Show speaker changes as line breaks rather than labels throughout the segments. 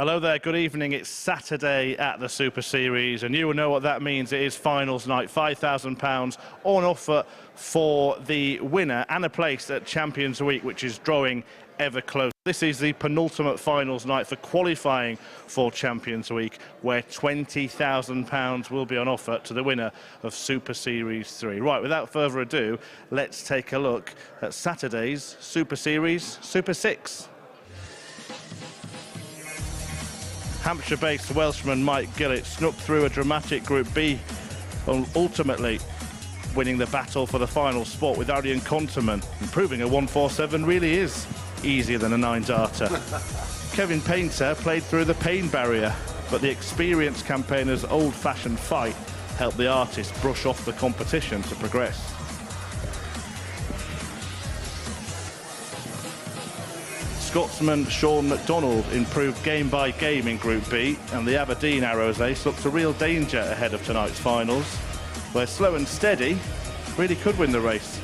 Hello there, good evening. It's Saturday at the Super Series, and you will know what that means. It is finals night, £5,000 on offer for the winner and a place at Champions Week, which is drawing ever closer. This is the penultimate finals night for qualifying for Champions Week, where £20,000 will be on offer to the winner of Super Series 3. Right, without further ado, let's take a look at Saturday's Super Series Super 6. Hampshire-based Welshman Mike Gillet snuck through a dramatic Group B, ultimately winning the battle for the final spot with Arjen Konterman, and proving a 147 really is easier than a 9-darter. Kevin Painter played through the pain barrier, but the experienced campaigner's old-fashioned fight helped the artist brush off the competition to progress. Scotsman Shaun Mcdonald improved game by game in Group B, and the Aberdeen Arrows Ace looked a real danger ahead of tonight's finals, where Slow and Steady really could win the race.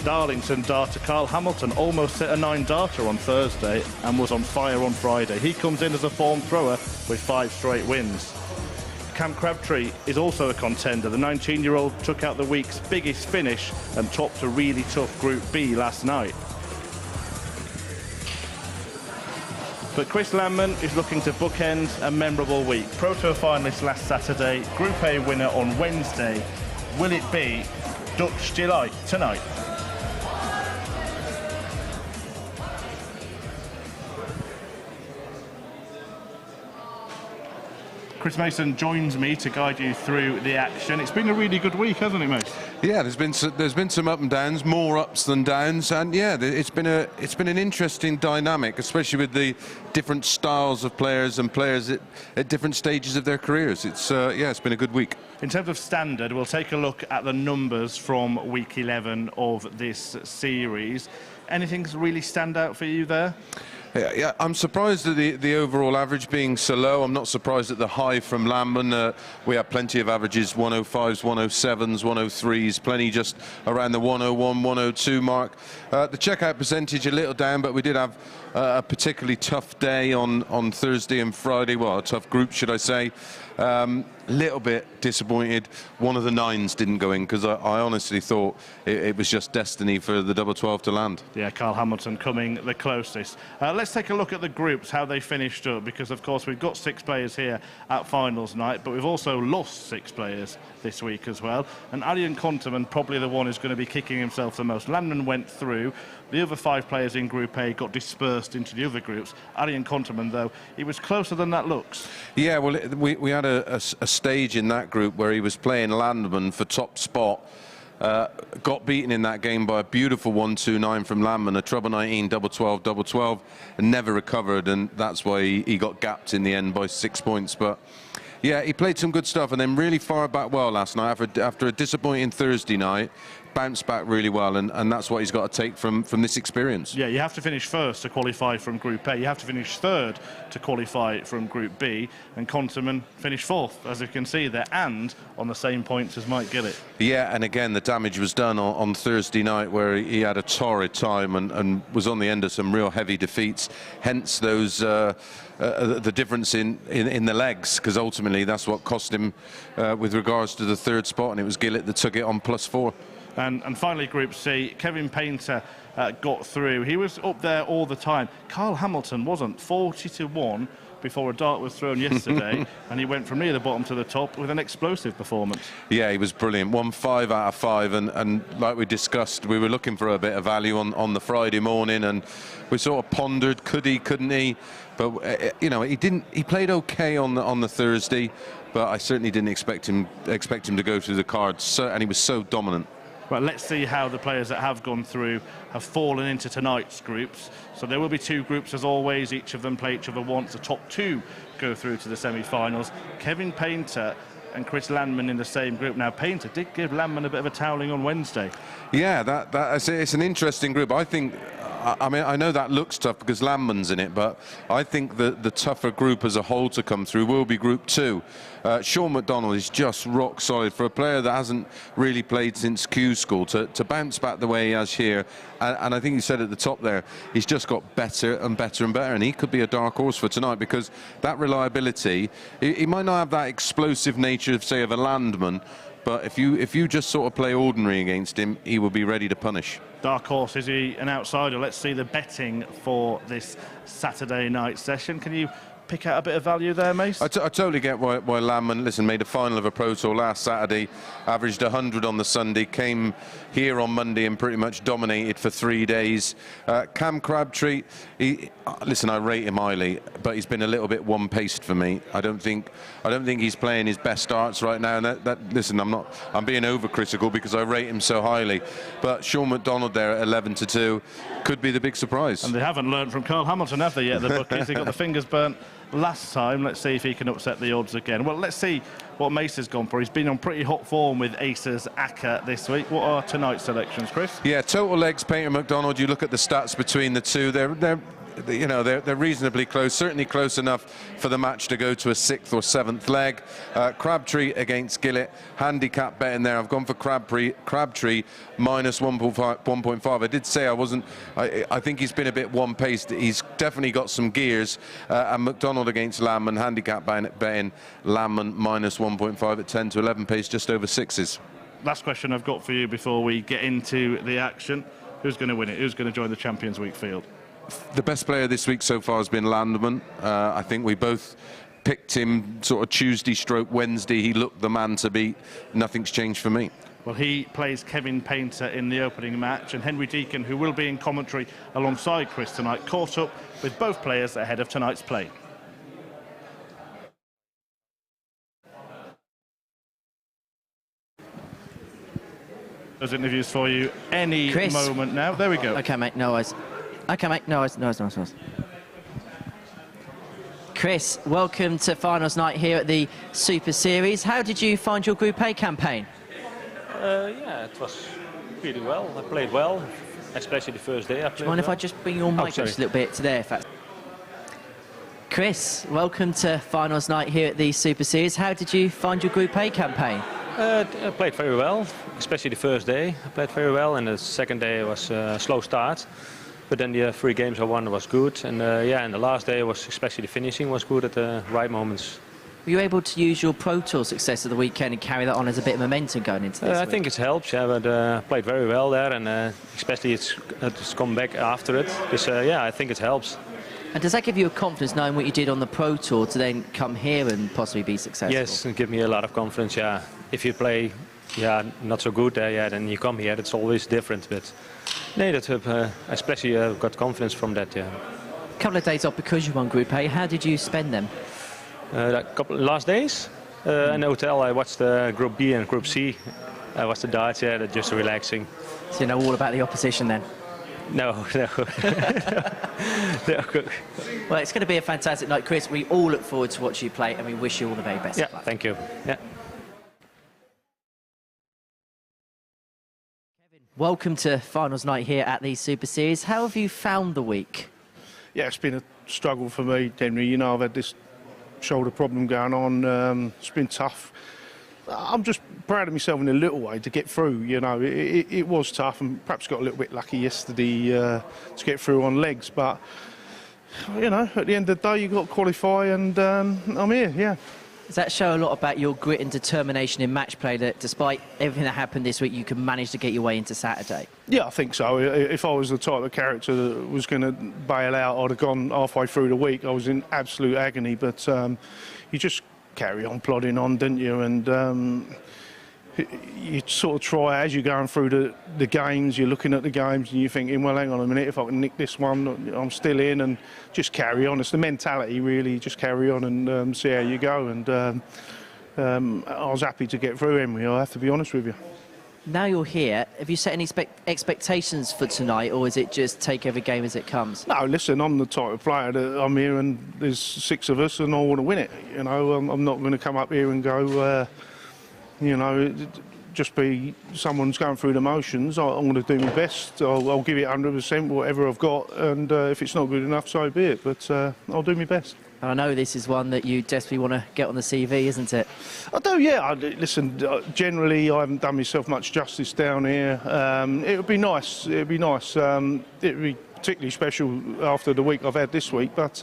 Darlington darter Carl Hamilton almost set a 9-darter on Thursday and was on fire on Friday. He comes in as a form thrower with 5 straight wins. Crabtree is also a contender. The 19-year-old took out the week's biggest finish and topped a really tough Group B last night. But Chirs Landman is looking to bookend a memorable week. Pro Tour finalist last Saturday, Group A winner on Wednesday. Will it be Dutch Delight tonight? Chris Mason joins me to guide you through the action. It's been a really good week, hasn't it, Mason?
Yeah, there's been some up and downs, more ups than downs, and yeah, it's been an interesting dynamic, especially with the different styles of players and players at different stages of their careers. It's been a good week.
In terms of standard, we'll take a look at the numbers from week 11 of this series. Anything really stand out for you there?
Yeah, I'm surprised at the overall average being so low. I'm not surprised at the high from Landman. We have plenty of averages, 105s, 107s, 103s, plenty just around the 101, 102 mark. The checkout percentage a little down, but we did have a particularly tough day on Thursday and Friday. Well, a tough group, should I say. Little bit disappointed. One of the 9s didn't go in because I honestly thought it was just destiny for the double 12 to land.
Yeah, Carl Hamilton coming the closest. Let's take a look at the groups, how they finished up, because of course we've got 6 players here at finals night, but we've also lost 6 players this week as well. And Arjen Konterman, probably the one who's going to be kicking himself the most. Landman went through. The other 5 players in Group A got dispersed into the other groups. Arjen Konterman, though, he was closer than that looks. Yeah,
well, we had a stage in that group where he was playing Landman for top spot. Got beaten in that game by a beautiful 1-2-9 from Landman, a treble 19, double 12, and never recovered, and that's why he got gapped in the end by 6 points. But yeah, he played some good stuff and then really fired back well last night after a disappointing Thursday night. Bounced back really well, and that's what he's got to take from this experience.
Yeah, you have to finish first to qualify from Group A. You have to finish third to qualify from Group B, and Konterman finished 4th, as you can see there, and on the same points as Mike Gillet.
Yeah, and again, the damage was done on Thursday night, where he had a torrid time and was on the end of some real heavy defeats, hence those the difference in the legs, because ultimately that's what cost him with regards to the 3rd spot, and it was Gillet that took it on +4.
And finally, Group C, Kevin Painter got through. He was up there all the time. Carl Hamilton wasn't. 40-1 before a dart was thrown yesterday, and he went from near the bottom to the top with an explosive performance.
Yeah, he was brilliant. Won 5 out of 5, and like we discussed, we were looking for a bit of value on the Friday morning, and we sort of pondered, could he, couldn't he? But you know, he didn't. He played okay on the Thursday, but I certainly didn't expect him to go through the cards. And he was so dominant.
Well, let's see how the players that have gone through have fallen into tonight's groups. So there will be 2 groups as always. Each of them play each other once. The top 2 go through to the semi-finals. Kevin Painter and Chirs Landman in the same group. Now, Painter did give Landman a bit of a toweling on Wednesday.
Yeah, it's an interesting group. I think I mean, I know that looks tough because Landman's in it, but I think the tougher group as a whole to come through will be Group 2. Shaun Mcdonald is just rock solid for a player that hasn't really played since Q School to bounce back the way he has here. And I think you said at the top there, he's just got better and better and better, and he could be a dark horse for tonight because that reliability, he might not have that explosive nature of, say, of a Landman, but if you just sort of play ordinary against him, he will be ready to punish.
Dark horse, is he an outsider? Let's see the betting for this Saturday night session. Can you pick out a bit of value there, Mace?
I totally get why Landman, listen, made a final of a Pro Tour last Saturday, averaged 100 on the Sunday, came here on Monday and pretty much dominated for 3 days. Crabtree, listen, I rate him highly, but he's been a little bit one-paced for me. I don't think he's playing his best starts right now. And listen, I'm being overcritical because I rate him so highly. But Shaun Mcdonald there at 11-2 could be the big surprise.
And they haven't learned from Carl Hamilton, have they yet, the bookies? They got the fingers burnt last time. Let's see if he can upset the odds again. Well, let's see what Mace has gone for. He's been on pretty hot form with Aces Aka this week. What are tonight's selections, Chris?
Yeah, total legs, Painter Mcdonald. You look at the stats between the two. They're reasonably close, certainly close enough for the match to go to a 6th or 7th leg. Crabtree against Gillet, handicap bet in there. I've gone for Crabtree minus 1.5. I did say I think he's been a bit one-paced. He's definitely got some gears. And Mcdonald against Landman, handicap betting Landman minus 1.5 at 10 to 11 pace, just over 6s.
Last question I've got for you before we get into the action. Who's going to win it? Who's going to join the Champions Week field?
The best player this week so far has been Landman. I think we both picked him sort of Tuesday/Wednesday. He looked the man to beat. Nothing's changed for me.
Well, he plays Kevin Painter in the opening match, and Henry Deacon, who will be in commentary alongside Chris tonight, caught up with both players ahead of tonight's play. Those interviews for you any
Chris.
moment now. There we go.
Okay, mate, no worries. Okay, mate, no worries. Chris, welcome to finals night here at the Super Series. How did you find your Group A campaign?
Yeah, it was really well. I played well, especially the first day.
Do you mind if I just bring your mic just a little bit to there? If that's... Chris, welcome to finals night here at the Super Series. How did you find your Group A campaign?
I played very well, especially the first day. I played very well, and the second day was a slow start. But then the 3 games I won was good, and yeah, and the last day was, especially the finishing was good at the right moments.
Were you able to use your Pro Tour success of the weekend and carry that on as a bit of momentum going into this
I
week?
think it helps, yeah, but played very well there, and especially it's come back after it. Because yeah, I think it helps.
And does that give you a confidence knowing what you did on the Pro Tour to then come here and possibly be successful?
Yes, it gives me a lot of confidence, yeah. If you play, yeah, not so good there, yeah, then you come here, it's always different. But no, that especially got confidence from that, yeah.
A couple of days off because you won Group A. How did you spend them?
Last days in the hotel, I watched Group B and Group C. I watched the darts, yeah, that's just relaxing.
So you know all about the opposition then?
No. No.
Well, it's going to be a fantastic night, Chris. We all look forward to watch you play, and we wish you all the very best.
Yeah, thank you. Yeah.
Welcome to finals night here at the Super Series. How have you found the week?
Yeah, it's been a struggle for me, Henry. You know, I've had this shoulder problem going on. It's been tough. I'm just proud of myself in a little way to get through. You know, it was tough, and perhaps got a little bit lucky yesterday to get through on legs. But you know, at the end of the day, you've got to qualify, and I'm here. Yeah.
Does that show a lot about your grit and determination in match play, that despite everything that happened this week, you can manage to get your way into Saturday?
Yeah, I think so. If I was the type of character that was going to bail out, I'd have gone halfway through the week. I was in absolute agony, but you just carry on plodding on, didn't you? And you sort of try, as you're going through the games, you're looking at the games and you're thinking, well, hang on a minute, if I can nick this one, I'm still in, and just carry on. It's the mentality, really, just carry on and see how you go. And I was happy to get through, Henry, I have to be honest with you.
Now you're here, have you set any expectations for tonight, or is it just take every game as it comes?
No, listen, I'm the type of player that I'm here and there's 6 of us and I want to win it. You know, I'm not going to come up here and go, you know, just be someone's going through the motions. I'm going to do my best. I'll give it 100%, whatever I've got, and if it's not good enough, so be it. But I'll do my best.
I know this is one that you desperately want to get on the CV, isn't it?
I do, yeah. Listen, generally, I haven't done myself much justice down here. It would be nice. It would be nice. It would be particularly special after the week I've had this week. But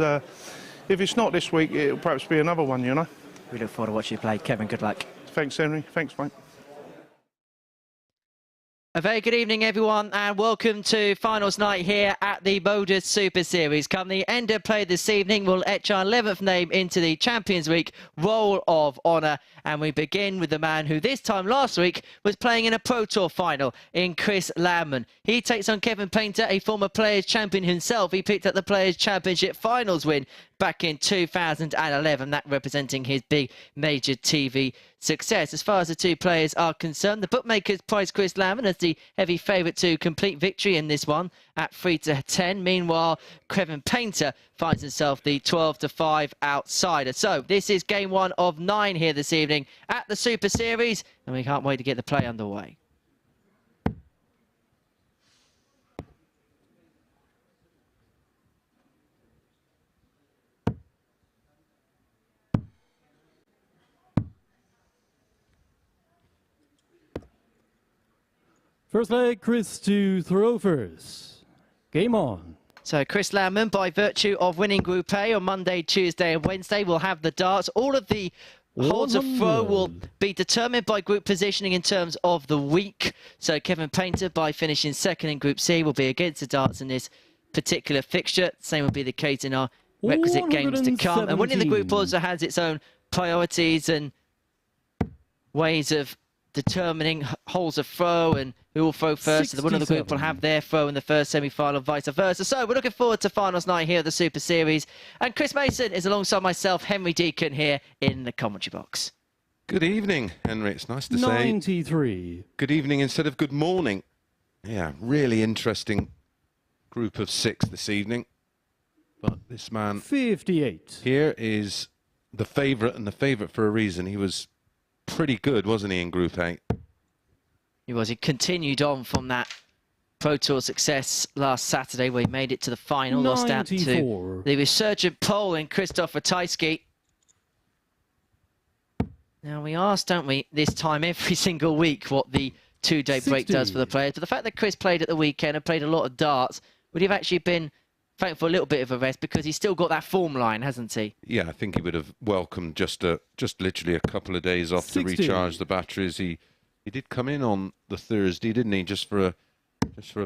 if it's not this week, it'll perhaps be another one, you know.
We look forward to watching you play. Kevin, good luck.
Thanks, Henry. Thanks, mate.
A very good evening, everyone, and welcome to finals night here at the MODUS Super Series. Come the end of play this evening, we'll etch our 11th name into the Champions Week Roll of Honour. And we begin with the man who this time last week was playing in a Pro Tour final in Chirs Landman. He takes on Kevin Painter, a former Players' Champion himself. He picked up the Players' Championship finals win back in 2011, that representing his big major TV success. As far as the two players are concerned, the bookmakers price Chirs Landman as the heavy favourite to complete victory in this one at 3-10. Meanwhile, Kevin Painter finds himself the 12-5 outsider. So this is game 1 of 9 here this evening at the Super Series, and we can't wait to get the play underway.
First leg, Chris to throw first. Game on.
So Chirs Landman, by virtue of winning Group A on Monday, Tuesday and Wednesday, will have the darts. All of the holds of throw will be determined by group positioning in terms of the week. So Kevin Painter, by finishing second in Group C, will be against the darts in this particular fixture. Same will be the case in our requisite games to come. And winning the group also has its own priorities and ways of determining holes of throw and who will throw first. So the winner of the group will have their throw in the first semi-final, vice versa. So we're looking forward to finals night here at the Super Series. And Chris Mason is alongside myself, Henry Deacon, here in the commentary box.
Good evening, Henry. It's nice to
93.
say good evening instead of good morning. Yeah, really interesting group of 6 this evening. But this man
58
here is the favourite, and the favourite for a reason. He was pretty good, wasn't he, in Group A?
He was. He continued on from that Pro Tour success last Saturday, where he made it to the final, lost out to the resurgent Pole in Krzysztof Ratajski. Now, we ask, don't we, this time every single week what the two-day break does for the players. But the fact that Chris played at the weekend and played a lot of darts, would he have actually been thankful for a little bit of a rest, because he's still got that form line, hasn't he?
Yeah, I think he would have welcomed just literally a couple of days off to recharge the batteries. He did come in on the Thursday, didn't he? Just for a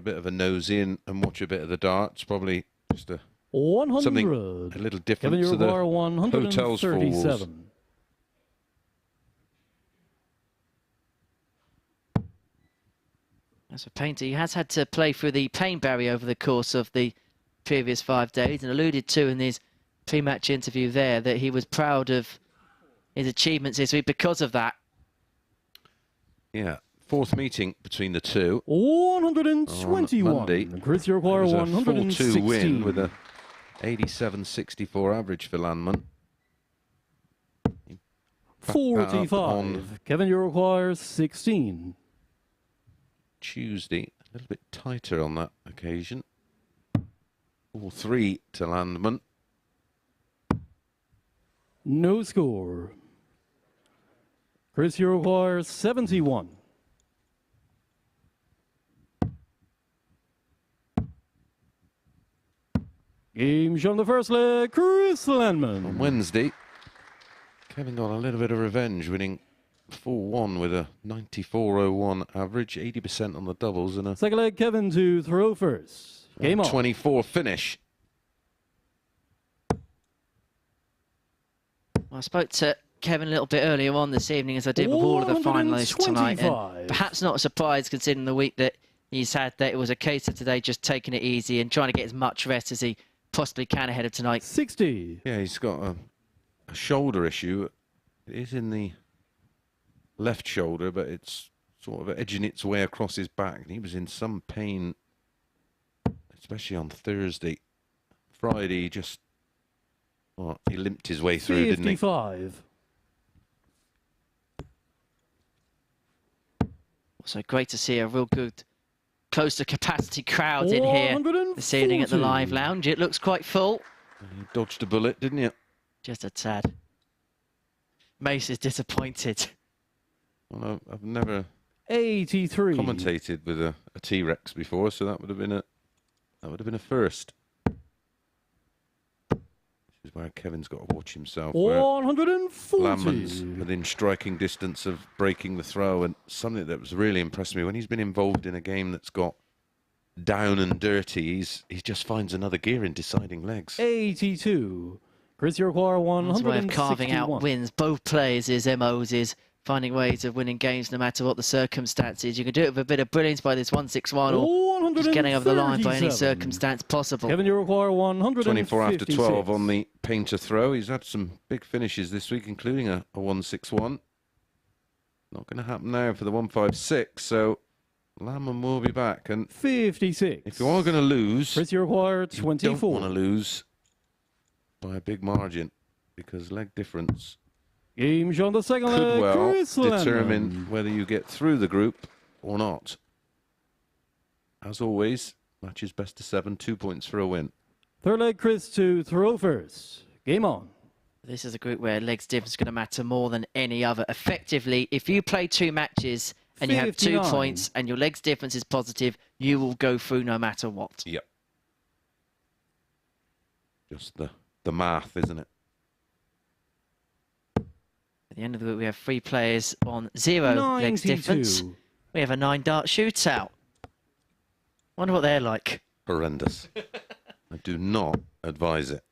bit of a nose in and watch a bit of the darts. Probably just something a little different to the hotels four walls.
As for Painter, he has had to play through the pain barrier over the course of the previous 5 days, and alluded to in his pre-match interview there that he was proud of his achievements this week because of that.
Yeah, 4th meeting between the two.
121. Chris, you require 116.
4-2 win with a 87.64 average for Landman.
45. Kevin, you require 16.
Tuesday, a little bit tighter on that occasion. 4-3 to Landman.
No score. Chris, you require 71. Game shown the first leg, Chirs Landman.
On Wednesday, Kevin got a little bit of revenge, winning 4-1 with a 94.01 average, 80% on the doubles, and a
second leg, Kevin to throw first. Game on.
24 finish.
Well, I spoke to Kevin a little bit earlier on this evening, as I did with all of the finalists tonight, and perhaps not a surprise considering the week that he's had, that it was a case of today just taking it easy and trying to get as much rest as he possibly can ahead of tonight.
60.
Yeah, he's got a shoulder issue. It is in the left shoulder, but it's sort of edging its way across his back. And he was in some pain, especially on Thursday. Friday, just he limped his way through,
55.
Didn't
Also great to see a real good, close to capacity crowd in here this evening at the Live Lounge. It looks quite full.
You dodged a bullet, didn't you?
Just a tad. Mace is disappointed.
Well, I've never
83.
commentated with a T-Rex before, so that would have been a first. This is where Kevin's got to watch himself.
140.
Landman's within striking distance of breaking the throw, and something that was really impressed me when he's been involved in a game that's got down and dirty, he just finds another gear in deciding legs.
82. Chris Iroquois, 161.
That's a way of carving out wins. Both players' MOs is finding ways of winning games no matter what the circumstances. You can do it with a bit of brilliance by this 161 or just getting over the line by any circumstance possible.
Kevin Iroquois, 156.
24 after 12 on the painter throw. He's had some big finishes this week, including a 161. Not going to happen now for the 156, so Landman will be back. And
56.
if you are going to lose,
Chris Iroquois,
you
24.
don't want to lose by a big margin, because leg difference
Game on the second
could
leg,
well
Chirs
determine
Landman.
whether you get through the group or not. As always, matches best of 7, 2 points for a win.
Third leg, Chris to throw first. Game on.
This is a group where legs difference is going to matter more than any other. Effectively, if you play 2 matches and you have 2
59.
points and your legs difference is positive, you will go through no matter what.
Yep. Just the math, isn't it?
At the end of the group, we have 3 players on 0 legs
92.
difference. We have a 9-dart shootout. Wonder what they're like.
Horrendous. I do not advise it.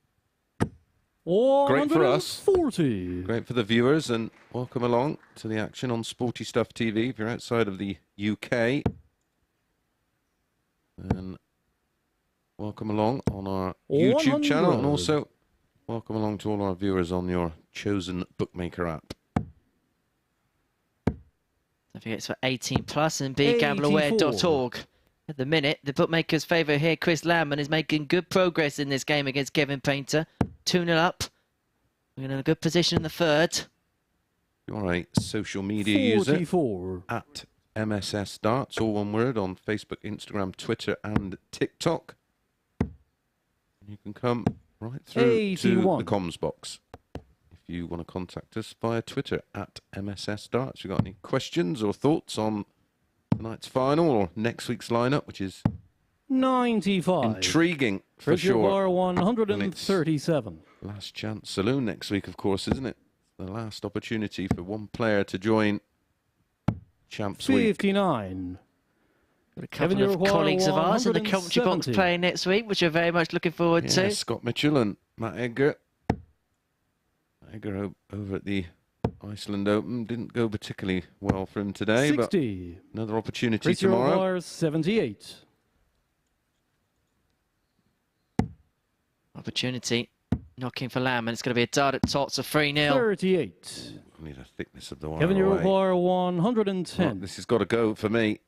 Great
for us.
40.
Great for the viewers, and welcome along to the action on Sporty Stuff TV if you're outside of the UK. And welcome along on our YouTube channel, and also welcome along to all our viewers on your chosen bookmaker app.
Don't forget it's for 18 plus and begambleaware.org. At the minute, the bookmaker's favourite here, Chirs Landman, is making good progress in this game against Kevin Painter. 2-0 up. We're in a good position in the third.
You're a social media
44.
user at MSS Darts, all one word, on Facebook, Instagram, Twitter and TikTok. You can come right through
81.
to the comms box if you want to contact us via Twitter at MSS Darts. If you've got any questions or thoughts on tonight's final or next week's lineup, which is
95.
intriguing for
Chris
sure.
Iroquois, 137.
Last chance saloon next week, of course, isn't it? The last opportunity for one player to join Champs Week.
59.
Got a couple
Kevin
of
Iroquois,
colleagues of ours in the commentary box
170.
playing next week, which we're very much looking forward
Yeah,
to.
Scott Mitchell and Matt Edgar. Edgar over at the Iceland Open didn't go particularly well for him today,
60.
but another opportunity
Chris
tomorrow.
Iroquois, 78.
Opportunity. Knocking for Landman. It's going to be a dart at tots of 3-0.
38.
I need a thickness of the wire.
Kevin
away.
Iroquois,
Oh,
110.
this has got to go for me.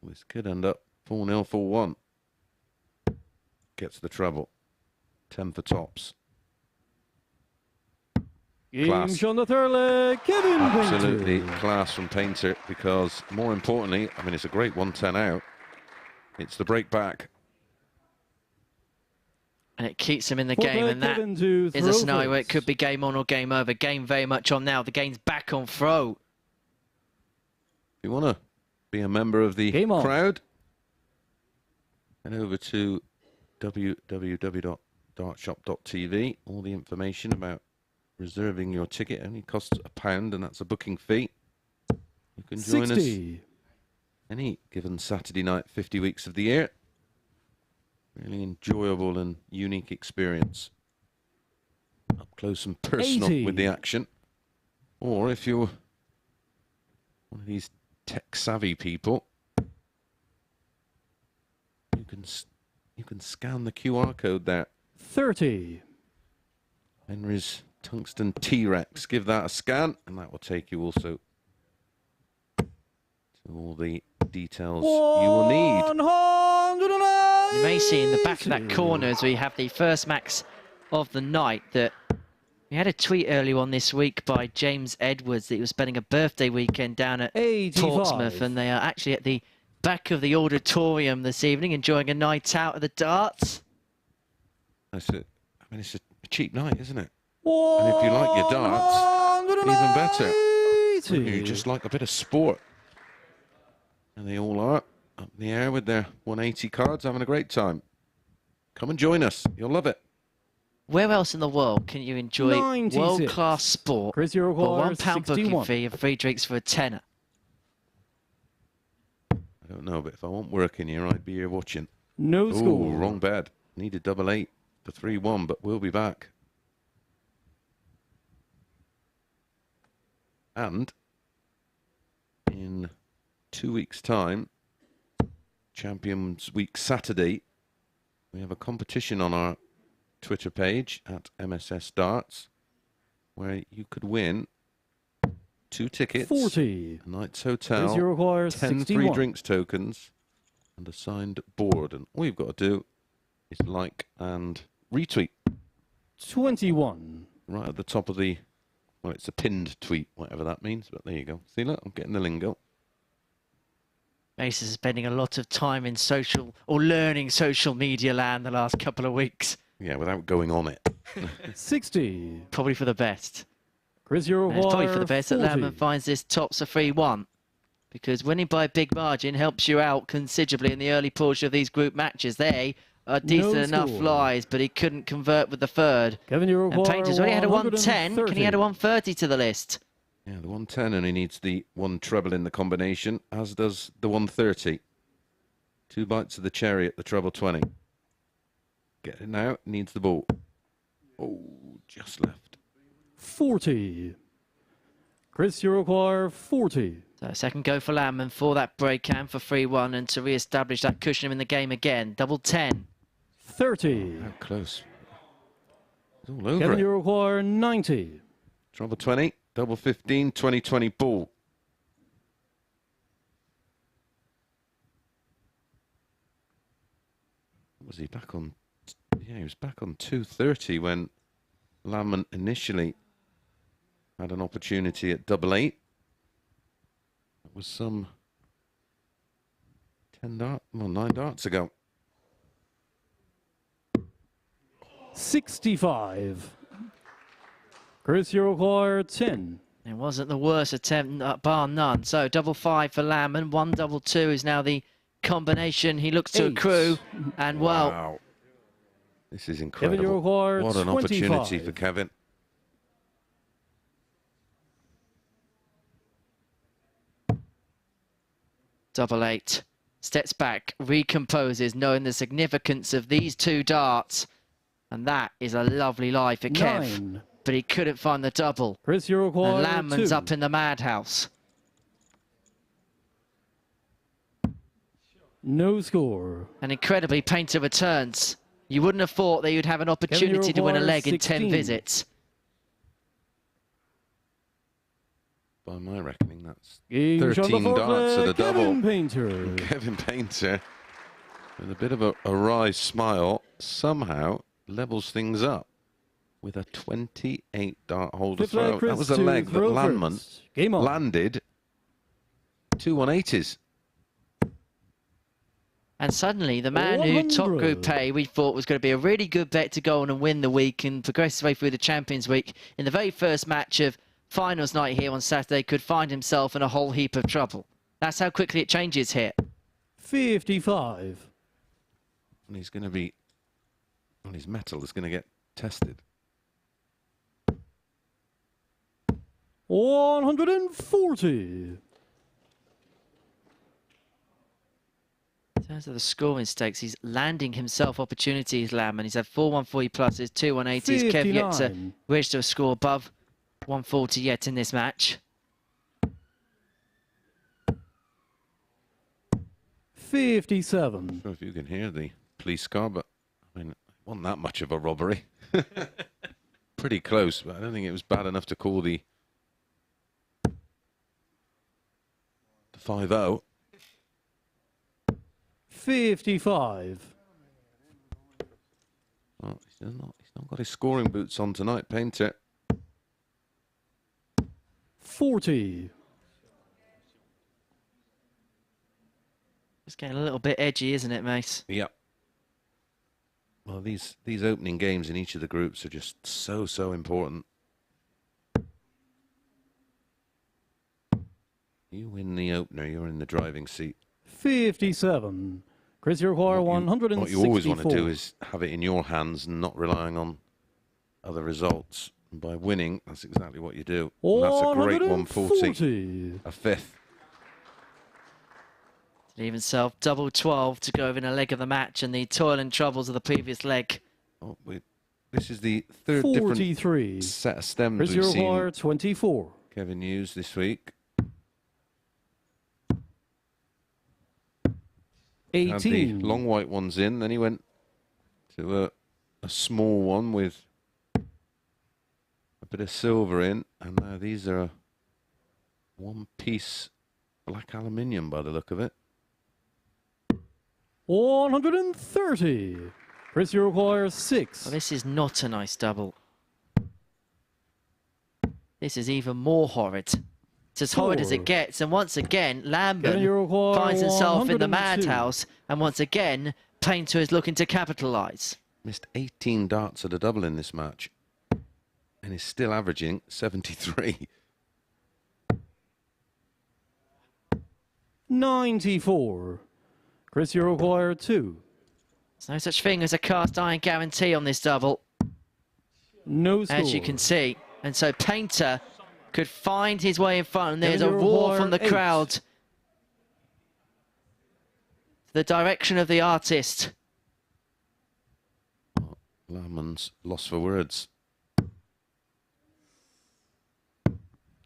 This could end up 4-0, 4-1. Gets the treble. 10 for tops. Class.
Games on the third leg, Kevin
Absolutely
Painter.
class from Painter, because more importantly, I mean, it's a great 110 out. It's the break back.
And it keeps him in the
Fourth
game,
leg,
and that
Kevin to
is a
throw
scenario where it
first.
could be game on or game over. Game very much on now. The game's back on throw.
If you want to be a member of the
Game on.
crowd, head over to www.dartshop.tv. All the information about reserving your ticket only costs £1, and that's a booking fee. You can join
60.
us any given Saturday night, 50 weeks of the year. Really enjoyable and unique experience. Up close and personal
80.
with the action. Or if you're one of these tech-savvy people, you can scan the QR code there.
30.
Henry's Tungsten T-Rex. Give that a scan, and that will take you also to all the details you will need.
180.
You may see in the back of that corner as we have the first max of the night that We had a tweet earlier on this week by James Edwards that he was spending a birthday weekend down at
85.
Portsmouth, and they are actually at the back of the auditorium this evening enjoying a night out of the darts.
That's it. I mean, it's a cheap night, isn't it? And if you like your darts, even better. You just like a bit of sport. And they all are up in the air with their 180 cards, having a great time. Come and join us. You'll love it.
Where else in the world can you enjoy
96.
world-class sport
Chris,
for
require
£1 booking
61.
fee and free drinks for a tenner?
I don't know, but if I want working here, I'd be here watching.
No
Oh,
score.
wrong bed. Needed double 8 for 3-1, but we'll be back. And in 2 weeks' time, Champions Week Saturday, we have a competition on our Twitter page at MSS Darts, where you could win 2 tickets,
40.
a night's
Chris,
hotel,
require
10 free
61.
drinks tokens, and a signed board. And all you've got to do is like and retweet
21.
right at the top of the, well, it's a pinned tweet, whatever that means, but there you go. See, look, I'm getting the lingo.
Mace is spending a lot of time in social or learning social media land the last couple of weeks.
Yeah, without going on it.
60.
Probably for the best.
Chris,
And it's probably for
require
the best that
40.
Landman finds this tops a 3-1. Because winning by a big margin helps you out considerably in the early portion of these group matches. They are decent enough
score.
lies, but he couldn't convert with the third.
Kevin, you
And
require
Painter's already had a 110. Can he add a
130?
130 to the list?
Yeah, the 110 only needs the 1 treble in the combination, as does the 130. 2 bites of the cherry at the treble 20. Get it now, needs the ball. Oh, just left.
40. Chris, you require 40.
So second go for Landman for that break and for 3-1 and to re-establish that cushion in the game again. Double 10.
30.
How close. It's all over
Kevin,
it.
you require 90.
Treble 20, double 15, 20-20 ball. Was he back on? Yeah, he was back on 230 when Landman initially had an opportunity at double 8. It was some 9 darts ago.
65. Chris, you require 10.
It wasn't the worst attempt, bar none. So double 5 for Landman. 1 double 2 is now the combination he looks to
8.
accrue. And well,
Wow. This is
Kevin, you
incredible.
require
What an opportunity
25.
for Kevin.
double 8. Steps back, recomposes, knowing the significance of these 2 darts. And that is a lovely lie for Kev.
9.
But he couldn't find the double.
Chris, you require
And Landman's
2.
up in the madhouse.
No score.
And incredibly, Painter returns. You wouldn't have thought that you'd have an opportunity to win a
requires
leg in 10
16.
visits.
By my reckoning, that's
Game
13 darts at a double.
Kevin Painter.
Kevin Painter, with a bit of a wry smile, somehow levels things up with a 28 dart hole to
Fifth leg,
throw. That
Chris,
was a
to
leg that
throw
Landman
first. Game on.
landed 2 180s.
And suddenly, the man who top
100.
group pay we thought was going to be a really good bet to go on and win the week and progress his way through the Champions Week in the very first match of finals night here on Saturday could find himself in a whole heap of trouble. That's how quickly it changes here.
55.
And he's going to be, well, his metal is going to get tested.
140.
In terms of the scoring stakes, he's landing himself opportunities, Landman. He's had 4 140 pluses, 2 180s. Kev yet to
59.
register a score above 140 yet in this match.
57.
I don't know if you can hear the police car, but I mean, it wasn't that much of a robbery. Pretty close, but I don't think it was bad enough to call the 5-0.
55.
Oh, he's not got his scoring boots on tonight, Painter.
40.
It's getting a little bit edgy, isn't it, mate?
Yeah. Well, these opening games in each of the groups are just so important. You win the opener, you're in the driving seat.
57. Chris, you require 164.
What you always want to do is have it in your hands and not relying on other results. And by winning, that's exactly what you do. And that's a great 140. A fifth.
Leave himself double 12 to go within a leg of the match and the toil and troubles of the previous leg.
Oh, this is the third
43.
different set of stems
Chris,
we've
you
seen
require 24.
Kevin use this week.
18.
Had the long white ones in, then he went to a small one with a bit of silver in, and now these are one-piece black aluminium by the look of it.
130. Chris, you require 6.
Well, this is not a nice double. This is even more horrid. It's as horrid as it gets. And once again, Landman finds himself in the madhouse. And once again, Painter is looking to capitalise.
Missed 18 darts at a double in this match. And is still averaging 73.
94. Chris, you require 2.
There's no such thing as a cast iron guarantee on this double.
No score.
As you can see. And so Painter could find his way in front, and there's a roar from the crowd. The direction of the artist.
Landman's lost for words.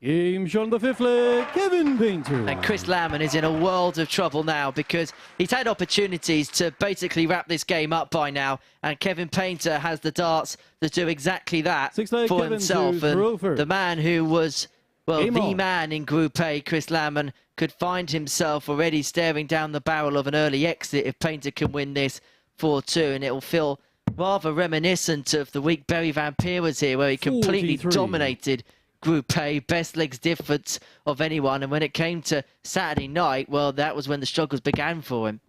Game shot on the fifth leg, Kevin Painter.
And Chirs Landman is in a world of trouble now because he's had opportunities to basically wrap this game up by now, and Kevin Painter has the darts that do exactly that for
Kevin
himself. And the man who was, well,
Game
the
on.
man in Group A, Chirs Landman, could find himself already staring down the barrel of an early exit if Painter can win this 4-2, and it will feel rather reminiscent of the week Barry Vampire was here, where he completely
43.
dominated Group A, best legs difference of anyone, and when it came to Saturday night, well, that was when the struggles began for him.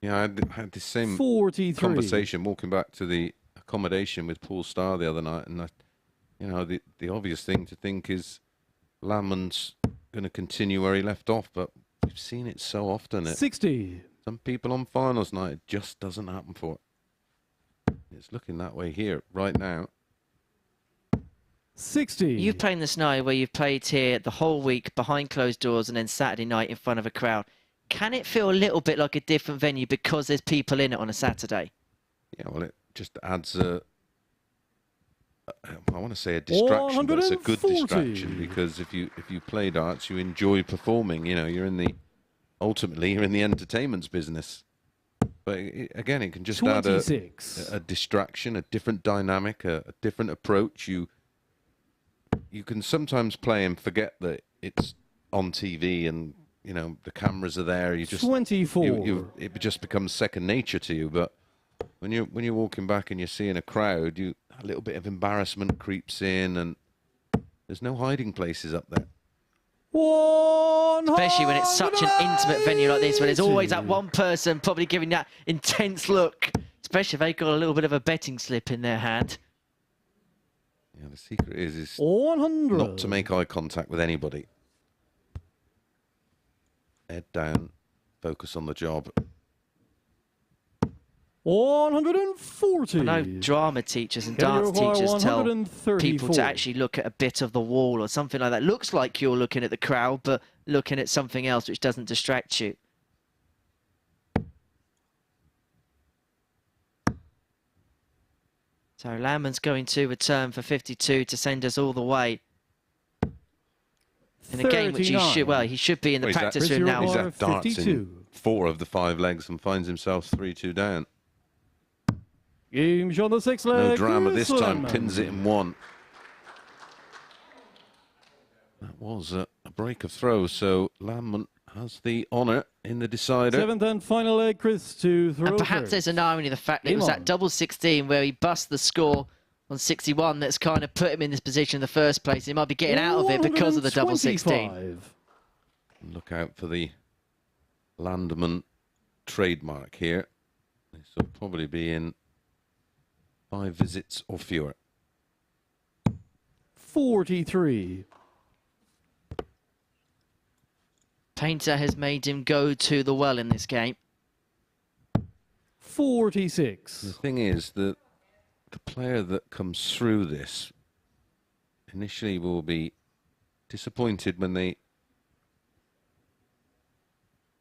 Yeah, I had the same
43.
conversation walking back to the accommodation with Paul Starr the other night, and you know, the obvious thing to think is Landman's going to continue where he left off, but we've seen it so often.
60.
Some people on finals night, it just doesn't happen for it. It's looking that way here right now.
60.
You've played in the scenario where you've played here the whole week behind closed doors and then Saturday night in front of a crowd. Can it feel a little bit like a different venue because there's people in it on a Saturday?
Yeah, well, it just adds I want to say a distraction, but it's a good
140.
distraction, because if you play darts, you enjoy performing. You know, ultimately you're in the entertainment's business. But again, it can just
26.
add a distraction, a different dynamic, a different approach. You can sometimes play and forget that it's on TV and, you know, the cameras are there. You just
24.
It just becomes second nature to you. But when you're walking back and you're seeing a crowd, a little bit of embarrassment creeps in, and there's no hiding places up there.
Especially when it's such an intimate venue like this, when there's always that one person probably giving that intense look, especially if they've got a little bit of a betting slip in their hand.
Yeah, the secret is
100.
not to make eye contact with anybody. Head down, focus on the job.
140.
I know drama teachers and
Can you
dance
require
teachers tell
134?
people to actually look at a bit of the wall or something like that. Looks like you're looking at the crowd, but looking at something else which doesn't distract you. So Landman's going to return for 52 to send us all the way. In a game which he should be in the
Well,
practice
Chris,
room
you're
now.
He's
Or
at darts
52.
in 4 of the 5 legs and finds himself 3-2 down.
Game shot on the sixth leg.
No drama this
Chirs
time,
Landman.
pins it in 1. That was a break of throw, so Landman has the honour in the decider.
7th and final leg, Chris to throw
And perhaps
first.
there's an irony in the fact that it was
Game
that
on.
double 16 where he bust the score on 61 that's kind of put him in this position in the first place. He might be getting out of it because of the double 16.
Look out for the Landman trademark here. This will probably be in 5 visits or fewer.
43.
Painter has made him go to the well in this game.
46.
The thing is that the player that comes through this initially will be disappointed when they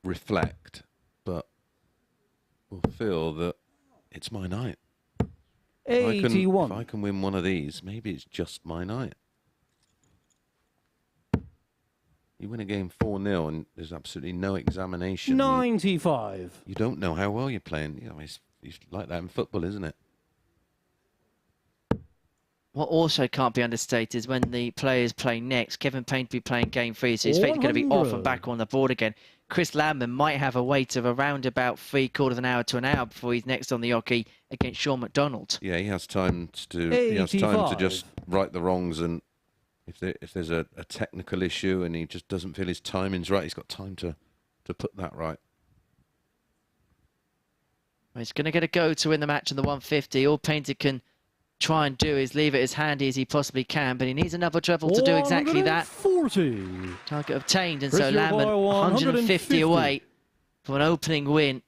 reflect, but will feel that it's my night.
81.
If I can win one of these, maybe it's just my night. You win a game 4-0 and there's absolutely no examination.
95.
You don't know how well you're playing. You know, it's like that in football, isn't it?
What also can't be understated is when the players play next, Kevin Painter will be playing game 3, so he's effectively going to be off and back on the board again. Chris Landman might have a wait of around about 3/4 of an hour to an hour before he's next on the hockey against Shaun Mcdonald.
Yeah, he has time to
85.
he has time to just right the wrongs, and if there's a technical issue and he just doesn't feel his timing's right, he's got time to put that right.
He's going to get a go to win the match in the 150. All Painter can try and do is leave it as handy as he possibly can, but he needs another treble to do exactly that.
40.
Target obtained, and
Chris
so Landman 150
150
away for an opening win.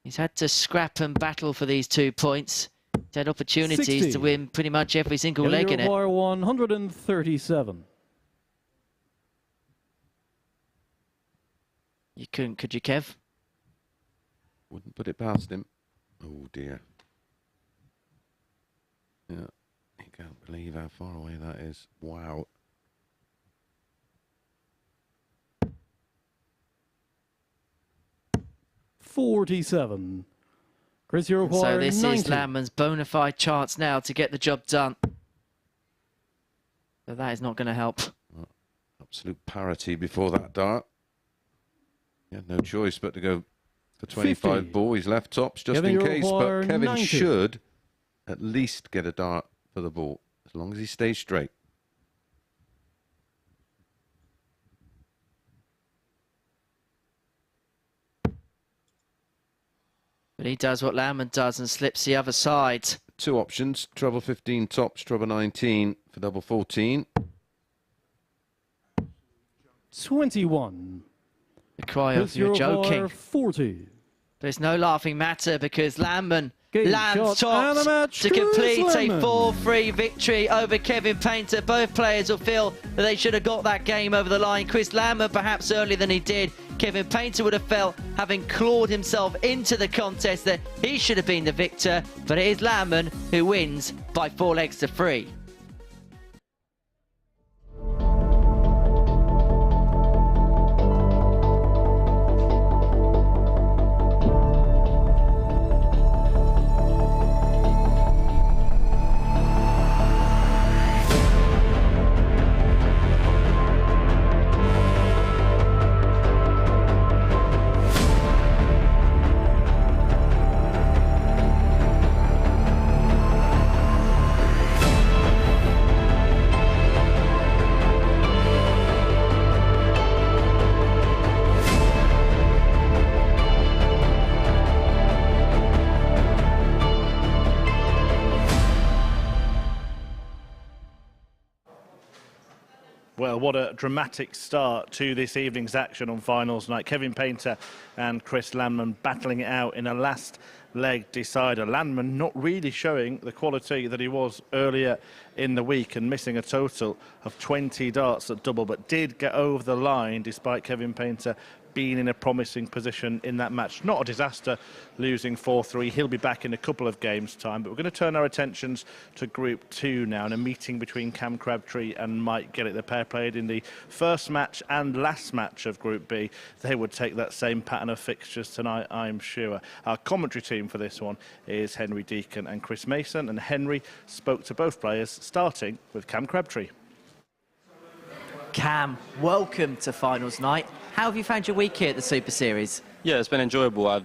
He's had to scrap and battle for these 2 points. He's had opportunities
60.
to win pretty much every single leg in it.
137.
You couldn't, could you, Kev?
Wouldn't put it past him. Oh dear. Yeah, you can't believe how far away that is. Wow.
$47. Chris, you require
So this
90.
is Landman's bona fide chance now to get the job done. But that is not going to help.
Absolute parity before that dart. He had no choice but to go for 25
50.
boys left tops just
Kevin,
in
you
case.
require
But Kevin
90.
should at least get a dart for the ball as long as he stays straight.
But he does what Landman does and slips the other side.
2 options, treble 15 tops, treble 19 for double 14.
21.
The cry of
Chris,
you're
you require
joking.
40.
But it's no laughing matter because Landman
Game
lands
shot and a
tops
match.
to
Chirs
complete a
Landman.
4-3 victory over Kevin Painter. Both players will feel that they should have got that game over the line. Chris Landman perhaps earlier than he did. Kevin Painter would have felt, having clawed himself into the contest, that he should have been the victor. But it is Landman who wins by 4 legs to 3.
Well, what a dramatic start to this evening's action on finals night. Kevin Painter and Chris Landman battling it out in a last leg decider. Landman not really showing the quality that he was earlier in the week and missing a total of 20 darts at double, but did get over the line despite Kevin Painter being in a promising position in that match. Not a disaster, losing 4-3. He'll be back in a couple of games' time, but we're going to turn our attentions to Group 2 now, in a meeting between Cam Crabtree and Mike Gillet. The pair played in the first match and last match of Group B. They would take that same pattern of fixtures tonight, I'm sure. Our commentary team for this one is Henry Deacon and Chris Mason, and Henry spoke to both players, starting with Cam Crabtree.
Cam, welcome to finals night. How have you found your week here at the Super Series?
Yeah, it's been enjoyable. I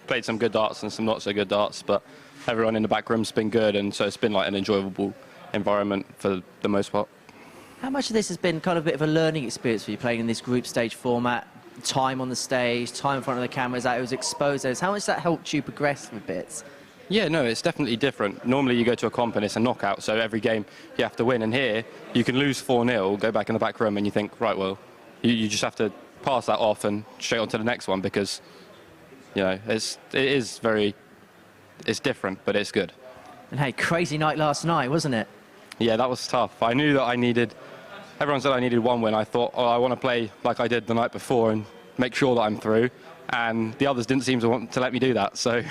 played some good darts and some not so good darts, but everyone in the back room's been good, and so it's been like an enjoyable environment for the most part.
How much of this has been kind of a bit of a learning experience for you playing in this group stage format? Time on the stage, time in front of the cameras, that it was exposed. How much that helped you progress with bits?
Yeah, no, it's definitely different. Normally you go to a comp and it's a knockout, so every game you have to win. And here, you can lose 4-0, go back in the back room, and you think, right, well, you just have to pass that off and straight on to the next one, because, you know, it's different, but it's good.
And hey, crazy night last night, wasn't it?
Yeah, that was tough. I knew that I needed... Everyone said I needed one win. I thought, oh, I want to play like I did the night before and make sure that I'm through. And the others didn't seem to want to let me do that, so...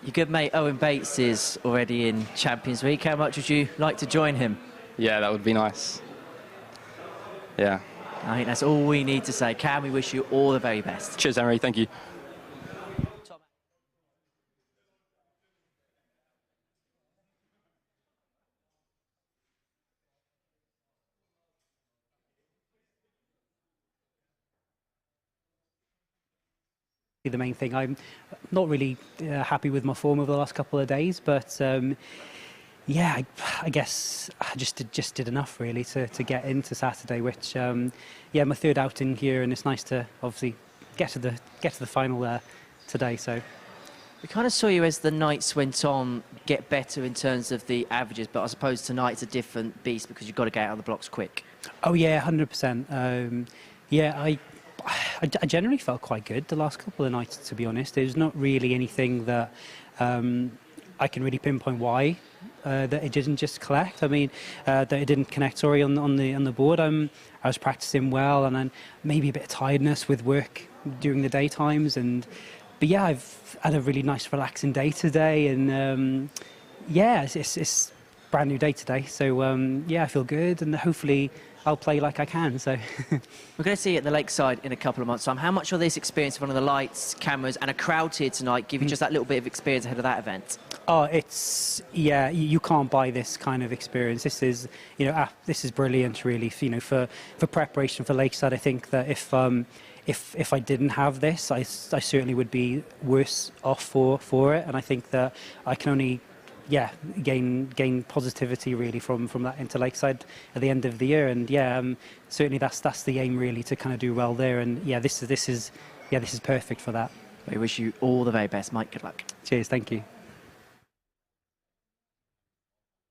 Your good mate Owen Bates is already in Champions Week. How much would you like to join him?
Yeah, that would be nice. Yeah.
I think that's all we need to say. Cam, we wish you all the very best.
Cheers, Henry. Thank you.
The main thing. I'm not really happy with my form over the last couple of days, but yeah, I guess I just did enough really to get into Saturday, which yeah, my third outing here, and it's nice to obviously get to the final today. So
we kind of saw you as the nights went on get better in terms of the averages, but I suppose tonight's a different beast because you've got to get out of the blocks quick.
Oh yeah, 100%. Yeah, I generally felt quite good the last couple of nights, to be honest. There's not really anything that I can really pinpoint why that it didn't just collect. I mean, that it didn't connect. Sorry, on the board. I was practicing well, and then maybe a bit of tiredness with work during the daytimes. But yeah, I've had a really nice, relaxing day today, and yeah, it's a brand new day today. So yeah, I feel good, and hopefully I'll play like I can. So
we're going to see you at the Lakeside in a couple of months' time. How much will this experience of one of the lights, cameras, and a crowd here tonight give you just that little bit of experience ahead of that event?
Oh, it's, yeah, you can't buy this kind of experience. This is, you know, this is brilliant, really. You know, for preparation for Lakeside, I think that if I didn't have this, I certainly would be worse off for it. And I think that I can only, yeah, gain positivity really from that into Lakeside at the end of the year. And yeah, certainly that's the aim really, to kind of do well there. And yeah, this is perfect for that.
We wish you all the very best, Mike. Good luck.
Cheers. Thank you.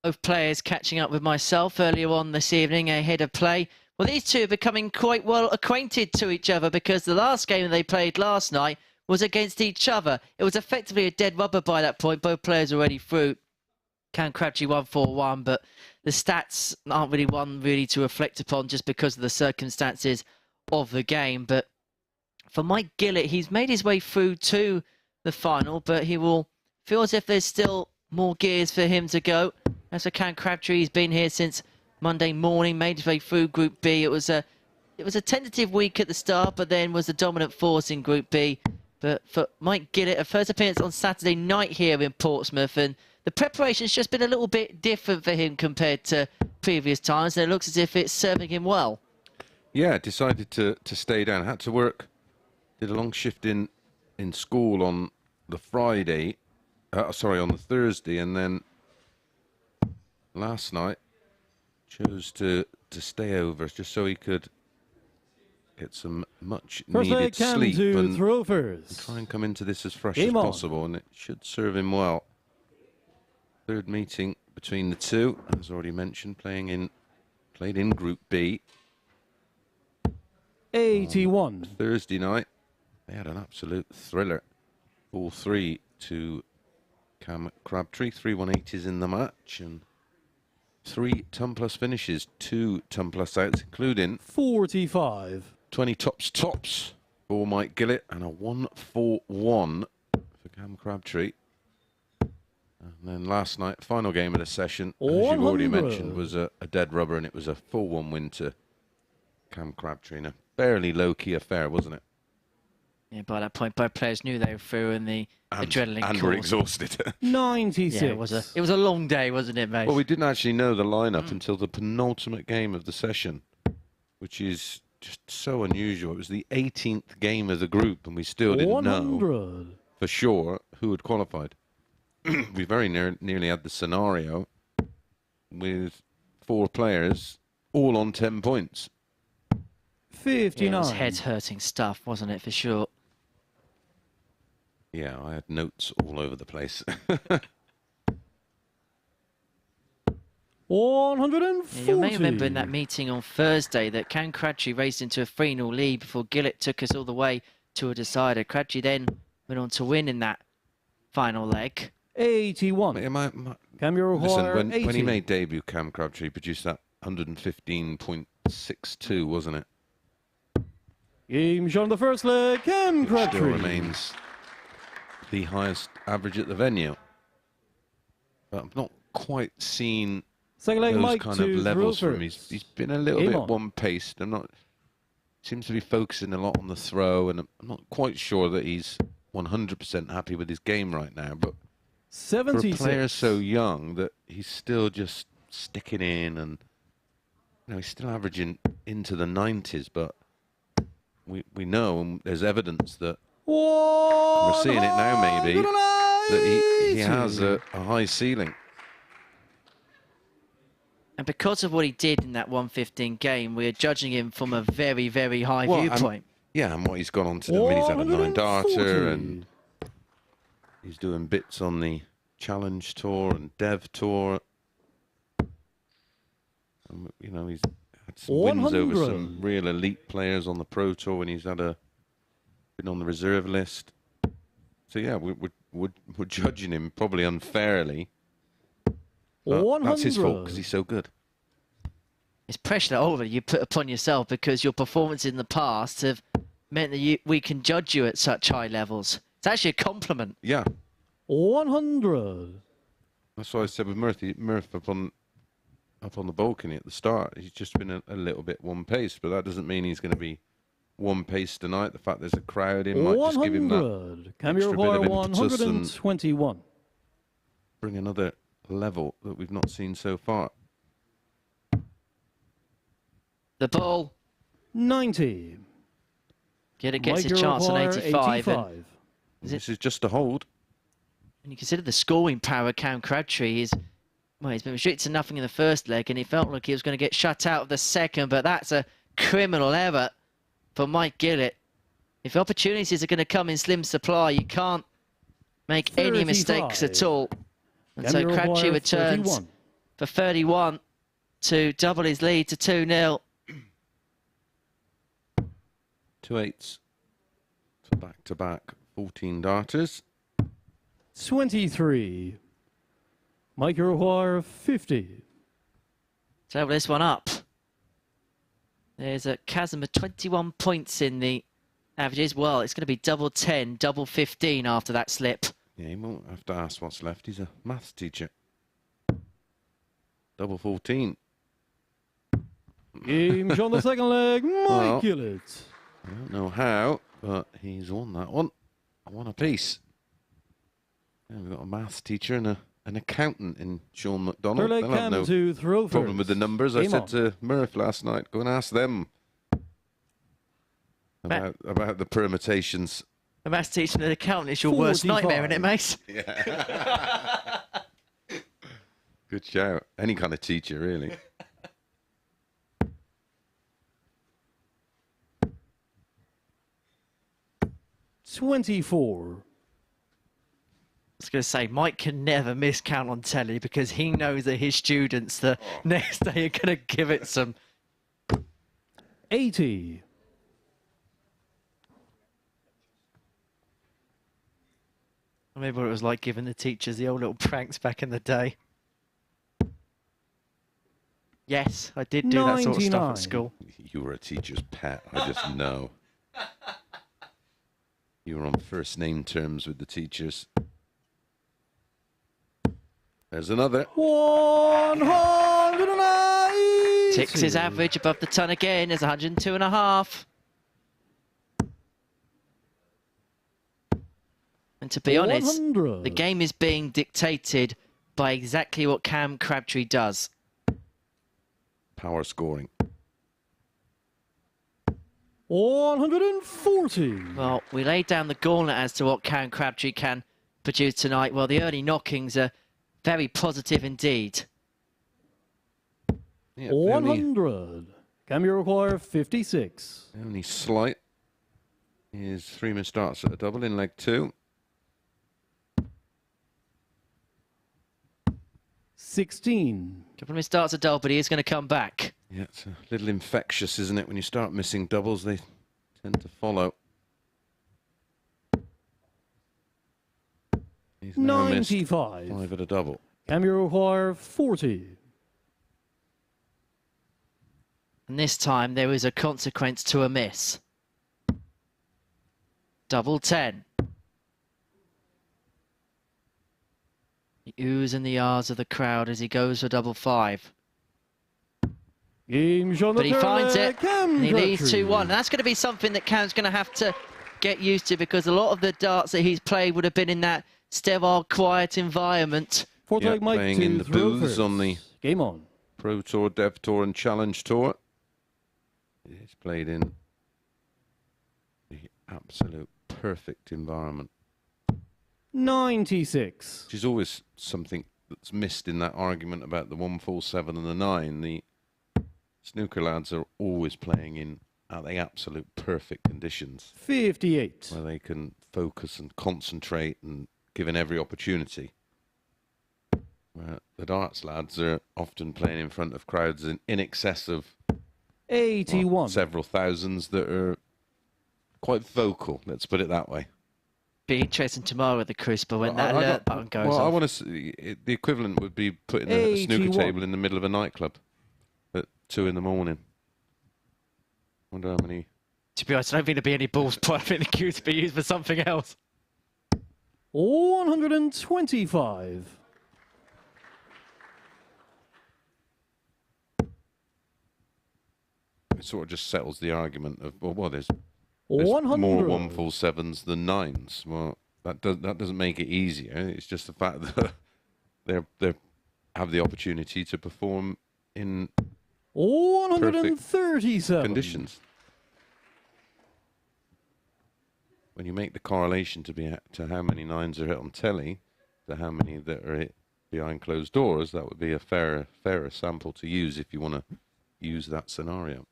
Both players catching up with myself earlier on this evening ahead of play. Well, these two are becoming quite well acquainted to each other, because the last game they played last night was against each other. It was effectively a dead rubber by that point. Both players already through. Cam Crabtree 1-4-1, but the stats aren't really one really to reflect upon just because of the circumstances of the game. But for Mike Gillet, he's made his way through to the final, but he will feel as if there's still more gears for him to go. As for Cam Crabtree, he's been here since Monday morning, made his way through Group B. It was a tentative week at the start, but then was the dominant force in Group B. But for Mike Gillet, a first appearance on Saturday night here in Portsmouth, and the preparation's just been a little bit different for him compared to previous times, and it looks as if it's serving him well.
Yeah, decided to stay down. Had to work. Did a long shift in school on the Friday. Sorry, on the Thursday, and then last night chose to stay over just so he could get some much needed sleep and try and come into this as fresh as possible, and it should serve him well. Third meeting between the two, as already mentioned, played in Group B.
81.
Thursday night, they had an absolute thriller. All three to Cam Crabtree, 3 180s in the match, and 3 ton-plus finishes, 2 ton-plus outs, including
45.
20 tops for Mike Gillet, and a 1-4-1 for Cam Crabtree. And then last night, final game of the session, as you've already mentioned, was a dead rubber, and it was a 4-1 win to Cam Crabtree in a fairly low-key affair, wasn't it?
Yeah, by that point, both players knew they were through, and the adrenaline
and were exhausted.
96.
Yeah, it was a long day, wasn't it, mate?
Well, we didn't actually know the lineup until the penultimate game of the session, which is just so unusual. It was the 18th game of the group, and we still didn't know
100.
for sure who had qualified. We very nearly had the scenario with 4 players all on 10 points.
59.
It was head-hurting stuff, wasn't it, for sure?
Yeah, I had notes all over the place.
140.
Yeah, you may remember in that meeting on Thursday that Cam Crabtree raced into a 3-0 lead before Gillet took us all the way to a decider. Crabtree then went on to win in that final leg.
81. Cam, you require
Listen,
80.
when he made debut, Cam Crabtree produced that 115.62, wasn't it?
Game shot on the first leg, Cam Crabtree.
Still remains the highest average at the venue. But I'm not quite seen
Second leg,
those
Mike
kind
to
of levels
throw
from him.
first.
He's been a little
Game
bit
on.
one-paced. Seems to be focusing a lot on the throw, and I'm not quite sure that he's 100% happy with his game right now. But for a
76.
player so young, that he's still just sticking in, and he's still averaging into the 90s. But we know, and there's evidence that we're seeing it now, maybe, that he has a high ceiling.
And because of what he did in that 115 game, we're judging him from a very, very high viewpoint.
And what he's gone on to do. I mean, he's had a 9-darter, and he's doing bits on the Challenge Tour and Dev Tour. And, he's had some wins over some real elite players on the Pro Tour when he's been on the reserve list. So yeah, we're judging him probably unfairly. But that's his fault because he's so good.
It's pressure that you put upon yourself because your performance in the past have meant that we can judge you at such high levels. It's actually a compliment.
Yeah.
100.
That's why I said with Murph up on the balcony at the start, he's just been a little bit one-paced, but that doesn't mean he's going to be one-paced tonight. The fact there's a crowd in might just give him that
Cam,
extra bit of impetus and
121.
bring another level that we've not seen so far.
The ball.
90.
Gillet gets
Mike,
his
you
chance on
require
85.
85.
This is just a hold.
And you consider the scoring power of Cam Crabtree. He's been restricted to nothing in the first leg, and he felt like he was going to get shut out of the second, but that's a criminal error for Mike Gillet. If opportunities are going to come in slim supply, you can't make any mistakes at all. And so Crabtree returns
31.
for 31 to double his lead to 2-0.
2 8s for back-to-back 14 darters.
23. Mike, you require 50.
Level this one up. There's a chasm of 21 points in the averages. Well, it's going to be double 10, double 15 after that slip.
Yeah, he won't have to ask what's left. He's a maths teacher. Double 14.
Game on the second leg, Mike Gillet.
I don't know how, but he's won that one. One apiece. And we've got a maths teacher and an accountant in Shaun Mcdonald.
Third leg,
They'll have
Cam
no
to throw
problem
first.
with the numbers. I
Game
said
on.
to Murph last night, go and ask them about the permutations.
A maths teacher and an accountant is your worst
45.
nightmare, isn't it, Mace?
Yeah. Good shout. Any kind of teacher, really.
$24.
I was going to say, Mike can never miscount on telly because he knows that his students the next day are going to give it some.
80.
I remember what it was like giving the teachers the old little pranks back in the day. Yes, I did do that sort of stuff
99.
at school.
You were a teacher's pet. I just know. You were on first name terms with the teachers. There's another.
190.
Ticks his average above the ton again. There's 102.5. And to be honest,
100.
the game is being dictated by exactly what Cam Crabtree does.
Power scoring.
140.
Well, we laid down the gauntlet as to what Karen Crabtree can produce tonight. Well, the early knockings are very positive indeed.
Yeah,
100. Can you require 56?
only slight is 3 missed starts at a double in leg 2.
16.
Couple of his starts a double, but he is going to come back.
Yeah, it's a little infectious, isn't it? When you start missing doubles, they tend to follow. He's now missed
95.
5 at a double.
Can you require 40?
And this time there is a consequence to a miss. Double 10. The oohs and the ahs of the crowd as he goes for double 5.
Game Shaun
But he finds it, and he leads
Crabtree.
2-1. That's going to be something that Cam's going to have to get used to, because a lot of the darts that he's played would have been in that sterile, quiet environment.
Fourth leg, Mike
playing
to
in the
throw
booths
first.
on the
Game on.
Pro Tour, Dev Tour and Challenge Tour. He's played in the absolute perfect environment,
96.
which is always something that's missed in that argument about the 147 and the 9. The snooker lads are always playing in the absolute perfect conditions
58.
where they can focus and concentrate and given every opportunity. Where the darts lads are often playing in front of crowds in excess of
81.
several thousands that are quite vocal, let's put it that way.
Be interesting tomorrow at the Crucible when that
I
alert button goes
well, I
off.
want to see the equivalent would be putting a snooker
81.
table in the middle of a nightclub at 2 in the morning. Wonder how many.
To be honest, I don't think there'll be any balls put up in the queue to be used for something else.
125.
It sort of just settles the argument of well, there's
100.
more 147s than 9s. Well, that doesn't make it easier. It's just the fact that they have the opportunity to perform in
137.
conditions. When you make the correlation to how many 9s are hit on telly to how many that are hit behind closed doors, that would be a fairer sample to use if you want to use that scenario.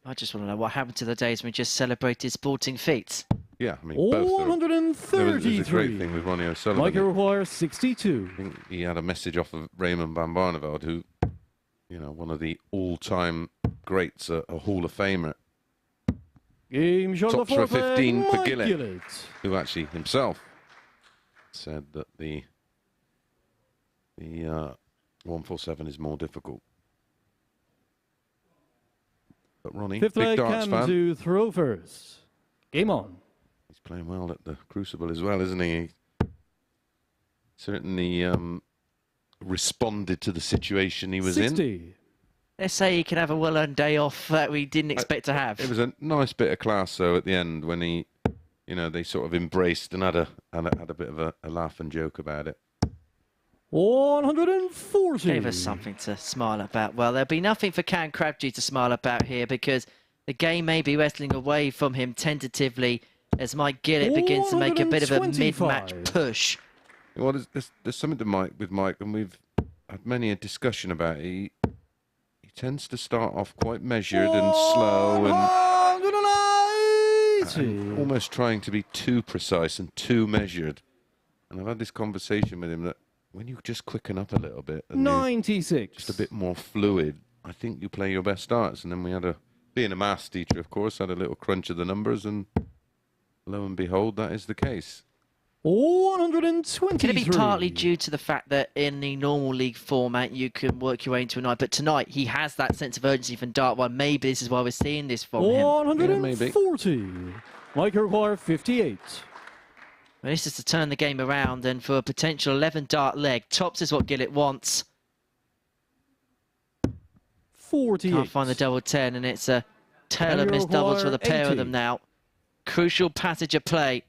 I just want to know what happened to the days when we just celebrated sporting feats.
Yeah, I mean, both. There was a
133.
great thing with Ronnie O'Sullivan.
Mike require 62.
I think he had a message off of Raymond van Barneveld, who, one of the all-time greats, a Hall of Famer.
Game Shaun
Tops for a 15 for
Mike
Gillet, who actually himself said that the 147 is more difficult. But Ronnie,
Fifth
big
leg,
darts
Cam
fan.
to throw first. Game on.
He's playing well at the Crucible as well, isn't he? Certainly responded to the situation he was
60.
in.
Let's say he can have a well-earned day off that we didn't expect to have.
It was a nice bit of class, though, at the end when they sort of embraced and had a bit of a laugh and joke about it.
140.
Gave us something to smile about. Well, there'll be nothing for Cam Crabtree to smile about here, because the game may be wrestling away from him tentatively as Mike Gillet begins to make a bit of a mid-match push.
Well, there's something to Mike, and we've had many a discussion about it. He tends to start off quite measured and slow and
180.
almost trying to be too precise and too measured. And I've had this conversation with him that when you just quicken up a little bit and you're
96.
just a bit more fluid, I think you play your best starts. And then we had being a maths teacher, of course, had a little crunch of the numbers, and lo and behold, that is the case.
123.
It's going to be partly due to the fact that in the normal league format you can work your way into a night, but tonight he has that sense of urgency from Dart 1. Maybe this is why we're seeing this from him.
140. Mike require 58.
Well, this is to turn the game around, and for a potential 11 dart leg. Tops is what Gillet wants.
48.
Can't find the double 10, and it's a tale of missed doubles for the pair
80.
of them now. Crucial passage of play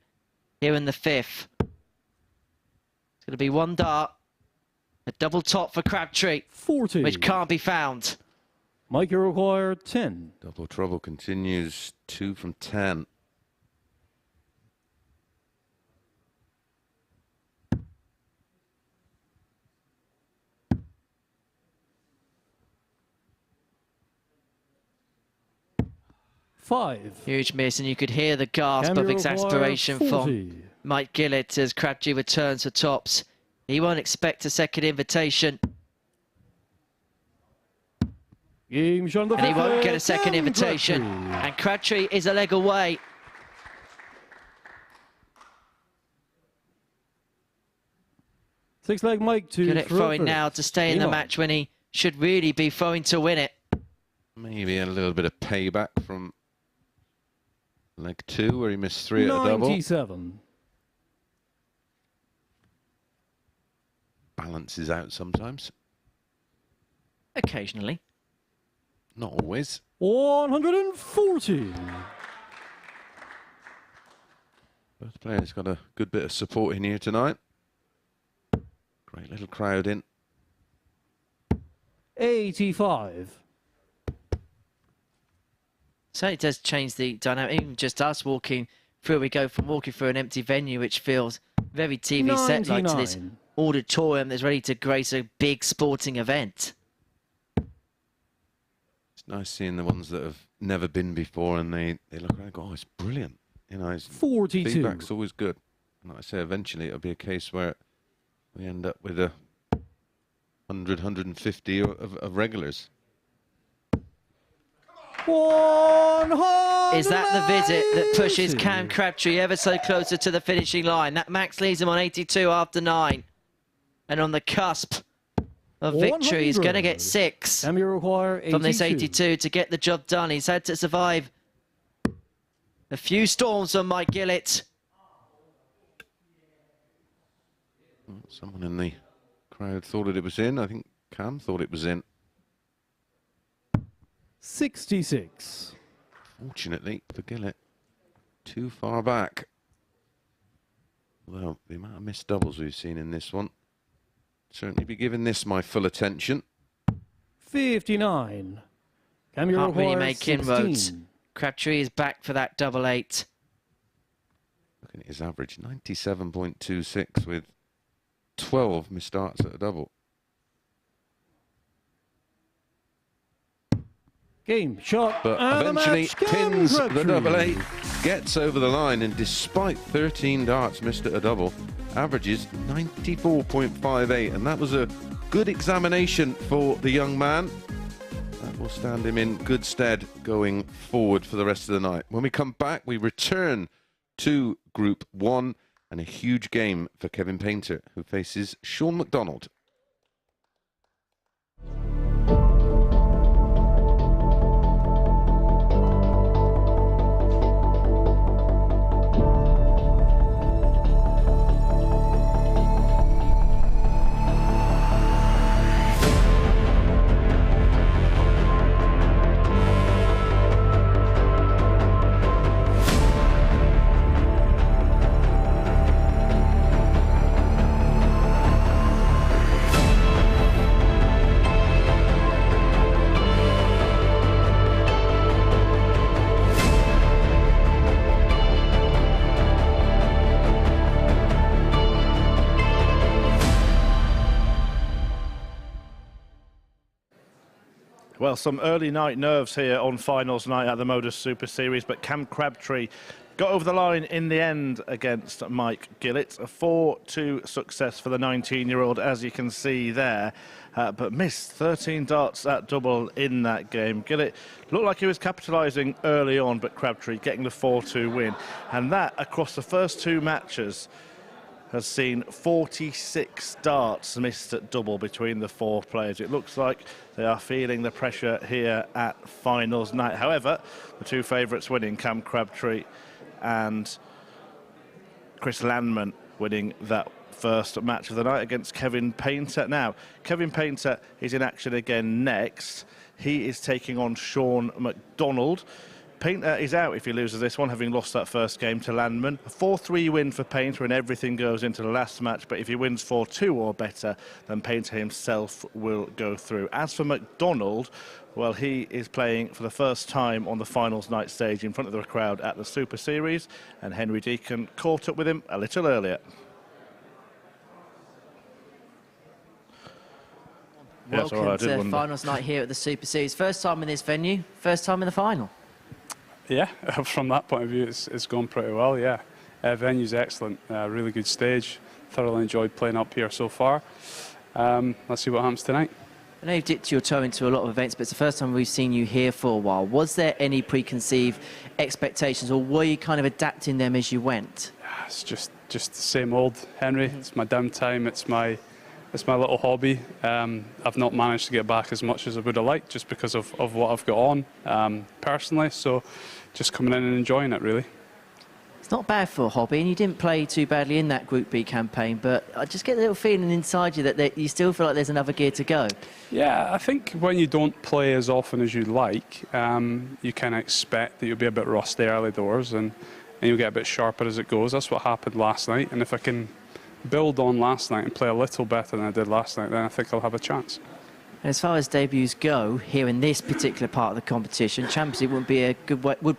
here in the 5th. It's going to be one dart. A double top for Crabtree,
40.
which can't be found.
Mike, you require 10.
Double trouble continues. 2 from 10.
Five.
Huge miss, and you could hear the gasp
Camera
of exasperation
require
from
40.
Mike Gillet as Crabtree returns for tops. He won't expect a second invitation.
Game Shaun
And he won't get a
Mcdonald,
second invitation.
Crabtree.
And Crabtree is a leg away.
Six leg Mike to
Gillet throwing
Crabtree.
now to stay in the
Game on.
match when he should really be throwing to win it.
Maybe a little bit of payback from leg 2 where he missed 3 at a double.
97.
Balances out sometimes.
Occasionally.
Not always.
140.
Both players got a good bit of support in here tonight. Great little crowd in.
85.
So it does change the dynamic. Even just us walking through, we go from walking through an empty venue, which feels very TV set-like, to this
99.
auditorium that's ready to grace a big sporting event.
It's nice seeing the ones that have never been before and they look around and go, oh, it's brilliant. You know, it's
42.
feedback's always good. And like I say, eventually it'll be a case where we end up with a 100, 150 of regulars.
100.
Is that the visit that pushes Cam Crabtree ever so closer to the finishing line? That max leaves him on 82 after 9. And on the cusp of victory, he's going to get 6
Camera require 82.
from this 82 to get the job done. He's had to survive a few storms from Mike Gillet.
Someone in the crowd thought it was in. I think Cam thought it was in.
66.
Fortunately for Gillet, too far back. Well, the amount of missed doubles we've seen in this one, certainly be giving this my full attention.
59. Camera
Can't really
require
make
16.
inroads. Crabtree is back for that double 8.
Looking at his average, 97.26 with 12 missed starts at a double.
Game shot.
But
and the
eventually
match, Cam
pins the
Crabtree.
double 8, gets over the line, and despite 13 darts missed at a double, averages 94.58, and that was a good examination for the young man. That will stand him in good stead going forward for the rest of the night. When we come back, we return to Group 1 and a huge game for Kevin Painter, who faces Shaun Mcdonald.
Well, some early night nerves here on finals night at the MODUS Super Series, but Cam Crabtree got over the line in the end against Mike Gillet. A 4-2 success for the 19-year-old, as you can see there, but missed 13 darts at double in that game. Gillet looked like he was capitalising early on, but Crabtree getting the 4-2 win. And that, across the first 2 matches, has seen 46 darts missed at double between the 4 players. It looks like they are feeling the pressure here at finals night. However, the 2 favourites winning, Cam Crabtree and Chirs Landman, winning that first match of the night against Kevin Painter. Now, Kevin Painter is in action again next. He is taking on Shaun Mcdonald, Painter is out if he loses this one, having lost that first game to Landman. A 4-3 win for Painter, and everything goes into the last match. But if he wins 4-2 or better, then Painter himself will go through. As for Mcdonald, well, he is playing for the first time on the finals night stage in front of the crowd at the Super Series, and Henry Deacon caught up with him a little earlier.
Welcome to finals night here at the Super Series. First time in this venue, first time in the final.
Yeah, from that point of view, it's gone pretty well, yeah. Venue's excellent, really good stage. Thoroughly enjoyed playing up here so far. Let's see what happens tonight.
I know you've dipped your toe into a lot of events, but it's the first time we've seen you here for a while. Was there any preconceived expectations, or were you kind of adapting them as you went?
It's just the same old, Henry. It's my downtime, it's my little hobby. I've not managed to get back as much as I would have liked just because of what I've got on personally, so just coming in and enjoying it, really.
It's not bad for a hobby, and you didn't play too badly in that Group B campaign, but I just get a little feeling inside you that you still feel like there's another gear to go.
Yeah, I think when you don't play as often as you'd like, you kind of expect that you'll be a bit rusty early doors, and you'll get a bit sharper as it goes. That's what happened last night, and if I can build on last night and play a little better than I did last night, then I think I'll have a chance.
And as far as debuts go, here in this particular part of the competition, Champions League would be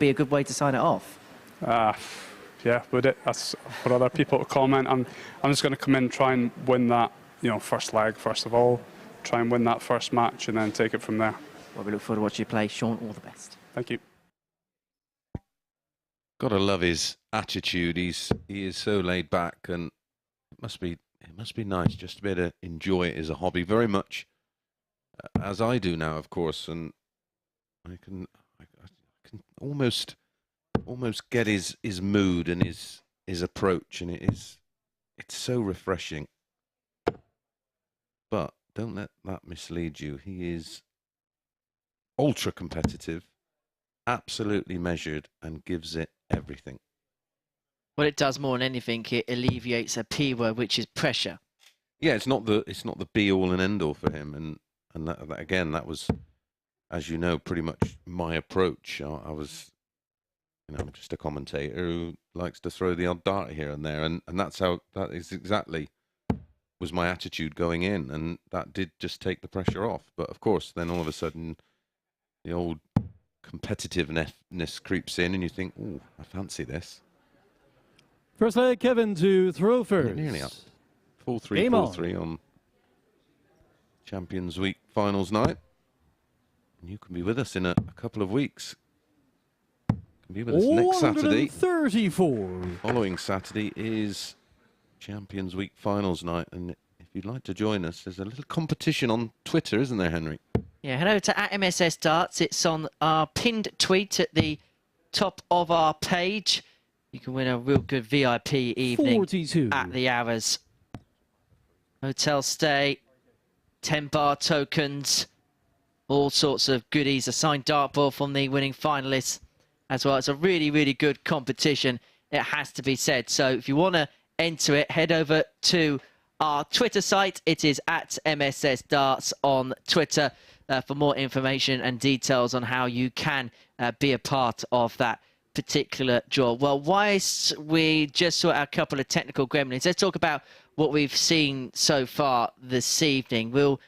a good way to sign it off.
Yeah, would it? That's for other people to comment. I'm just going to come in and try and win that, first leg first of all, try and win that first match and then take it from there.
Well, we look forward to watching you play. Shaun, all the best.
Thank you.
Gotta love his attitude. He is so laid back, and it must be nice just to be able to enjoy it as a hobby, very much as I do now, of course. And I can almost get his mood and his approach, and it's so refreshing. But don't let that mislead you. He is ultra competitive, absolutely measured, and gives it everything.
What it does more than anything, it alleviates a P word, which is pressure.
Yeah, it's not the be all and end all for him, and that again, that was, as you know, pretty much my approach. I was, I'm just a commentator who likes to throw the odd dart here and there, and that is exactly was my attitude going in, and that did just take the pressure off. But of course, then all of a sudden, the old competitiveness creeps in, and you think, "Oh, I fancy this."
First leg, Kevin to throw first.
Nearly up. 4-3, 4-3 on Champions Week finals night. And you can be with us in a couple of weeks. You can be with us next Saturday.
34.
Following Saturday is Champions Week finals night. And if you'd like to join us, there's a little competition on Twitter, isn't there, Henry?
Yeah, head over to @MSS Darts. It's on our pinned tweet at the top of our page. You can win a real good VIP evening
42.
at the Hours. Hotel stay, 10-bar tokens, all sorts of goodies, a signed dartboard from the winning finalists as well. It's a really, really good competition, it has to be said. So if you want to enter it, head over to our Twitter site. It is @MSS Darts on Twitter for more information and details on how you can be a part of that particular draw. Well, whilst we just saw a couple of technical gremlins, let's talk about what we've seen so far this evening. We'll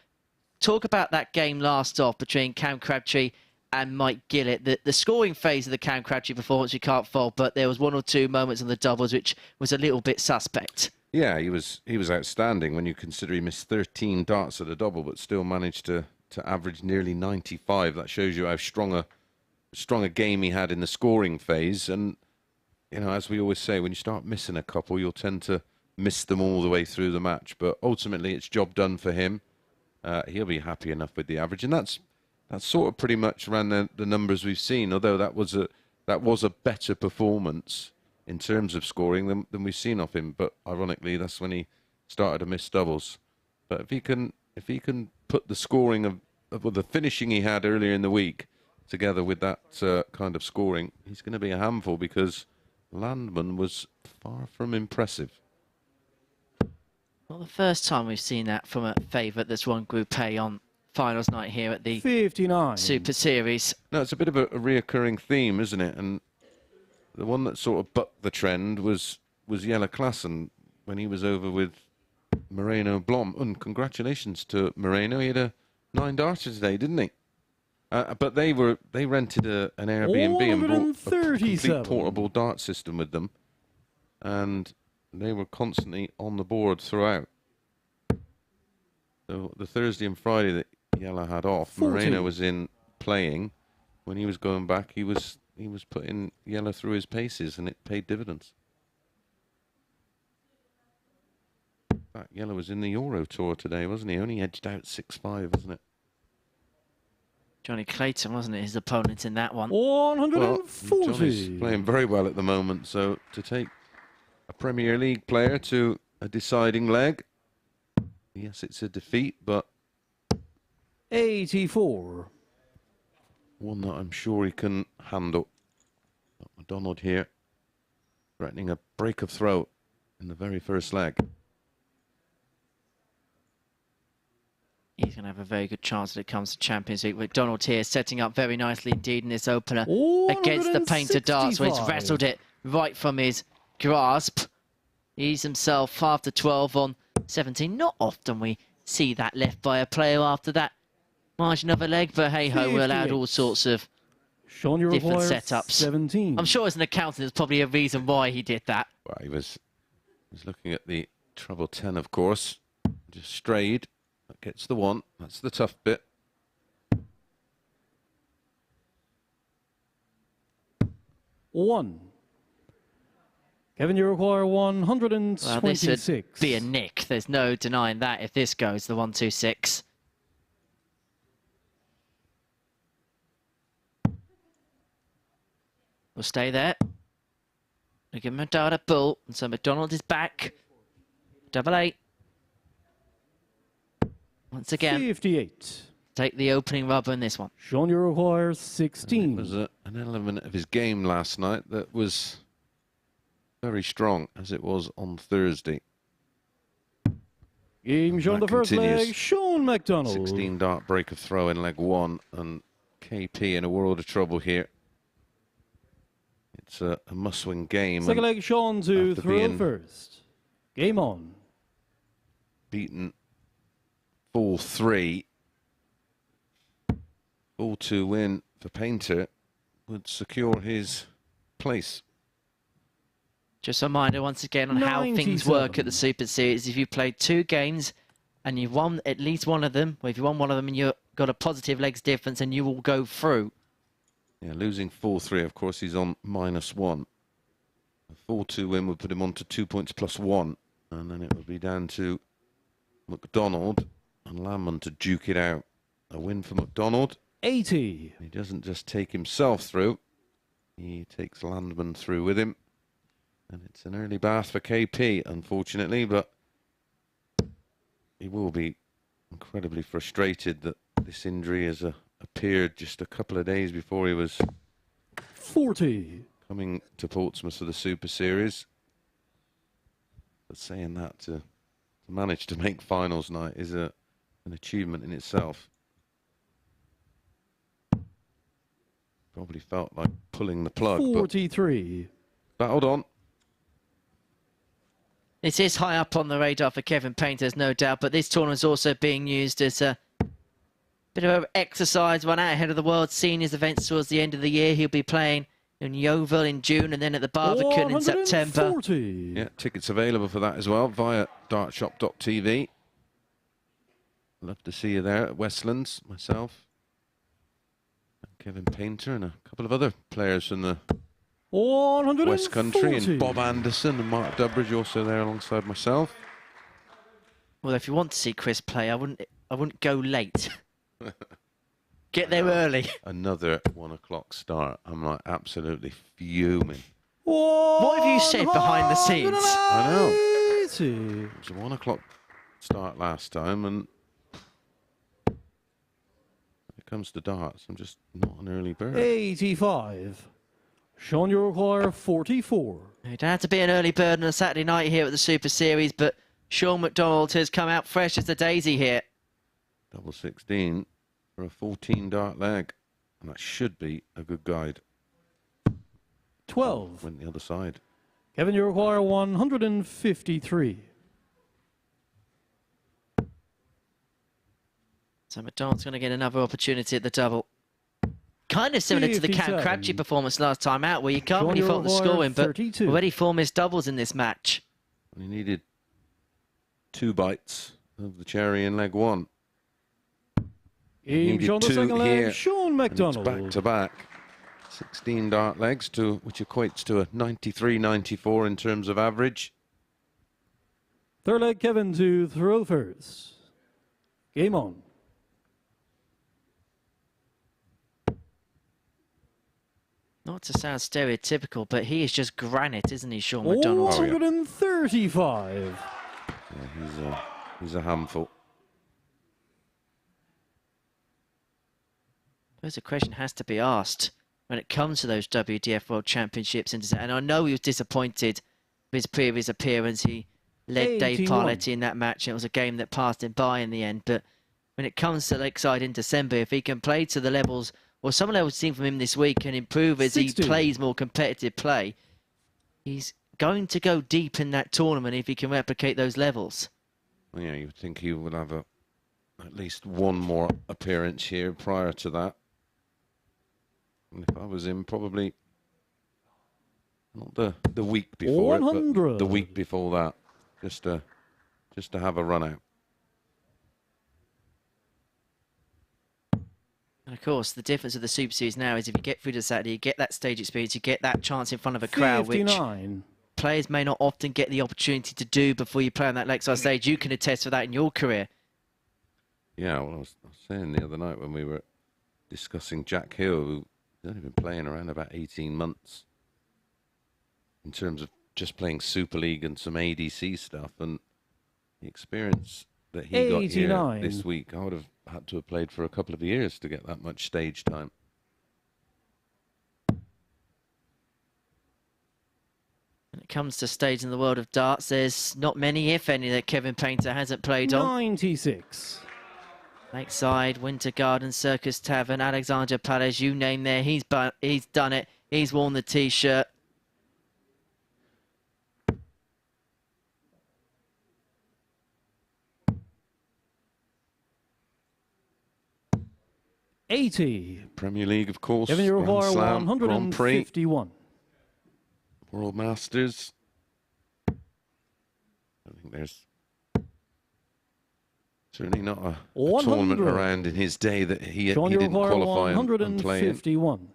talk about that game last off between Cam Crabtree and Mike Gillet. The scoring phase of the Cam Crabtree performance we can't fault, but there was one or two moments on the doubles which was a little bit suspect.
Yeah, he was outstanding when you consider he missed 13 darts at a double, but still managed to average nearly 95. That shows you how strong a game he had in the scoring phase. And as we always say, when you start missing a couple, you'll tend to miss them all the way through the match. But ultimately, it's job done for him. He'll be happy enough with the average, and that's sort of pretty much around the numbers we've seen. Although that was a better performance in terms of scoring than we've seen of him. But ironically, that's when he started to miss doubles. But if he can put the scoring of the finishing he had earlier in the week together with that kind of scoring, he's going to be a handful, because Landman was far from impressive.
Not the first time we've seen that from a favourite that's won Group A on finals night here at the
59.
Super Series.
No, it's a bit of a reoccurring theme, isn't it? And the one that sort of bucked the trend was Jelle Klassen when he was over with Moreno Blom. And congratulations to Moreno. He had a 9-darter today, didn't he? But they rented an Airbnb and brought a complete portable dart system with them, and they were constantly on the board throughout. So the Thursday and Friday that Jelle had off,
40.
Moreno was in playing. When he was going back, he was putting Jelle through his paces, and it paid dividends. In fact, Jelle was in the Euro Tour today, wasn't he? Only edged out 6-5, wasn't it?
Johnny Clayton, wasn't it, his opponent in that one?
140.
Well, Johnny's playing very well at the moment, so to take a Premier League player to a deciding leg, yes, it's a defeat, but
84.
one that I'm sure he can handle. McDonald here, threatening a break of throat in the very first leg.
He's going to have a very good chance when it comes to Champions League. McDonald here setting up very nicely indeed in this opener against the painter darts, where he's rattled it right from his grasp. He's himself after 12 on 17. Not often we see that left by a player after that margin of a leg, but hey-ho, we're allowed all sorts of different setups.
17.
I'm sure as an accountant there's probably a reason why he did that.
Well, he was looking at the treble 10, of course. Just strayed. That gets the one. That's the tough bit.
One. Kevin, you require 126.
Well, this would be a nick. There's no denying that if this goes the 126. We'll stay there. We give him a dart at bull, and so McDonald is back. 8. Once again,
58.
Take the opening rubber in this one.
Shaun, you require 16.
It was an element of his game last night that was very strong, as it was on Thursday.
Game Shaun, the first leg, Shaun Mcdonald.
16 dart break of throw in leg 1, and KP in a world of trouble here. It's a must-win game.
Second leg, Shaun to throw first. Game on.
Beaten 4-3. 4-2 win for Painter would secure his place.
Just a reminder once again on how things work at the Super Series. If you played 2 games and you've won at least one of them, or if you won one of them and you've got a positive legs difference, and you will go through.
Yeah, losing 4-3, of course, he's on -1. A 4-2 win would put him on to 2 points plus 1, and then it would be down to McDonald and Landman to duke it out. A win for McDonald.
80.
He doesn't just take himself through, he takes Landman through with him. And it's an early bath for KP, unfortunately, but he will be incredibly frustrated that this injury has appeared just a couple of days before he was
40.
coming to Portsmouth for the Super Series. But saying that, to manage to make finals night is an achievement in itself. Probably felt like pulling the plug.
43.
Battled on.
It is high up on the radar for Kevin Painter, there's no doubt, but this tournament is also being used as a bit of an exercise run out ahead of the World Seniors events towards the end of the year. He'll be playing in Yeovil in June and then at the Barbican in September.
Yeah, tickets available for that as well via dartshop.tv. Love to see you there at Westlands, myself, and Kevin Painter, and a couple of other players from the West Country, and Bob Anderson and Mark Durbridge also there alongside myself.
Well, if you want to see Chris play, I wouldn't go late. Get there early.
Another 1 o'clock start. I'm like absolutely fuming.
What have you said behind the scenes?
I know. It was a 1 o'clock start last time, and when it comes to darts, I'm just not an early bird.
85. Shaun, you require 44.
It had to be an early bird on a Saturday night here at the Super Series, but Shaun Mcdonald has come out fresh as a daisy here.
Double 16 for a 14 dart leg. And that should be a good guide.
12.
Went the other side.
Kevin, you require 153.
So McDonald's going to get another opportunity at the double. Kind of similar to the Crabtree performance last time out, where you can't really fault the scoring, but already 4 missed doubles in this match.
And he needed 2 bites of the cherry in leg 1.
Game on the second leg,
here,
Shaun Mcdonald.
back to back. 16 dart legs, which equates to a 93-94 in terms of average.
Third leg, Kevin to throw first. Game on.
Not to sound stereotypical, but he is just granite, isn't he, Shaun Mcdonald?
135.
Yeah, he's a handful.
There's a question has to be asked when it comes to those WDF World Championships. And I know he was disappointed with his previous appearance. He led Dave Parletti in that match. It was a game that passed him by in the end. But when it comes to Lakeside in December, if he can play to the levels, or some levels seen from him this week, and improve as
60.
he plays more competitive play, he's going to go deep in that tournament if he can replicate those levels.
Well, yeah, you would think he would have at least one more appearance here prior to that. And if I was him, probably not the week before it, but the week before that, just to have a run out.
And of course, the difference of the Super Series now is if you get through to Saturday, you get that stage experience, you get that chance in front of a crowd,
59.
which players may not often get the opportunity to do before you play on that Lakeside stage. You can attest to that in your career.
Yeah, well, I was saying the other night when we were discussing Jack Hill, who's only been playing around about 18 months in terms of just playing Super League and some ADC stuff, and the experience that he got here this week, I would have had to have played for a couple of years to get that much stage time.
When it comes to stage in the world of darts, there's not many, if any, that Kevin Painter hasn't played on.
96.
Lakeside, Winter Garden, Circus Tavern, Alexandra Palace, you name there, he's done it. He's worn the T-shirt.
Premier League, of course.
Kevin, you require
Grand Slam, Grand Prix,
151.
World Masters. I think there's certainly not a tournament around in his day that he didn't qualify and play in.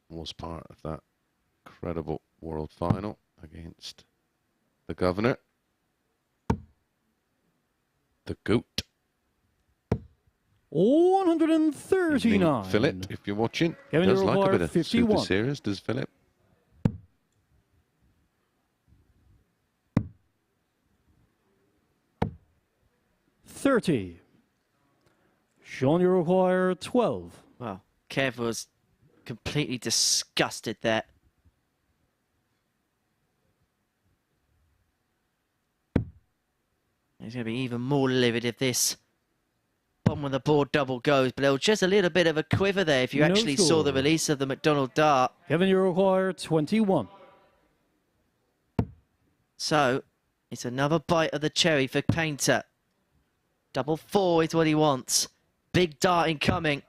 Was part of that incredible world final against the Governor. The GOAT.
139.
Philip, if you're watching,
Kevin,
does like a bit of
51.
Super Series, does Philip?
$30. Shaun, you require 12.
Well, Kev was completely disgusted there. He's going to be even more livid if this bottom of the board double goes, but there was just a little bit of a quiver there if you actually saw the release of the McDonald dart.
Kevin, you require 21.
So, it's another bite of the cherry for Painter. Double 4 is what he wants. Big dart incoming.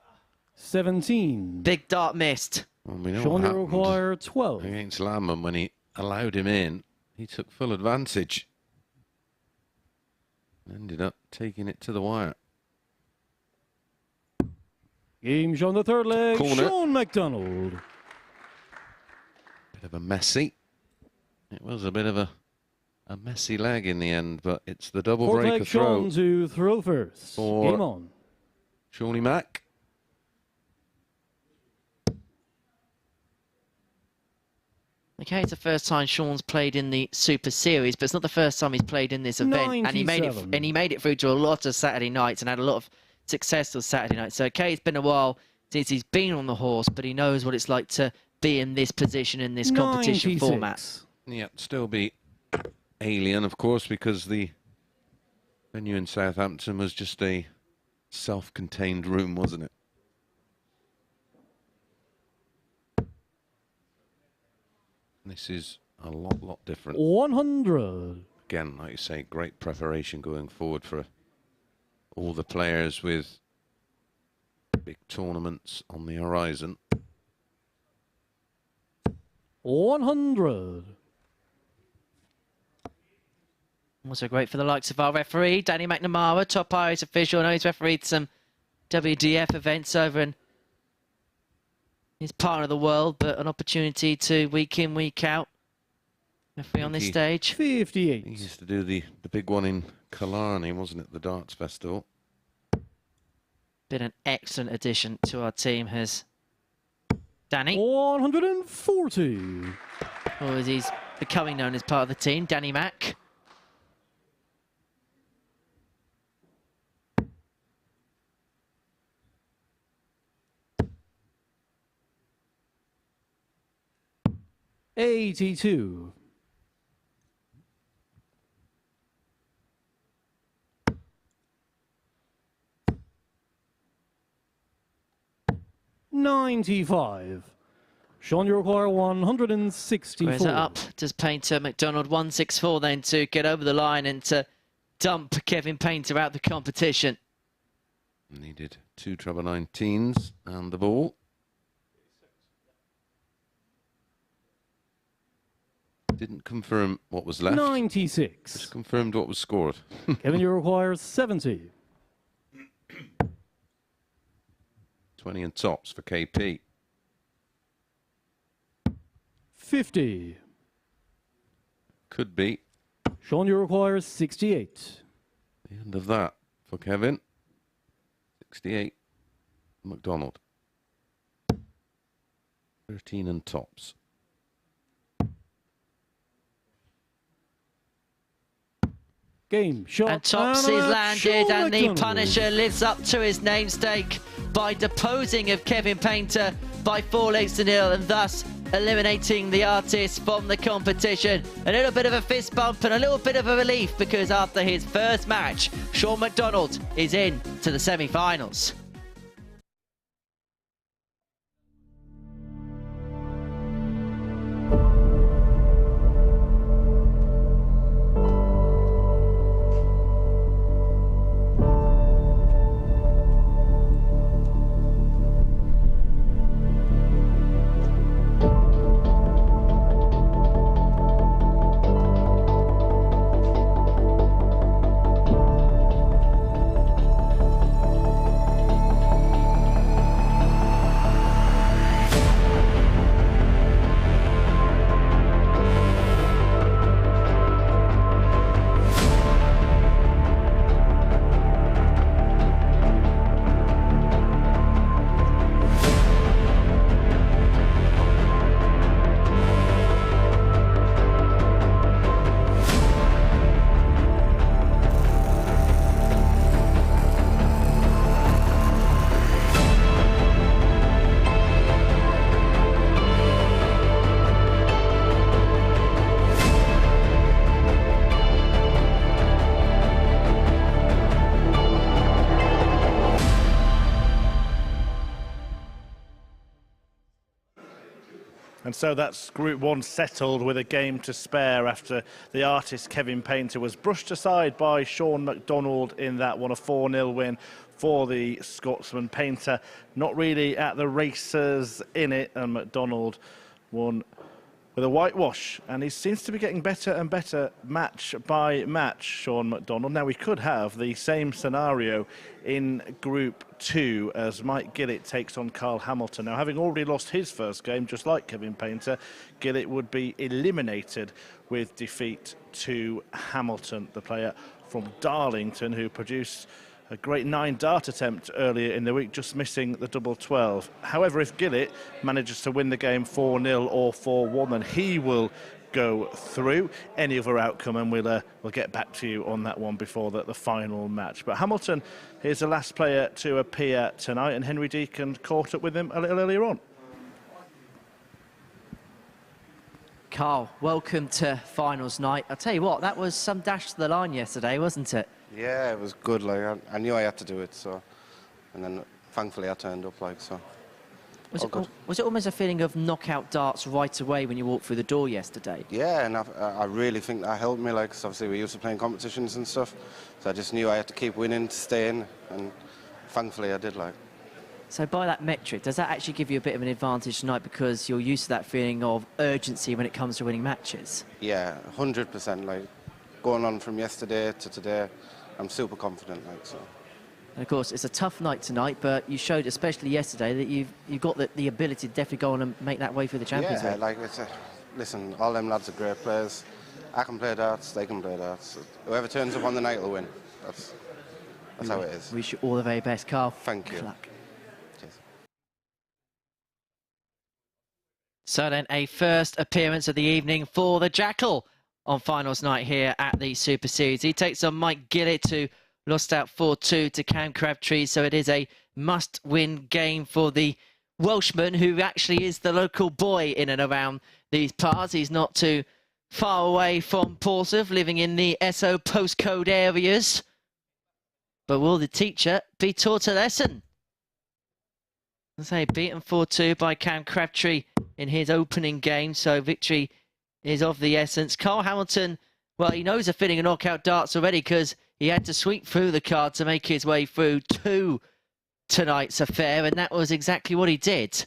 17.
Big dart missed.
Well, we know
Shaun,
what
you require 12.
against Landman when he allowed him in. He took full advantage. Ended up taking it to the wire.
Game's on the third leg.
Corner.
Shaun Mcdonald.
Bit of a messy. It was a bit of a messy leg in the end, but it's the double
Fourth
breaker
leg,
throw
Shaun to throw first.
for
Game on.
Shawnee Mac.
Okay, it's the first time Shaun's played in the Super Series, but it's not the first time he's played in this event. And he made it through to a lot of Saturday nights and had a lot of successful Saturday nights. So, okay, it's been a while since he's been on the horse, but he knows what it's like to be in this position in this competition
96.
format.
Yeah, still be alien, of course, because the Venue in Southampton was just a self-contained room, wasn't it? This is a lot different.
100.
Again, like you say, great preparation going forward for all the players with big tournaments on the horizon.
100.
Also great for the likes of our referee, Danny McNamara, top Irish official. I know he's refereed some WDF events over in his part of the world, but an opportunity to week in, week out referee on this stage.
58.
He used to do the big one in Killarney, wasn't it? The Darts Festival.
Been an excellent addition to our team, has Danny.
140.
Or as he's becoming known as part of the team, Danny Mac.
$82. $95. Shaun, you require 164.
Where's it up? Does Painter McDonald 164 then to get over the line and to dump Kevin Painter out the competition?
Needed 2 treble 19s and the ball. Didn't confirm what was left.
96.
Just confirmed what was scored.
Kevin, you require 70.
20 and tops for KP.
50.
Could be.
Shaun, you require 68.
The end of that for Kevin. 68. McDonald. 13 and tops.
Game, shot,
and tops is landed,
Shaun
and the
McDonald.
Punisher lives up to his namesake by deposing of Kevin Painter by 4-0, and thus eliminating the artist from the competition. A little bit of a fist bump and a little bit of a relief, because after his first match, Shaun Mcdonald is in to the semi-finals.
And so that's Group 1 settled with a game to spare after the artist Kevin Painter was brushed aside by Shaun Mcdonald in that one, a 4-0 win for the Scotsman. Painter not really at the races in it, and Mcdonald won with a whitewash, and he seems to be getting better and better match by match, Shaun Mcdonald. Now, we could have the same scenario in Group 2 as Mike Gillet takes on Carl Hamilton. Now, having already lost his first game, just like Kevin Painter, Gillet would be eliminated with defeat to Hamilton, the player from Darlington, who produced a great 9-dart attempt earlier in the week, just missing the double 12. However, if Gillet manages to win the game 4-0 or 4-1, then he will go through. Any other outcome, and we'll get back to you on that one before the final match. But Hamilton is the last player to appear tonight, and Henry Deacon caught up with him a little earlier on.
Carl, welcome to finals night. I'll tell you what, that was some dash to the line yesterday, wasn't it?
Yeah, it was good. Like I knew I had to do it, so, and then thankfully I turned up. Like so.
Was it almost a feeling of knockout darts right away when you walked through the door yesterday?
Yeah, and I really think that helped me. Like, 'cause obviously we're used to playing competitions and stuff, so I just knew I had to keep winning to stay in, and thankfully I did. Like.
So by that metric, does that actually give you a bit of an advantage tonight because you're used to that feeling of urgency when it comes to winning matches?
Yeah, 100%. Like, going on from yesterday to today, I'm super confident. Like so.
And of course, it's a tough night tonight, but you showed, especially yesterday, that you've got the ability to definitely go on and make that way through the Champions League.
Yeah, like listen, all them lads are great players. I can play darts, they can play darts. Whoever turns up on the night will win. That's how it is.
Wish you all the very best, Carl.
Thank you.
Good luck.
Cheers.
So then, a first appearance of the evening for the Jackal on finals night here at the Super Series. He takes on Mike Gillet, who lost out 4-2 to Cam Crabtree, so it is a must-win game for the Welshman, who actually is the local boy in and around these parts. He's not too far away from Portsmouth, living in the SO postcode areas. But will the teacher be taught a lesson? I say, beaten 4-2 by Cam Crabtree in his opening game, so victory is of the essence. Carl Hamilton, well, he knows the feeling of knockout darts already because he had to sweep through the card to make his way through to tonight's affair, and that was exactly what he did.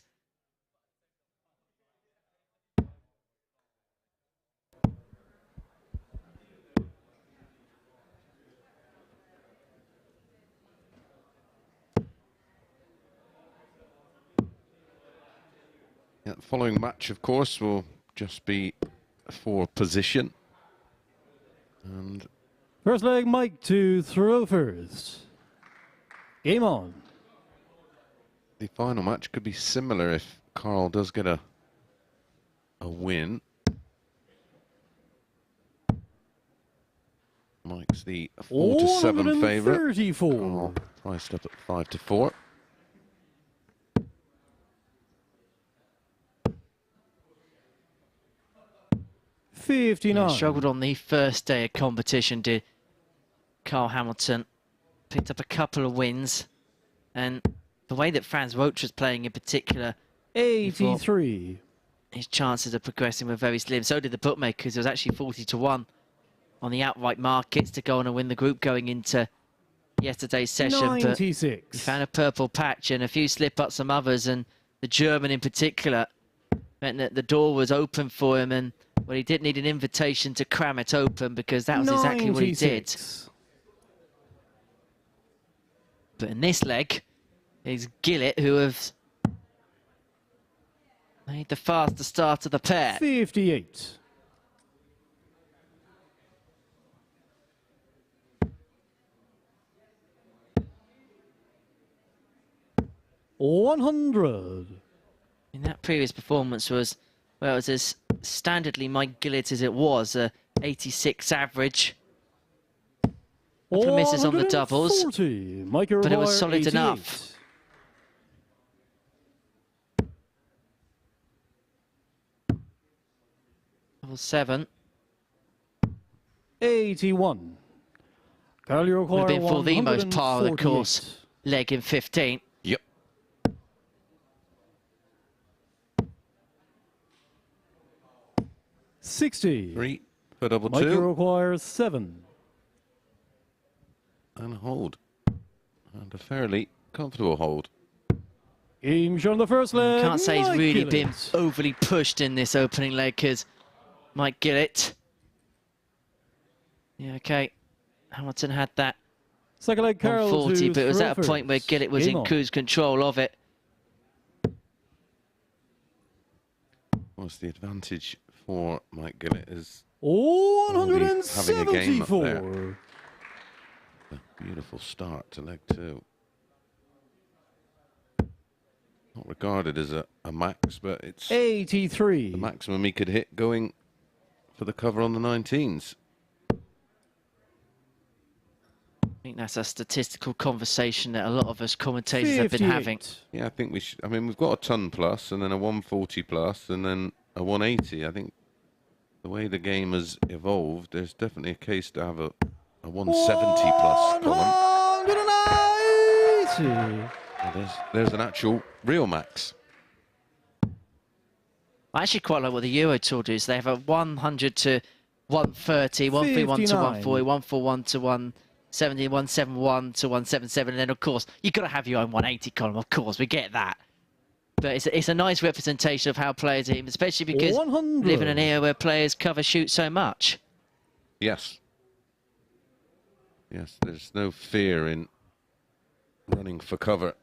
Yeah, the following match, of course, will just be for position. And
First leg, Mike to throw first. Game on.
the final match could be similar if Carl does get a win. Mike's the 4-7 favourite.
34.
Priced up at 5-4.
He
59.
struggled on the first day of competition, did Carl Hamilton. Picked up a couple of wins, and the way that Franz Roach was playing in particular,
83.
his chances of progressing were very slim. So did the bookmakers. It was actually 40-1 on the outright markets to go on and win the group going into yesterday's session.
96.
But he found a purple patch and a few slip-ups from others, and the German in particular meant that the door was open for him, and well, he did need an invitation to cram it open because that was exactly what he did.
96.
But in this leg, it's Gillet who have made the faster start of the pair.
58. $100.
In that previous performance was, well, it was as standardly Mike Gillet as it was, 86 average. A couple of misses on the doubles,
140.
but it was solid
88.
enough. Level 7.
81. Carl, you
Would
require
have been for the most par of the
148.
course leg in 15.
Yep.
$60.
3 for double
Mike, you
2.
require 7.
And a hold. And a fairly comfortable hold.
Game shown the first leg.
Can't say he's
Mike
really
Gillet.
been overly pushed in this opening leg because Mike Gillet. Yeah, okay. Hamilton had that
Second leg, Carl
140,
to
but it was
throw
at a point where
first.
Gillet was
Game
in
on.
cruise control of it.
What's the advantage for Mike Gillet is having a game up there.
174.
A beautiful start to leg 2. Not regarded as a max, but it's
83.
the maximum he could hit going for the cover on the 19s.
I think that's a statistical conversation that a lot of us commentators have been
58.
having.
Yeah, I think we should. I mean, we've got a ton plus, and then a 140 plus, and then a 180. I think the way the game has evolved, there's definitely a case to have a a 170 plus column.
190.
Well, there's an actual real max.
I actually quite like what the Euro Tour does. They have a 100 to 130, 131 to 140, 141 to 170, 171 to 177, and then of course you've got to have your own 180 column. Of course, we get that. But it's a nice representation of how players aim, especially because
100.
we live in an era where players cover shoot so much.
Yes. Yes, there's no fear in running for cover.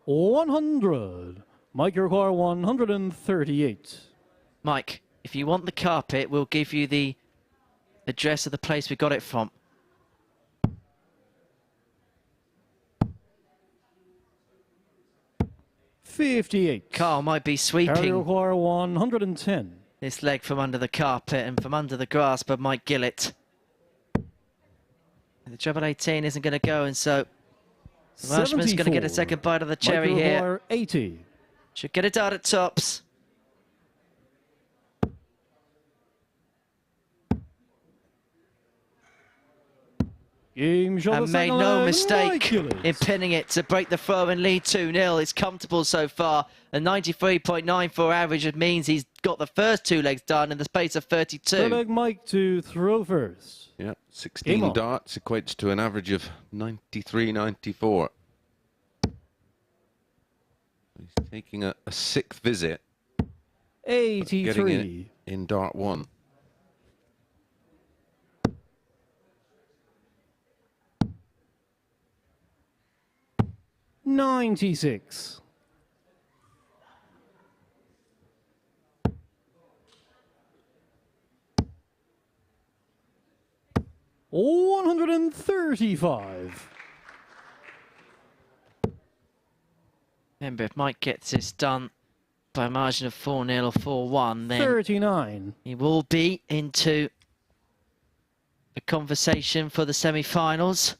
100. Mike, you require 138.
Mike, if you want the carpet, we'll give you the address of the place we got it from.
$58.
Carl might be
Carry
sweeping
require 110.
this leg from under the carpet and from under the grasp of Mike Gillet. And the treble 18 isn't going to go, and so the Welshman's going to get a second bite of the cherry
Mike, you
here.
require 80.
Should get it out at tops.
Game shot
And
the
made
second
no
leg,
mistake
Mike Gillet.
in pinning it to break the throw and lead 2-0. It's comfortable so far. A 93.94 average means he's got the first two legs done in the space of 32.
Third leg, Mike to throw first.
Yeah, 16 darts equates to an average of 93.94. He's taking a sixth visit.
83.
Getting it in dart 1.
$96. $135.
Remember, if Mike gets this done by a margin of 4-0 or 4-1, then
39.
he will be into a conversation for the semi-finals,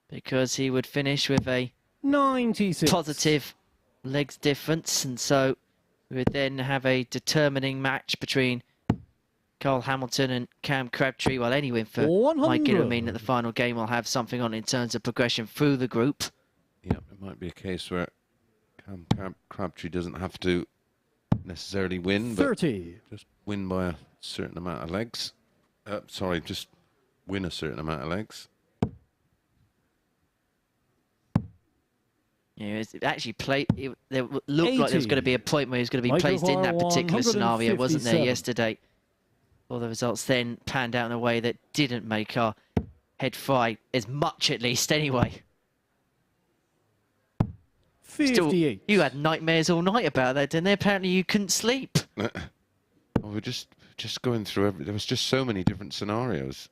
because he would finish with a
96.
positive legs difference, and so we would then have a determining match between Carl Hamilton and Cam Crabtree. Well, any win for
100.
Mike Gillet will mean that the final game will have something on in terms of progression through the group.
Yeah, it might be a case where Crabtree doesn't have to necessarily win,
30.
but just win by a certain amount of legs. Sorry, just win a certain amount of legs.
Yeah, it actually there looked like there was going to be a point where he was going to be
Michael
placed in that particular scenario, wasn't there,
157.
yesterday? All the results then panned out in a way that didn't make our head fry, as much at least, anyway.
58.
You had nightmares all night about that, didn't they? Apparently you couldn't sleep.
Well, we're just going through there was just so many different scenarios.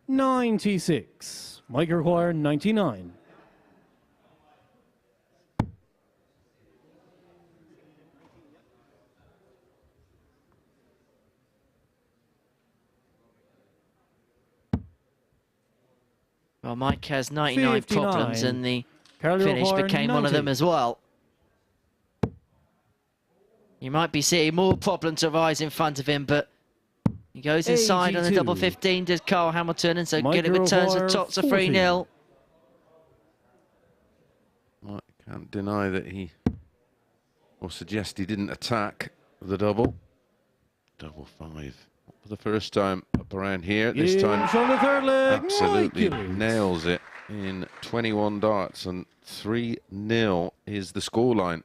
96. Mike require 99.
Well, Mike has 99 problems,
59.
and the
Carly
finish
O'Hara,
became one of
90.
them as well. You might be seeing more problems arise in front of him, but he goes inside on the
82.
double 15, does Carl Hamilton, and so
Mike
Gillet returns
O'Hara,
with tops of
40.
3-0.
I can't deny that he, or suggest he didn't attack the double. Double 5. For the first time up around here. This time,
on the third leg,
absolutely
Mike Gillet.
nails it in 21 darts, and 3-0 is the scoreline.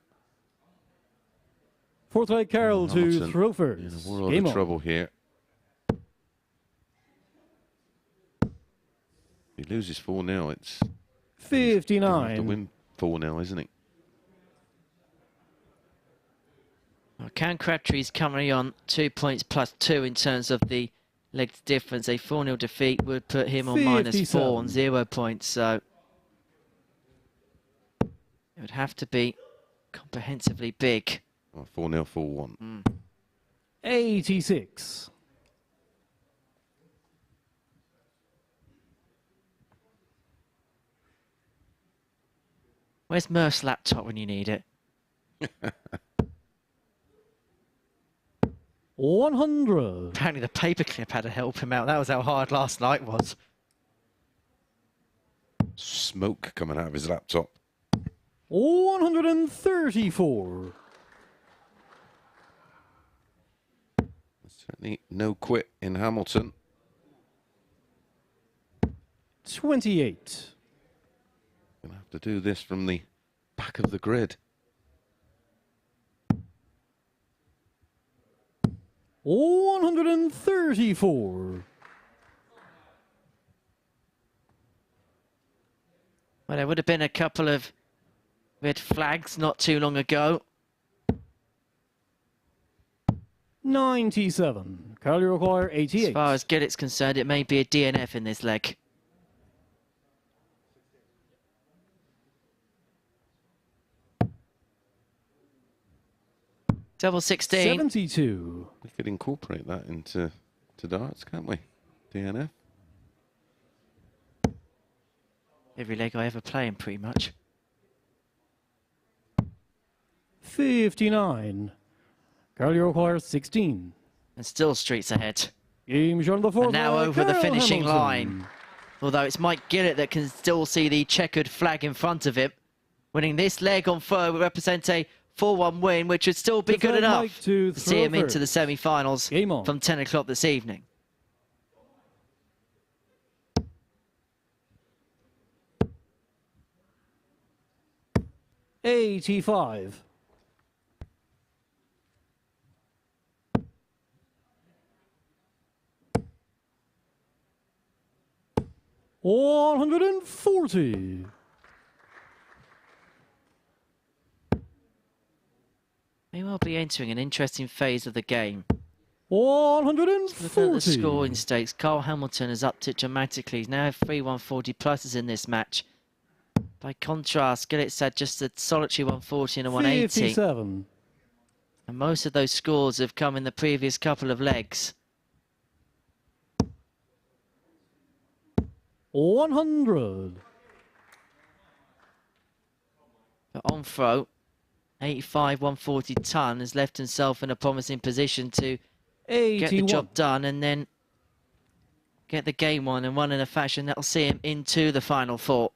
Fourth leg, Carroll to
Hamilton
throw
in
first.
a world
Game
of
on.
trouble here. If he loses 4-0, it's he's gonna have to
59.
win 4-0, isn't he?
Well, Cam Crabtree's currently on 2 points plus 2 in terms of the legs difference. A 4-0 defeat would put him on minus 4 on 0 points, so it would have to be comprehensively big.
Well, 4-0, 4-1.
86.
Where's Murph's laptop when you need it?
100.
Apparently the paperclip had to help him out. That was how hard last night was.
Smoke coming out of his laptop.
134.
Certainly no quit in Hamilton.
28.
Gonna have to do this from the back of the grid.
134.
Well, there would have been a couple of red flags not too long ago.
97. Currently require 88.
As far as Gillet's concerned, it may be a DNF in this leg. Double 16.
72.
We could incorporate that into darts, can't we? DNF.
Every leg I ever play in, pretty much.
59. Currently requires 16.
And still streets ahead.
Game shot on the fourth.
And now over the
Carol
finishing
Hamilton.
line. Although it's Mike Gillet that can still see the checkered flag in front of him. Winning this leg on throw would represent a 4-1 win, which would still be good enough to see him into the semi-finals from 10 o'clock this evening.
$85. $140.
May well be entering an interesting phase of the game.
140.
Looking at the scoring stakes, Carl Hamilton has upped it dramatically. He's now 3 140 pluses in this match. By contrast, Gillet's had just a solitary 140 and a 180.
57.
And most of those scores have come in the previous couple of legs.
100.
But on throw, 85 140 ton has left himself in a promising position to
81.
get the job done and then get the game on and run in a fashion that'll see him into the final four.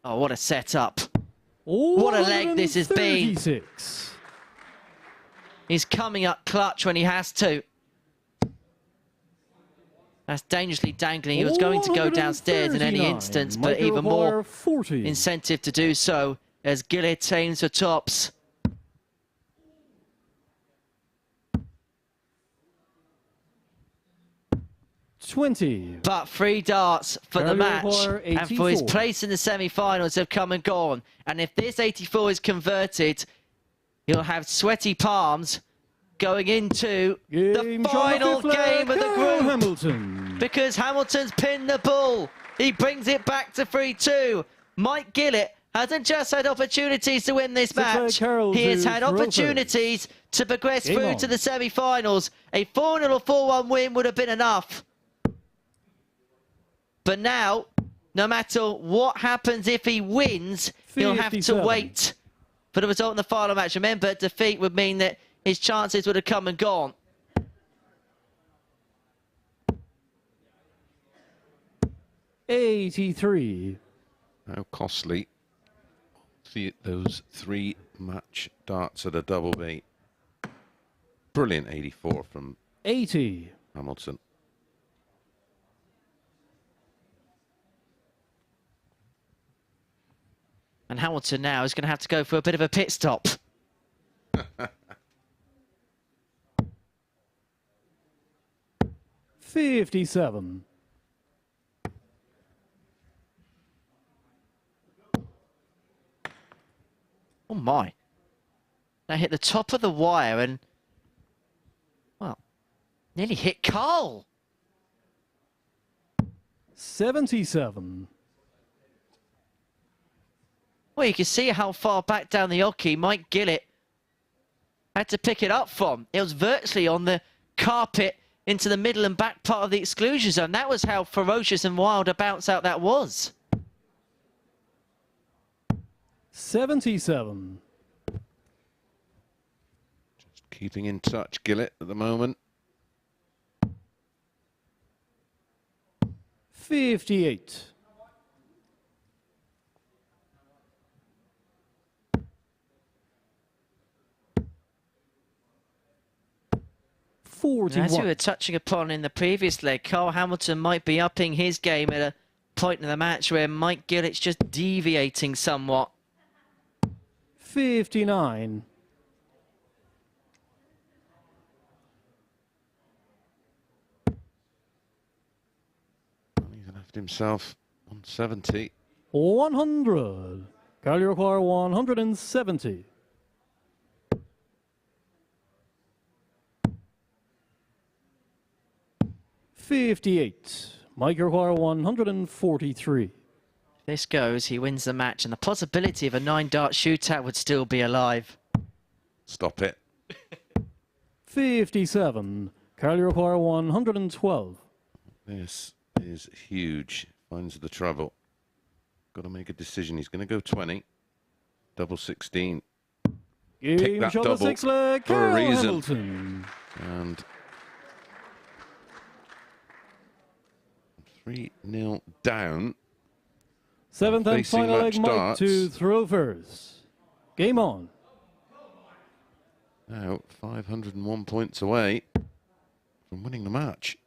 Oh, what a setup. What a leg this has been. He's coming up clutch when he has to. That's dangerously dangling. He was going to go downstairs in any instance, but even more incentive to do so as Gillet aims for tops. But 3 darts for the match and for his place in the semi-finals have come and gone. And if this 84 is converted, he'll have sweaty palms going into the final game of the group.
Hamilton.
Because Hamilton's pinned the ball. He brings it back to 3-2. Mike Gillet hasn't just had opportunities to win this match. He has had opportunities to progress through to the semi-finals. A 4-0 or 4-1 win would have been enough. But now, no matter what happens if he wins, he'll have to wait for the result in the final match. Remember, defeat would mean that his chances would have come and gone.
$83.
How costly. See those 3 match darts at a double beat. Brilliant 84 from
80.
Hamilton.
And Hamilton now is going to have to go for a bit of a pit stop.
$57.
Oh my. That hit the top of the wire and, well, nearly hit Carl.
77.
Well, you can see how far back down the oche Mike Gillet had to pick it up from. It was virtually on the carpet into the middle and back part of the exclusion zone. That was how ferocious and wild a bounce out that was.
77.
Just keeping in touch, Gillet, at the moment.
58.
And as we were touching upon in the previous leg, Carl Hamilton might be upping his game at a point in the match where Mike Gillet's just deviating somewhat.
59.
He's left himself on 70.
100. Carl, you require 170. $58. Mike, you require 143.
If this goes, he wins the match, and the possibility of a 9-dart shootout would still be alive.
Stop it.
57. Carl, you require 112.
This is huge. Finds the treble. Got to make a decision. He's going to go 20. Double 16. Pick that double for a reason.
Hamilton.
And 3-0 down.
7th and final leg, Mike to throw first. Game on.
Now 501 points away from winning the match.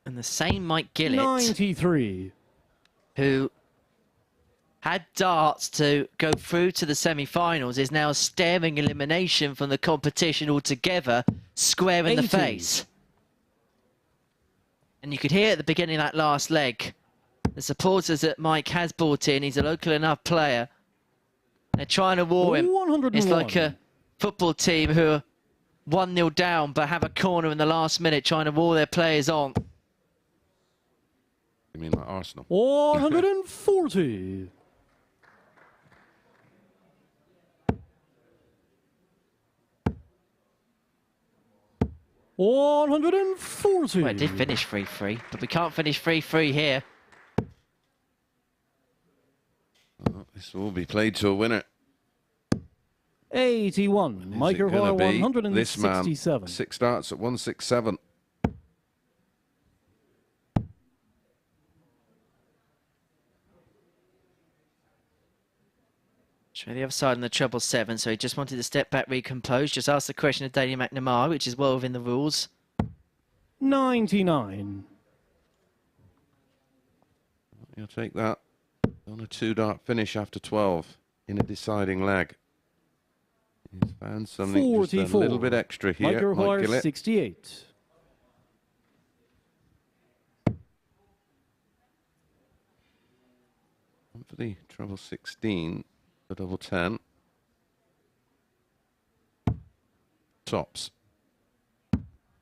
And the same Mike Gillet,
93,
who had darts to go through to the semi-finals, is now staring elimination from the competition altogether, square in the face. And you could hear at the beginning of that last leg, the supporters that Mike has brought in, he's a local enough player. They're trying to war him.
101.
It's like a football team who are 1-0 down but have a corner in the last minute trying to wall their players on.
You mean like Arsenal?
140.
Well, it did finish 3-3, but we can't finish 3-3 here.
Well, this will be played to a winner.
81. Mike Roy, 167.
This man, 6 darts at 167.
Try the other side on the treble 7, so he just wanted to step back, recompose, just ask the question of Daniel McNamara, which is well within the rules.
99.
You'll take that on a 2-dart finish after 12 in a deciding leg. He's found something just a little bit extra here.
Mike Gillet. 68.
And for the treble 16, the double 10. Tops.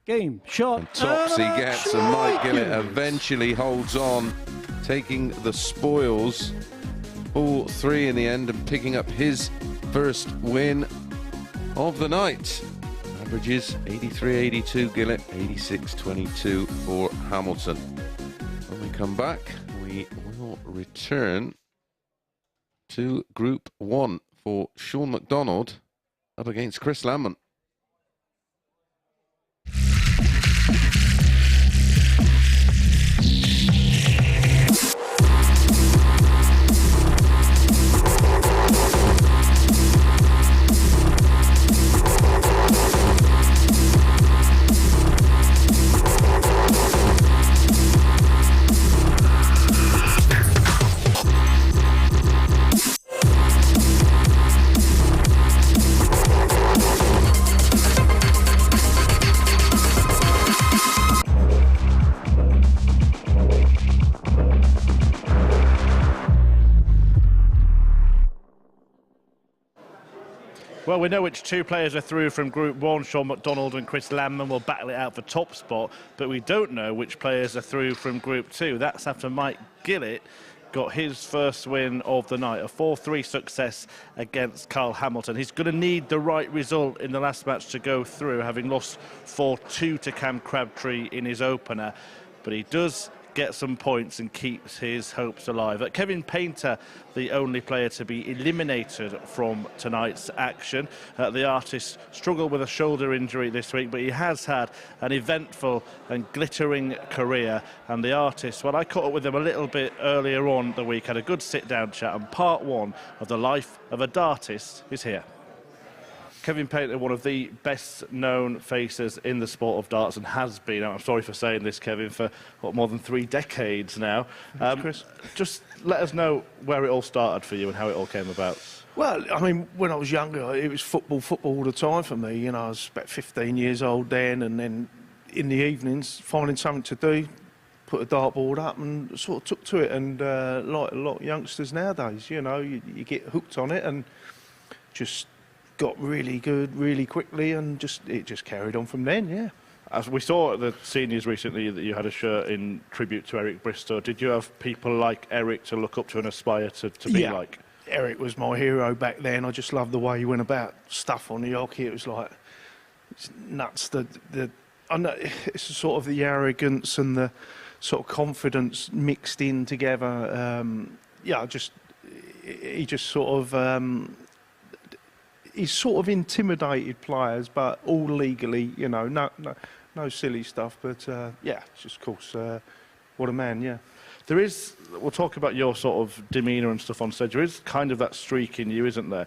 Game, shot.
And tops he gets, and Mike Gillet eventually holds on, taking the spoils. All 3 in the end and picking up his first win of the night. Averages 83-82 Gillet, 86-22 for Hamilton. When we come back, we will return to Group 1 for Shaun Mcdonald up against Chirs Landman.
Well, we know which 2 players are through from Group 1. Shaun Mcdonald and Chirs Landman will battle it out for top spot, but we don't know which players are through from Group 2. That's after Mike Gillet got his first win of the night, a 4-3 success against Carl Hamilton. He's going to need the right result in the last match to go through, having lost 4-2 to Crabtree in his opener. But he does get some points and keeps his hopes alive. Kevin Painter, the only player to be eliminated from tonight's action. The artist struggled with a shoulder injury this week, but he has had an eventful and glittering career. And the artist, well, I caught up with him a little bit earlier on the week, had a good sit-down chat, and part one of the life of a dartist is here. Kevin Painter, one of the best-known faces in the sport of darts, and has been, I'm sorry for saying this, Kevin, for what, more than 3 decades now.
Chris.
Just let us know where it all started for you and how it all came about.
Well, I mean, when I was younger, it was football all the time for me. You know, I was about 15 years old then, and then in the evenings, finding something to do, put a dartboard up and sort of took to it. And like a lot of youngsters nowadays, you know, you get hooked on it and just got really good really quickly, and it just carried on from then, yeah.
As we saw at the seniors recently that you had a shirt in tribute to Eric Bristow. Did you have people like Eric to look up to and aspire to be like?
Eric was my hero back then. I just loved the way he went about stuff on the hockey. It was like, it's nuts. I know it's sort of the arrogance and the sort of confidence mixed in together. He just sort of he's sort of intimidated players, but all legally, you know, no silly stuff. But yeah, it's just, of course, what a man, yeah.
There is, we'll talk about your sort of demeanour and stuff on stage. There is kind of that streak in you, isn't there?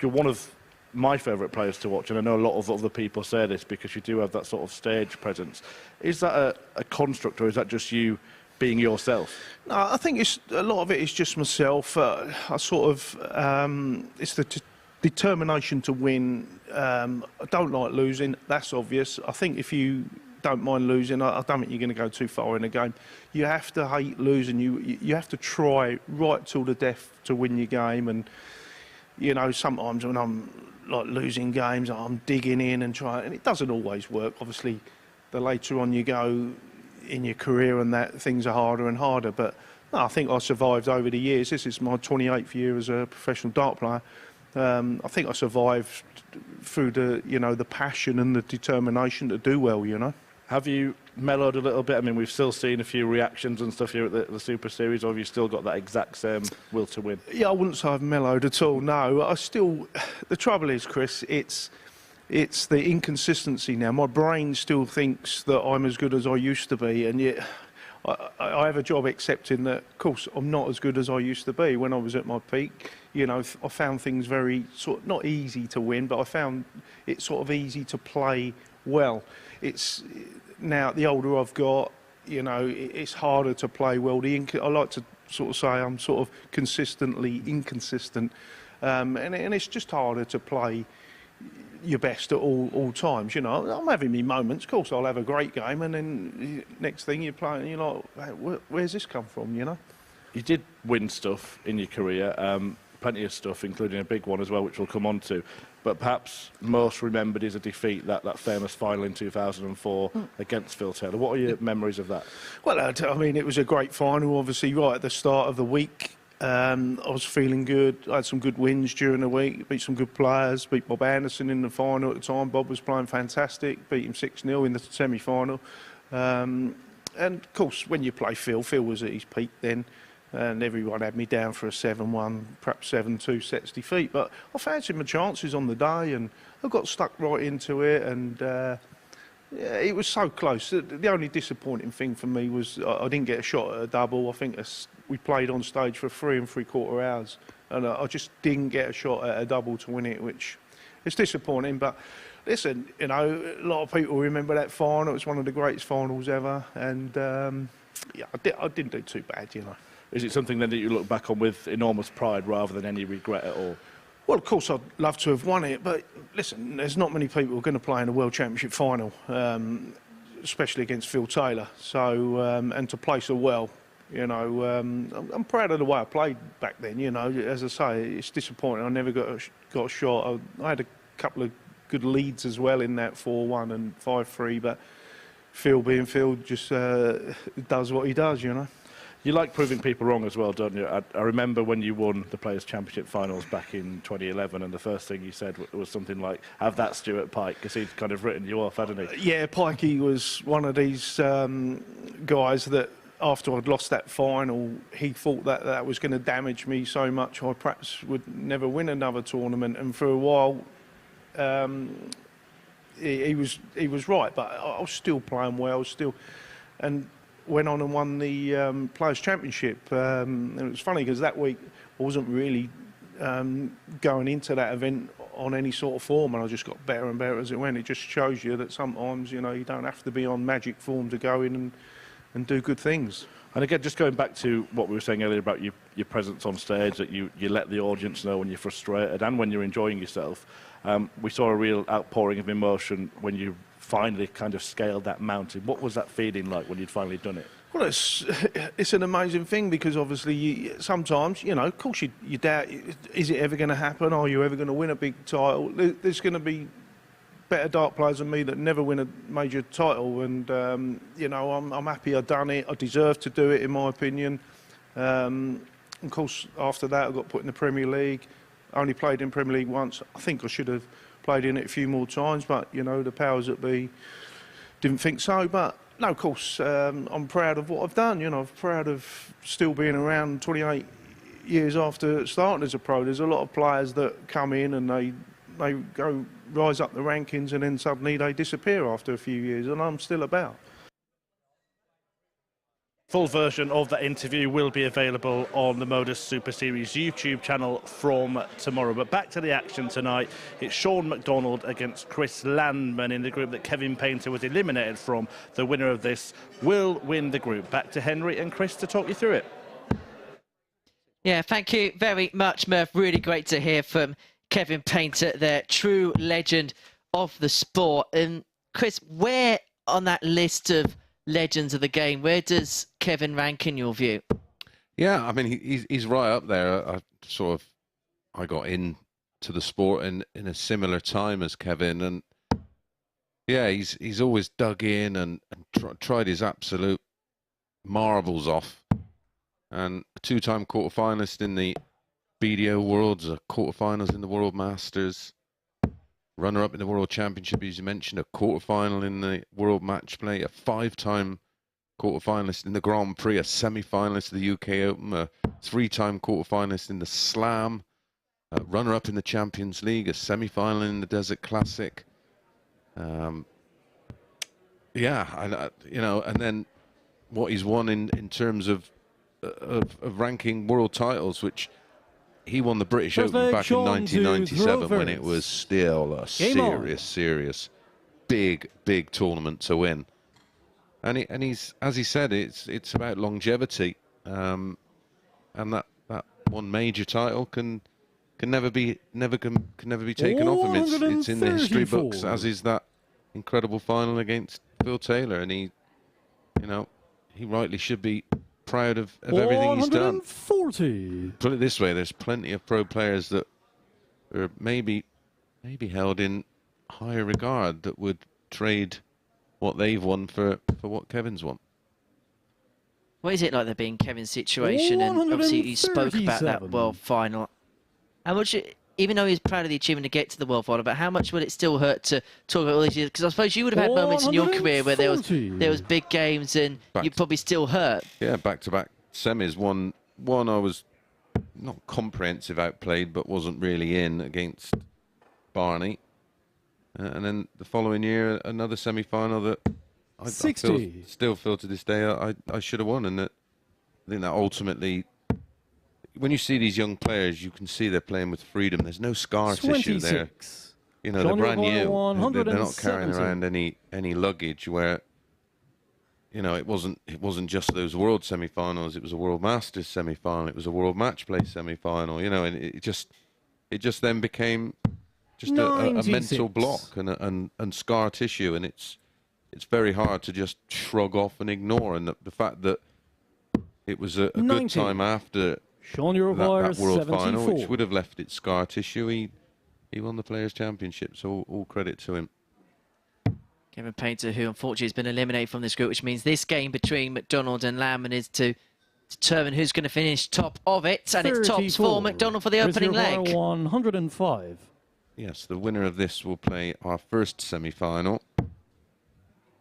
You're one of my favourite players to watch, and I know a lot of other people say this because you do have that sort of stage presence. Is that a construct, or is that just you being yourself?
No, I think a lot of it is just myself. I sort of, it's the determination to win. I don't like losing, that's obvious. I think if you don't mind losing, I don't think you're going to go too far in a game. You have to hate losing. You have to try right till the death to win your game. And, you know, sometimes when I'm like losing games, I'm digging in and trying, and it doesn't always work. Obviously, the later on you go in your career and that, things are harder and harder. But no, I think I survived over the years. This is my 28th year as a professional dart player. I think I survived through the passion and the determination to do well, you know.
Have you mellowed a little bit? I mean, we've still seen a few reactions and stuff here at the Super Series, or have you still got that exact same will to win?
Yeah, I wouldn't say I've mellowed at all, no. The trouble is, Chris, it's the inconsistency now. My brain still thinks that I'm as good as I used to be, and yet I have a job accepting that, of course, I'm not as good as I used to be when I was at my peak. You know, I found things very, not easy to win, but I found it sort of easy to play well. It's now, the older I've got, you know, it's harder to play well. I like to sort of say I'm sort of consistently inconsistent, and it's just harder to play your best at all times. You know, I'm having me moments. Of course, I'll have a great game, and then next thing you're playing, and you're like, where's this come from? You know.
You did win stuff in your career, plenty of stuff, including a big one as well, which we'll come on to. But perhaps most remembered is a defeat, that famous final in 2004 against Phil Taylor. What are your memories of that? Well,
I mean, it was a great final, obviously, right at the start of the week. I was feeling good. I had some good wins during the week, beat some good players, beat Bob Anderson in the final at the time. Bob was playing fantastic, beat him 6-0 in the semi-final. And, of course, when you play Phil was at his peak then. And everyone had me down for a 7-1, perhaps 7-2 sets defeat. But I fancied my chances on the day, and I got stuck right into it. And yeah, it was so close. The only disappointing thing for me was I didn't get a shot at a double. I think we played on stage for 3 3/4 hours, and I just didn't get a shot at a double to win it, which is disappointing. But listen, you know, a lot of people remember that final. It was one of the greatest finals ever, and yeah, I didn't do too bad, you know.
Is it something then that you look back on with enormous pride rather than any regret at all?
Well, of course, I'd love to have won it, but listen, there's not many people who are going to play in a World Championship final, especially against Phil Taylor. So, and to play so well, you know, I'm proud of the way I played back then. You know, as I say, it's disappointing. I never got a shot. I had a couple of good leads as well in that 4-1 and 5-3, but Phil being Phil just does what he does, you know.
You like proving people wrong as well, don't you? I remember when you won the Players' Championship finals back in 2011, and the first thing you said was something like, have that Stuart Pike, because he'd kind of written you off, hadn't he?
Yeah, Pikey was one of these guys that, after I'd lost that final, he thought that that was going to damage me so much I perhaps would never win another tournament. And for a while, he was right, but I was still playing well, and went on and won the Players' Championship. And it was funny because that week I wasn't really going into that event on any sort of form, and I just got better and better as it went. It just shows you that sometimes, you know, you don't have to be on magic form to go in and do good things.
And again, just going back to what we were saying earlier about your presence on stage, that you let the audience know when you're frustrated and when you're enjoying yourself. We saw a real outpouring of emotion when you finally kind of scaled that mountain. What was that feeling like when you'd finally done it?
Well, it's an amazing thing, because obviously sometimes, you know, of course you doubt, is it ever going to happen? Are you ever going to win a big title? There's going to be better dart players than me that never win a major title, and you know, I'm happy I've done it. I deserve to do it, in my opinion. Of course, after that I got put in the Premier League. I only played in Premier League once. I think I should have played in it a few more times, but you know, the powers that be didn't think so. But no, of course, I'm proud of what I've done. You know, I'm proud of still being around 28 years after starting as a pro. There's a lot of players that come in and they go rise up the rankings, and then suddenly they disappear after a few years, and I'm still about.
Full version of that interview will be available on the MODUS Super Series YouTube channel from tomorrow. But back to the action tonight. It's Shaun Mcdonald against Chirs Landman in the group that Kevin Painter was eliminated from. The winner of this will win the group. Back to Henry and Chris to talk you through it.
Yeah, thank you very much, Murph. Really great to hear from Kevin Painter, the true legend of the sport. And Chris, where on that list of legends of the game, where does Kevin rank in your view?
Yeah, I mean, he's right up there. I got into the sport in a similar time as Kevin, and yeah, he's always dug in and tried his absolute marbles off. And a two-time quarterfinalist in the BDO Worlds, a quarterfinals in the World Masters, runner-up in the World Championship, as you mentioned, a quarterfinal in the World Match Play, a five-time quarterfinalist in the Grand Prix, a semi-finalist of the UK Open, a three-time quarterfinalist in the Slam, a runner-up in the Champions League, a semi-final in the Desert Classic. Yeah, you know, and then what he's won in terms of ranking world titles, which he won the British Open back in 1997 when it was still a serious, big tournament to win. And he's, as he said, it's about longevity, and that one major title can never be taken off him. It's in the history books, as is that incredible final against Phil Taylor, and he rightly should be proud of everything he's done. Put it this way, there's plenty of pro players that are maybe held in higher regard that would trade what they've won for what Kevin's won.
What is it like there being Kevin's situation? And obviously you spoke about that world final. How much, even though he's proud of the achievement to get to the world final, but how much would it still hurt to talk about all these years? Because I suppose you would have had moments in your career where there was big games and you'd probably still hurt.
Yeah, back-to-back semis. One I was not comprehensive outplayed, but wasn't really in against Barney. And then the following year, another semi-final that I still feel to this day I should have won. And I think that ultimately, when you see these young players, you can see they're playing with freedom. There's no scar tissue there. You know, they're brand new. They're not carrying around any luggage. Where, you know, it wasn't just those World semi-finals. It was a World Masters semi-final. It was a World Match Play semi-final. You know, and it just then became just a mental block and scar tissue, and it's very hard to just shrug off and ignore. And the fact that it was a good time after that World final, which would have left its scar tissue, he won the Players' Championship, so all credit to him.
Kevin Painter, who unfortunately has been eliminated from this group, which means this game between McDonald and Landman is to determine who's going to finish top of it. And it's tops for McDonald for the opening leg.
105.
Yes, the winner of this will play our first semi-final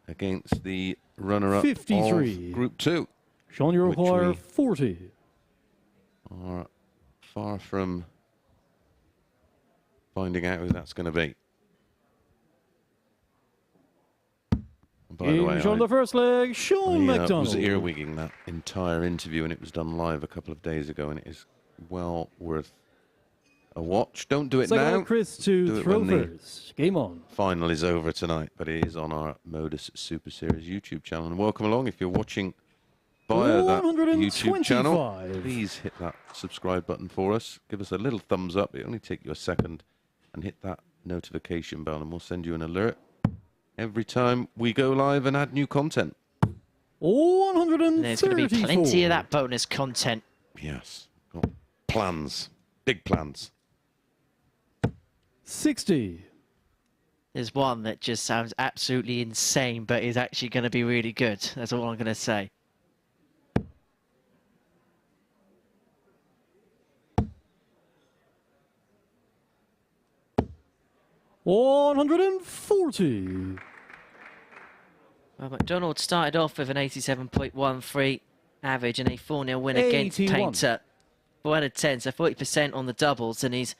against the runner-up
53.
of Group 2.
Shaun, you require 40.
Are far from finding out who that's going to be. By the way,
on the first leg, Shaun McDonald.
I was earwigging that entire interview, and it was done live a couple of days ago, and it is well worth a watch. Don't do it now.
Chris to throw first. Game on.
Final is over tonight, but it is on our MODUS Super Series YouTube channel. And welcome along if you're watching via that YouTube channel. Please hit that subscribe button for us. Give us a little thumbs up. It'll only take you a second, and hit that notification bell, and we'll send you an alert every time we go live and add new content.
134.
There's going to be plenty of that bonus content.
Yes. Got plans. Big plans.
60.
There's one that just sounds absolutely insane, but is actually going to be really good. That's all I'm going to say.
$140.
Well, McDonald started off with an 87.13 average and a 4-0 win against Painter. 4 out of 10, so 40% on the doubles, and he's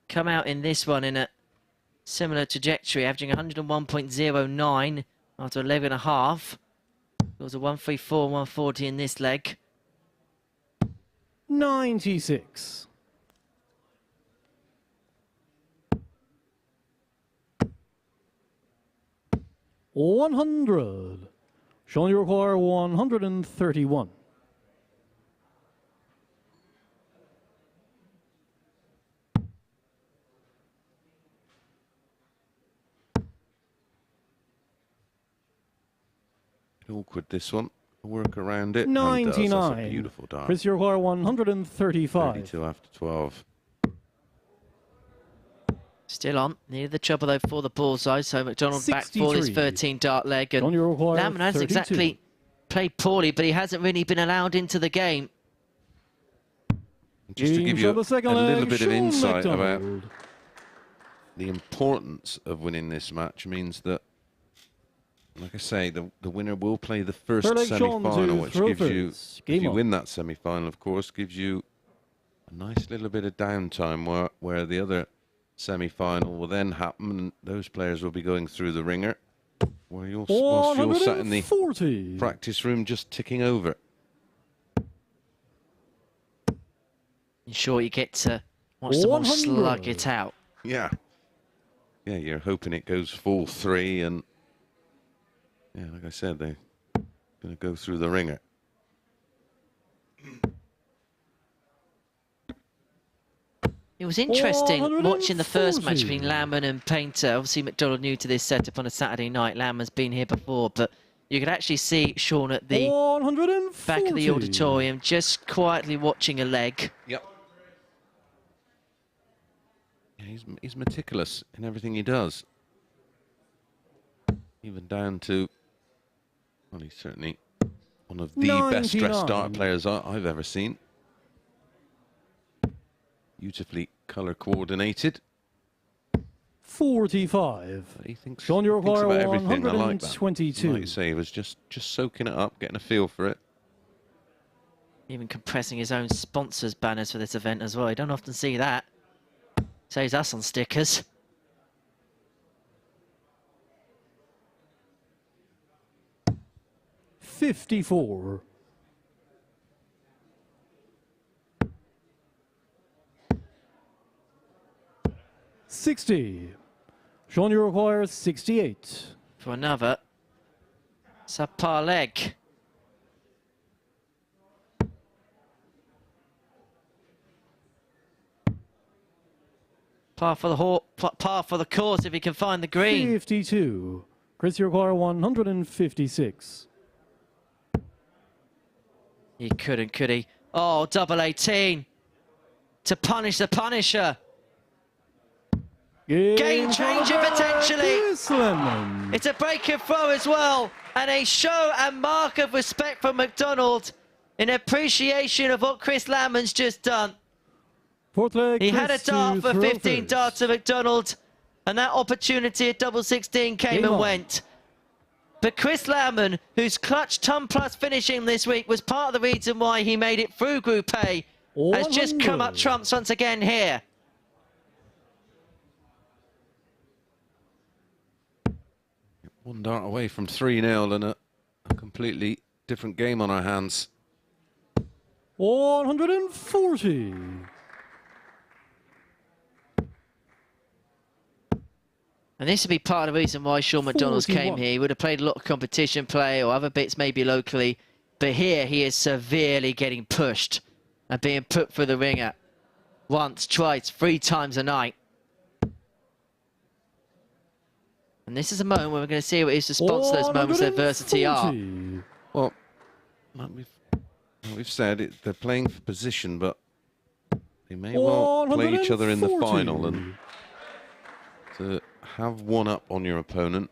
come out in this one in a similar trajectory, averaging 101.09 after 11.5. It was a 134, 140 in this leg.
96. $100. Shaun, you require 131.
Awkward, this one. Work around it.
99.
That's a beautiful dart.
Chris, you require 135.
32 after 12.
Still on. Near the trouble, though, for the bullseye. So McDonald 63. Back for his 13-dart leg. And Landman hasn't exactly played poorly, but he hasn't really been allowed into the game.
Just to give you a little bit of insight about the importance of winning this match means that, like I say, the winner will play the first semi-final, which gives you, if you win that semi-final, of course, gives you a nice little bit of downtime where the other semi-final will then happen, and those players will be going through the ringer, where you're sat in the practice room just ticking over.
Sure, you get to watch someone slug it out.
Yeah. Yeah, you're hoping it goes full 3, and yeah, like I said, they're going to go through the ringer.
It was interesting watching the first match between Landman and Painter. Obviously, McDonald new to this setup on a Saturday night. Landman's been here before, but you could actually see Shaun at the back of the auditorium just quietly watching a leg.
Yep. Yeah, he's meticulous in everything he does. Even down to, well, he's certainly one of the best dressed dart players I've ever seen. Beautifully colour coordinated.
45.
He thinks
Shaun, you require
about everything. I like that.
122.
Like you say, he was just soaking it up, getting a feel for it.
Even compressing his own sponsors' banners for this event as well. You don't often see that. Saves us on stickers.
$54. $60. Shaun, you require 68.
For another subpar leg. Par for the course if he can find the green.
52. Chris, you require 156.
He couldn't, could he? Oh, double 18 to punish the Punisher. Game changer potentially. It's a break and throw as well, and a show and mark of respect from McDonald in appreciation of what Chirs Landman's just done.
Fourth leg,
He had a dart for 15
first.
darts to McDonald, and that opportunity at double 16 came and went. But Chirs Landman, whose clutch ton plus finishing this week was part of the reason why he made it through Group A, has just come up trumps once again here.
One dart away from 3-0 and a completely different game on our hands.
140.
And this would be part of the reason why Shaun Mcdonald came here. He would have played a lot of competition play or other bits maybe locally. But here he is severely getting pushed and being put through the ringer. Once, twice, 3 times a night. And this is a moment where we're going to see what his response to those moments of adversity are.
Well, like we've said, they're playing for position, but they may well play each other in the final. And to have one up on your opponent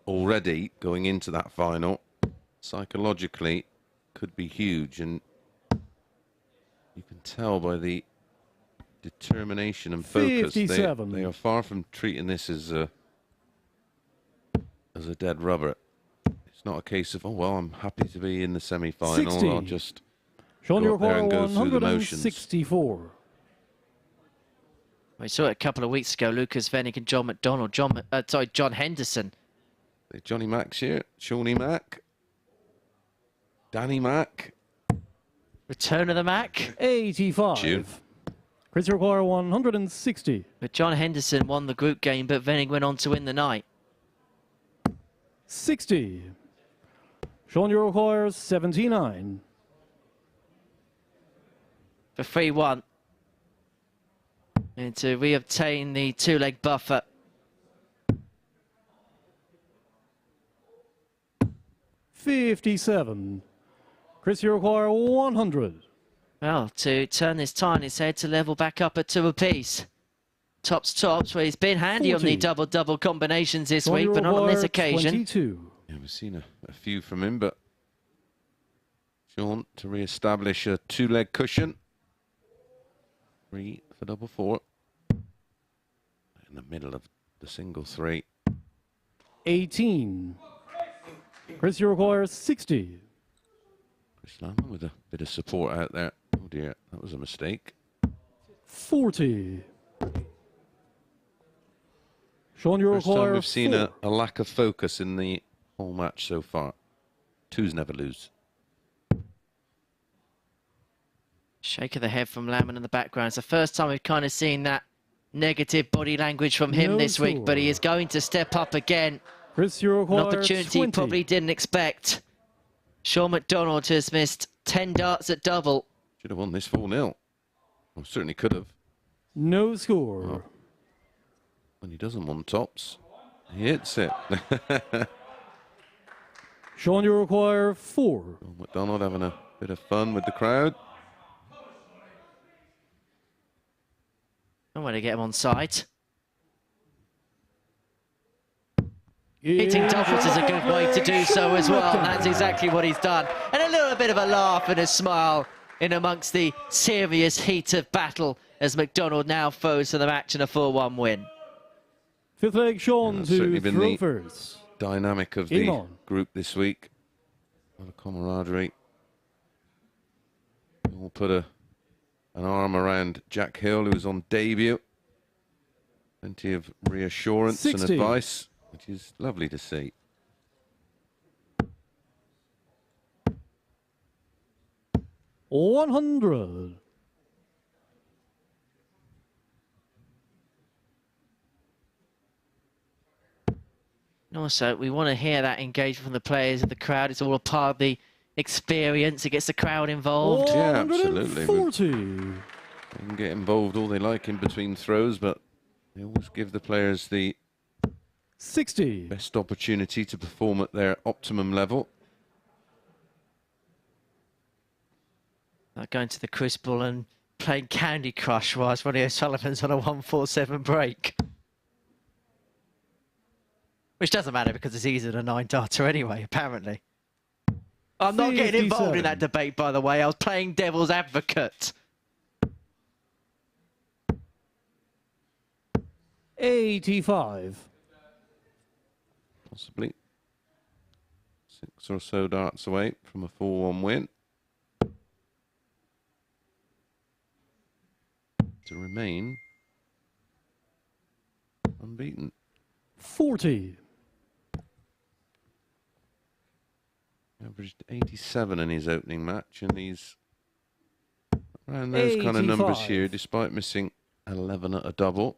already going into that final, psychologically, could be huge. And you can tell by the determination and focus, they are far from treating this as a dead rubber. It's not a case of, oh, well, I'm happy to be in the semi-final. I'll just go up there and go through the motions.
164.
We saw it a couple of weeks ago, Lucas Vennick and John McDonald. John Henderson.
Johnny Mack's here. Shawnee Mack. Danny Mack.
Return of the Mack.
85.
June.
Chris require 160.
But John Henderson won the group game, but Vennick went on to win the night.
60. Shaun, you require 79.
For 3-1. And to re-obtain the 2-leg buffer.
$57. Chris, you require 100.
Well, to turn this tie on his head to level back up at 2 apiece. Tops, where he's been handy
40.
on the double-double combinations this week, but not on this occasion.
22.
Yeah, we've seen a few from him, but Shaun to re-establish a 2-leg cushion. 3 for double 4. In the middle of the single 3.
18. Chris, you require 60.
Chirs Landman with a bit of support out there. Oh dear, that was a mistake.
40. Shaun, you
First time
require
we've seen
4.
a lack of focus in the whole match so far. 2s never lose.
Shake of the head from Landman in the background. It's the first time we've kind of seen that negative body language from him this week, but he is going to step up again.
Chris, you require
An opportunity
20.
he probably didn't expect. Shaun Mcdonald has missed 10 darts at double.
Should have won this 4-0. Well, certainly could have.
No score.
Oh. When he doesn't want tops, he hits it.
Shaun, you require 4.
McDonald having a bit of fun with the crowd.
I want to get him on side. Hitting doubles is a good way to do so as well. That's exactly what he's done. And a little bit of a laugh and a smile in amongst the serious heat of battle as McDonald now throws to the match in a 4-1 win.
Fifth leg, Shaun to throw first.
Dynamic of the group this week. A lot of camaraderie. We'll put an arm around Jack Hill, who's on debut. Plenty of reassurance
60.
and advice, which is lovely to see.
$100.
And also, we want to hear that engagement from the players of the crowd. It's all a part of the experience. It gets the crowd involved.
Yeah, absolutely.
140.
They can get involved all they like in between throws, but they always give the players the
60.
best opportunity to perform at their optimum level.
Going to the crucible and playing Candy Crush whilst Ronnie O'Sullivan's on a 147 break. Which doesn't matter because it's easier than a 9-darter anyway, apparently. I'm not getting involved in
57.
that debate, by the way. I was playing devil's advocate.
85.
Possibly 6 or so darts away from a 4-1 win. To remain unbeaten.
40.
Averaged 87 in his opening match, and he's around those kind of numbers
85.
here, despite missing 11 at a double.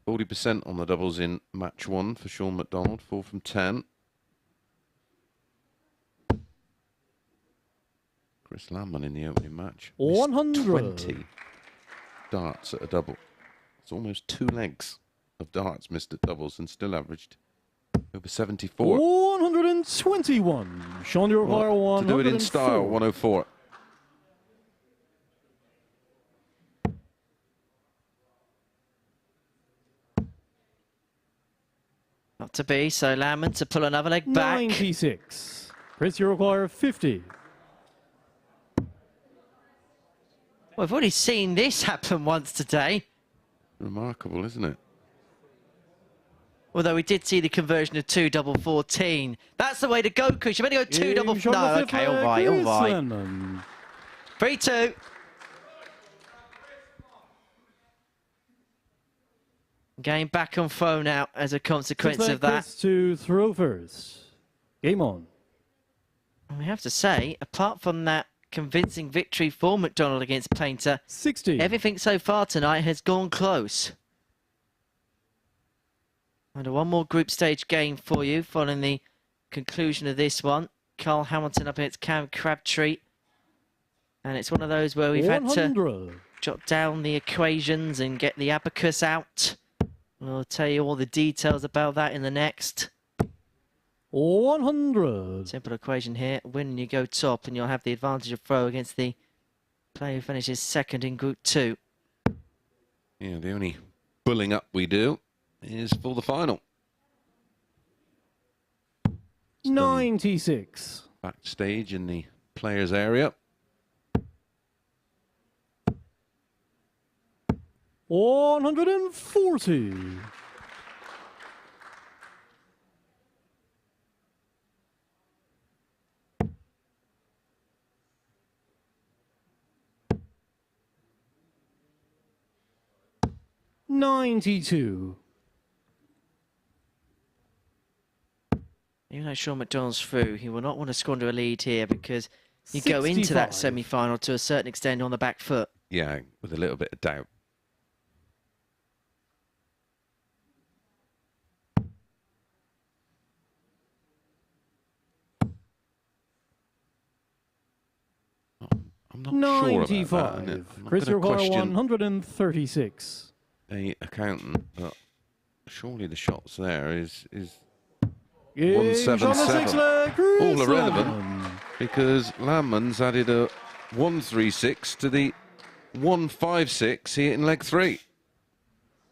40% on the doubles in match 1 for Shaun Mcdonald, 4 from 10. Chirs Landman in the opening match. missed
100.
20 darts at a double. It's almost 2 legs of darts missed at doubles and still averaged over 74.
121. Shaun, you require
To do it in style,
104.
104.
Not to be, so Landman to pull another leg back.
96. Chris, you require 50.
Well, we've already seen this happen once today.
Remarkable, isn't it?
Although we did see the conversion of 2 double 14. That's the way to go, Chris. You're going to go 2 double...
Game shot
No,
the fifth
okay, all
leg,
right, all
Chirs
right.
Landman.
3-2. Game back on phone out as a consequence
Sixth leg,
of that.
Chris to throw first. Game on.
And we have to say, apart from that convincing victory for Mcdonald against Painter,
60.
everything so far tonight has gone close. And one more group stage game for you following the conclusion of this one. Carl Hamilton up against Cam Crabtree. And it's one of those where we've had to
100.
jot down the equations and get the abacus out. We'll tell you all the details about that in the next.
100.
Simple equation here. Win and you go top, and you'll have the advantage of throw against the player who finishes second in Group 2.
Yeah, the only bulling up we do is for the final.
96.
Backstage in the players' area.
140. $92.
Even though Shaun McDonald's through, he will not want to squander a lead here because you go into that
65.
semi-final to a certain extent on the back foot.
Yeah, with a little bit of doubt. I'm not sure about that.
95.
I'm not
Chris
gonna
require
question
136.
a accountant, but surely the shots there is
Game shot on the sixth
177.
leg, Chirs
All irrelevant
Landman.
because Landman's added a 136 to the 156 here in leg 3.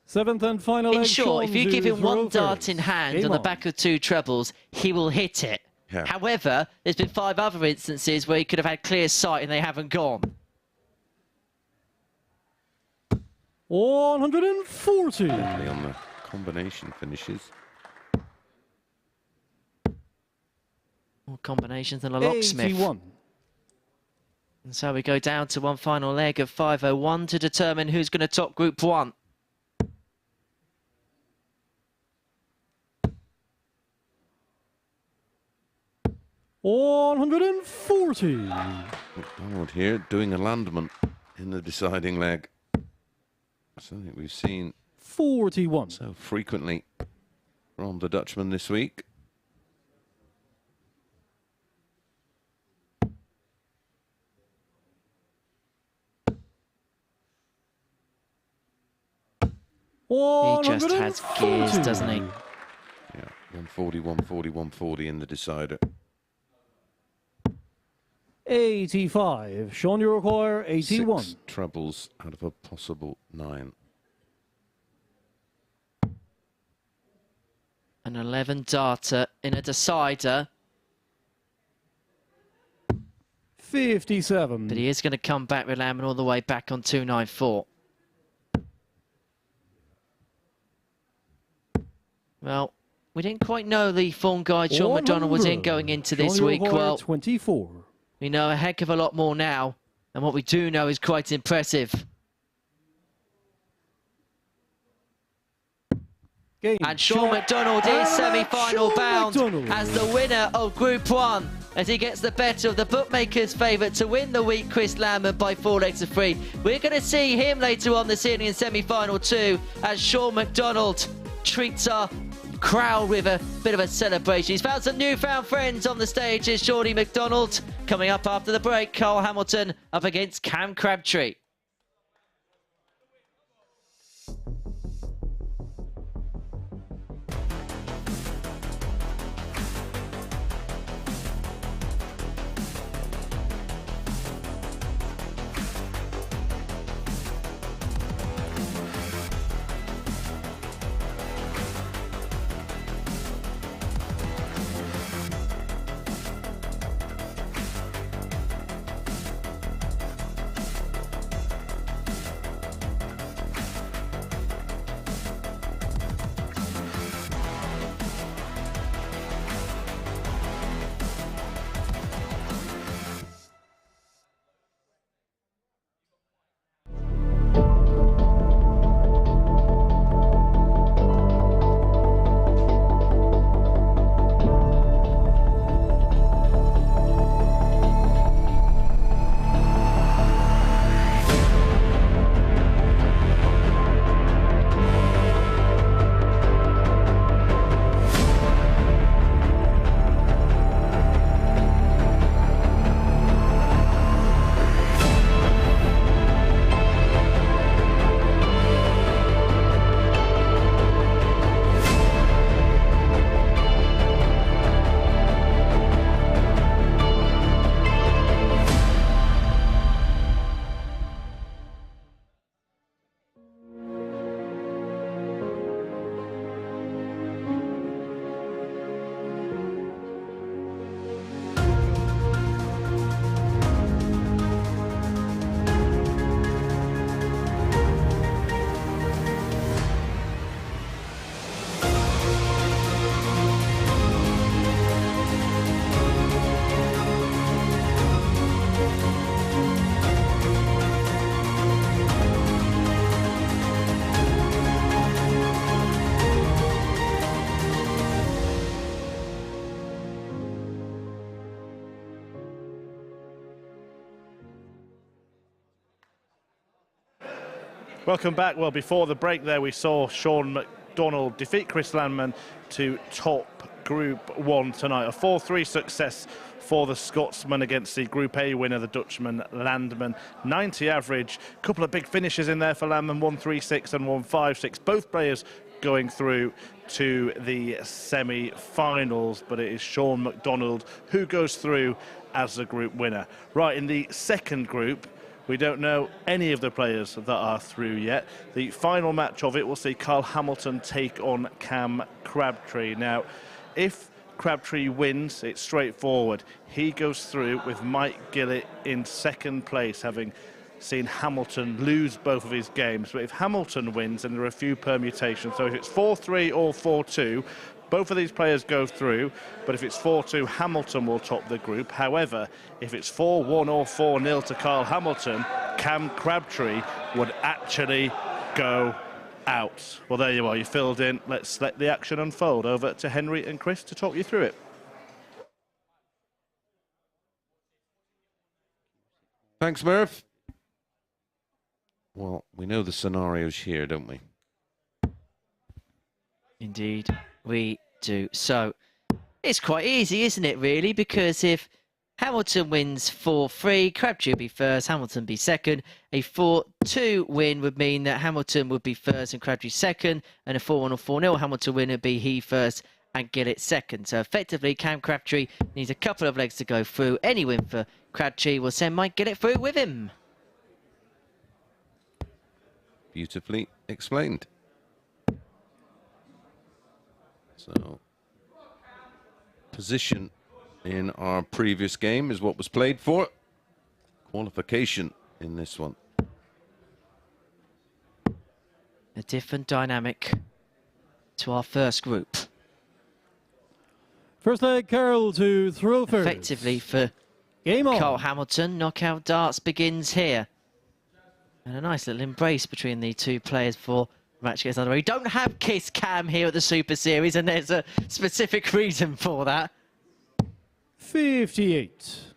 Seventh and final
In
leg.
short, if
Shaun
you give
to
him one
throw
dart
first.
in hand
Game
on the back of 2 trebles, he will hit it.
Yeah.
However, there's been 5 other instances where he could have had clear sight and they haven't gone.
140.
Definitely on the combination finishes.
More combinations than a locksmith.
81.
And so we go down to one final leg of 501 to determine who's going to top Group 1.
$140.
McDonald here doing a Landman in the deciding leg. Something we've seen
41.
so frequently from the Dutchman this week.
He just has gears, doesn't he?
Yeah, 140, 140, 140 in the decider.
85. Shaun, you require 81.
6 trebles out of a possible 9.
An 11 darter in a decider.
57.
But he is going to come back with Landman all the way back on 294. Well, we didn't quite know the form guide Shaun Mcdonald was in going into this week. Well,
24.
We know a heck of a lot more now, and what we do know is quite impressive. And Shaun Mcdonald is semi-final bound as the winner of Group 1, as he gets the better of the bookmakers' favourite to win the week, Chirs Landman, by 4 legs to 3. We're going to see him later on this evening in semi-final 2, as Shaun Mcdonald treats our crowd with a bit of a celebration. He's found some newfound friends on the stage. Is Shaun Mcdonald. Coming up after the break, Carl Hamilton up against Cam Crabtree.
Welcome back. Well, before the break there, we saw Shaun Mcdonald defeat Chirs Landman to top Group 1 tonight. A 4-3 success for the Scotsman against the Group A winner, the Dutchman Landman. 90 average. A couple of big finishes in there for Landman, 1-3-6 and 1-5-6. Both players going through to the semi-finals, but it is Shaun Mcdonald who goes through as the group winner. Right, in the second group, we don't know any of the players that are through yet. The final match of it will see Carl Hamilton take on Cam Crabtree. Now, if Crabtree wins, it's straightforward. He goes through with Mike Gillet in second place, having seen Hamilton lose both of his games. But if Hamilton wins, then there are a few permutations. So if it's 4-3 or 4-2, both of these players go through, but if it's 4-2, Hamilton will top the group. However, if it's 4-1 or 4-0 to Carl Hamilton, Cam Crabtree would actually go out. Well, there you are, you filled in. Let's let the action unfold. Over to Henry and Chris to talk you through it.
Thanks, Murph. Well, we know the scenarios here, don't we?
Indeed, we do. So it's quite easy, isn't it, really? Because if Hamilton wins 4-3, Crabtree would be first, Hamilton be second. A 4-2 win would mean that Hamilton would be first and Crabtree second, and a 4-1 or 4-0 Hamilton win would be he first and Gillet second. So effectively, Cam Crabtree needs a couple of legs to go through. Any win for Crabtree will send Mike Gillet through with him.
Beautifully explained. So, position in our previous game is what was played for. qualification in this one.
A different dynamic to our first group.
First leg, Carol to throw first.
Effectively for
Game on.
Cole Hamilton, knockout darts begins here. And a nice little embrace between the two players before the match gets underway. We don't have Kiss Cam here at the Super Series, and there's a specific reason for that.
58.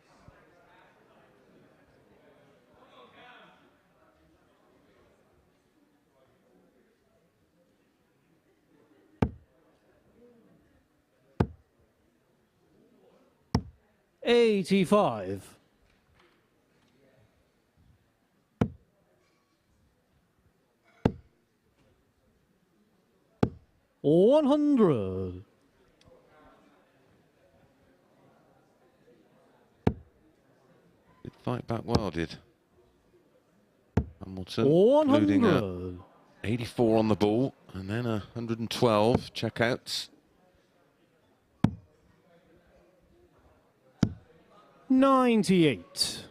$85. 100.
Did fight back well, did Hamilton.
100.
Including a 84 on the ball and then 112 checkouts.
98.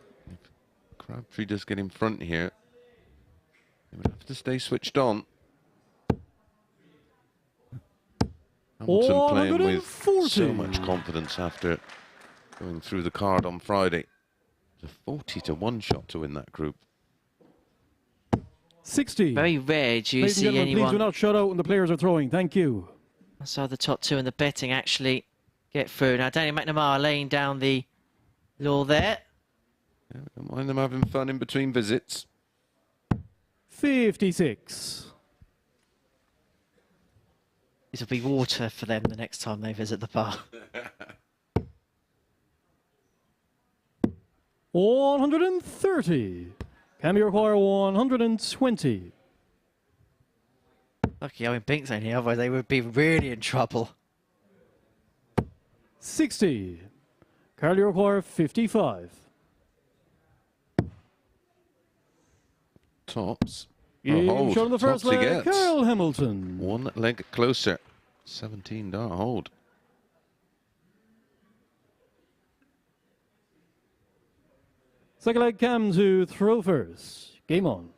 Crabtree does get in front here. He would have to stay switched on. Hamilton playing with so much confidence after going through the card on Friday. It's a 40-to-1 shot to win that group.
60.
Very rare do you see anyone...
Please do not shut out when the players are throwing. Thank you.
I saw the top two in the betting actually get through. Now, Danny McNamara laying down the law there.
Yeah, don't mind them having fun in between visits.
56.
This will be water for them the next time they visit the bar.
130. Can be require 120.
Lucky Owen Binks ain't here, otherwise they would be really in trouble.
60. Carly require 55.
Tops.
Game shot on the first leg, Carl Hamilton.
One leg closer. 17 dart hold.
Second leg, Cam to throw first. Game on.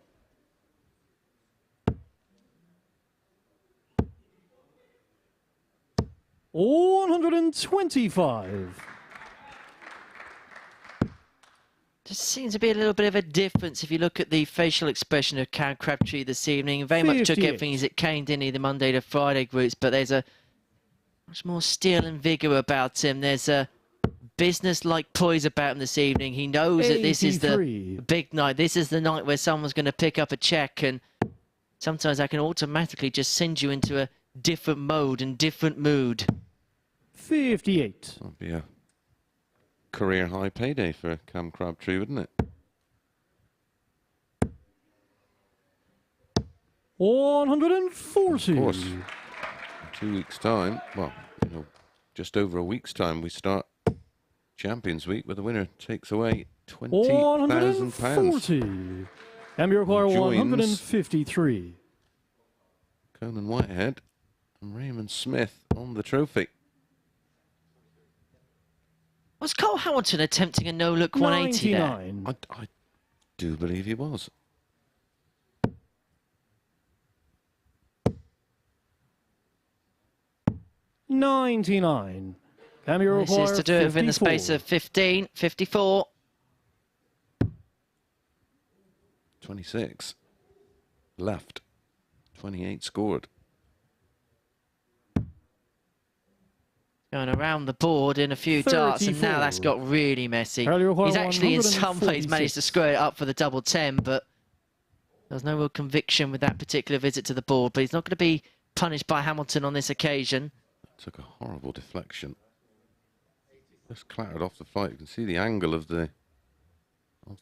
$125.
Just seems to be a little bit of a difference if you look at the facial expression of Cam Crabtree this evening. Very much took everything as it came, didn't he, the Monday to Friday groups, but there's a much more steel and vigour about him. There's a business-like poise about him this evening. He knows that this is the big night. This is the night where someone's going to pick up a check, and sometimes that can automatically just send you into a different mode and different mood.
58.
That'll be a career high payday for Cam Crabtree, wouldn't it?
140.
Of course. In 2 weeks' time, well, you know, just over a week's time, we start Champions Week, where the winner takes away £20,000.
140. And we require 153.
Conan Whitehead and Raymond Smith on the trophy.
Was Cole Hamilton attempting a no-look 180 there?
I do believe he was.
$99. Can you
This is to do it within the space of 15, 54.
26 left. 28 scored.
Going around the board in a few darts, and now that's got really messy. He's actually in some ways managed to square it up for the double 10, but there's no real conviction with that particular visit to the board. But he's not going to be punished by Hamilton on this occasion.
Took a horrible deflection. Just clattered off the flight. You can see the angle of the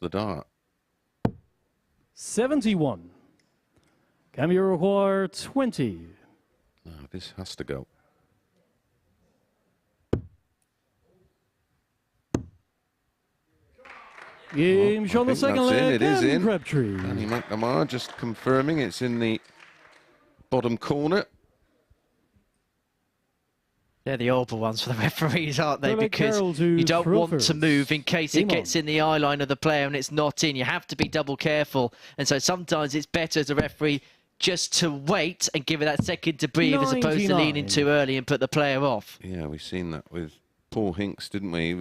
dart.
71. Can you require 20?
No, this has to go.
Game shot on the second leg.
It is in.
Crabtree.
Danny McNamara just confirming it's in the bottom corner.
They're the awful ones for the referees, aren't they?
They're like
Because
Carroll to
you don't
throw
want to
first.
move in case it
Game
gets
on.
in the eye line of the player and it's not in. You have to be double careful. And so sometimes it's better as a referee just to wait and give it that second to breathe as opposed to
99.
leaning too early and put the player off.
Yeah, we've seen that with Paul Hinks, didn't we? He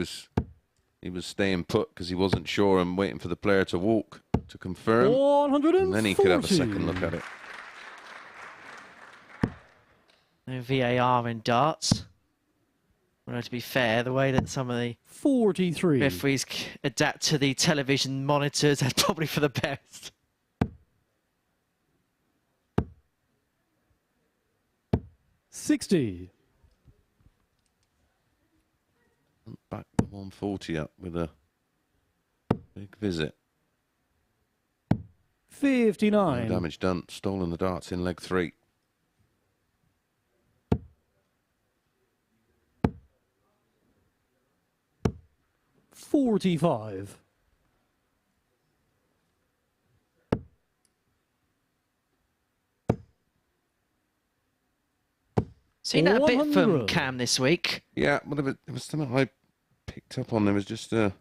was staying put because he wasn't sure and waiting for the player to walk to confirm.
140.
And then he could have a second look at it.
No VAR in darts. Well, to be fair, the way that some of the
43.
referees adapt to the television monitors, that's probably for the best.
$60.
Back the 140 up with a big visit.
59.
No damage done. Stolen the darts in leg 3.
$45.
Seen that a bit from
100.
Cam this week.
Yeah, well, there was something I picked up on. There was just I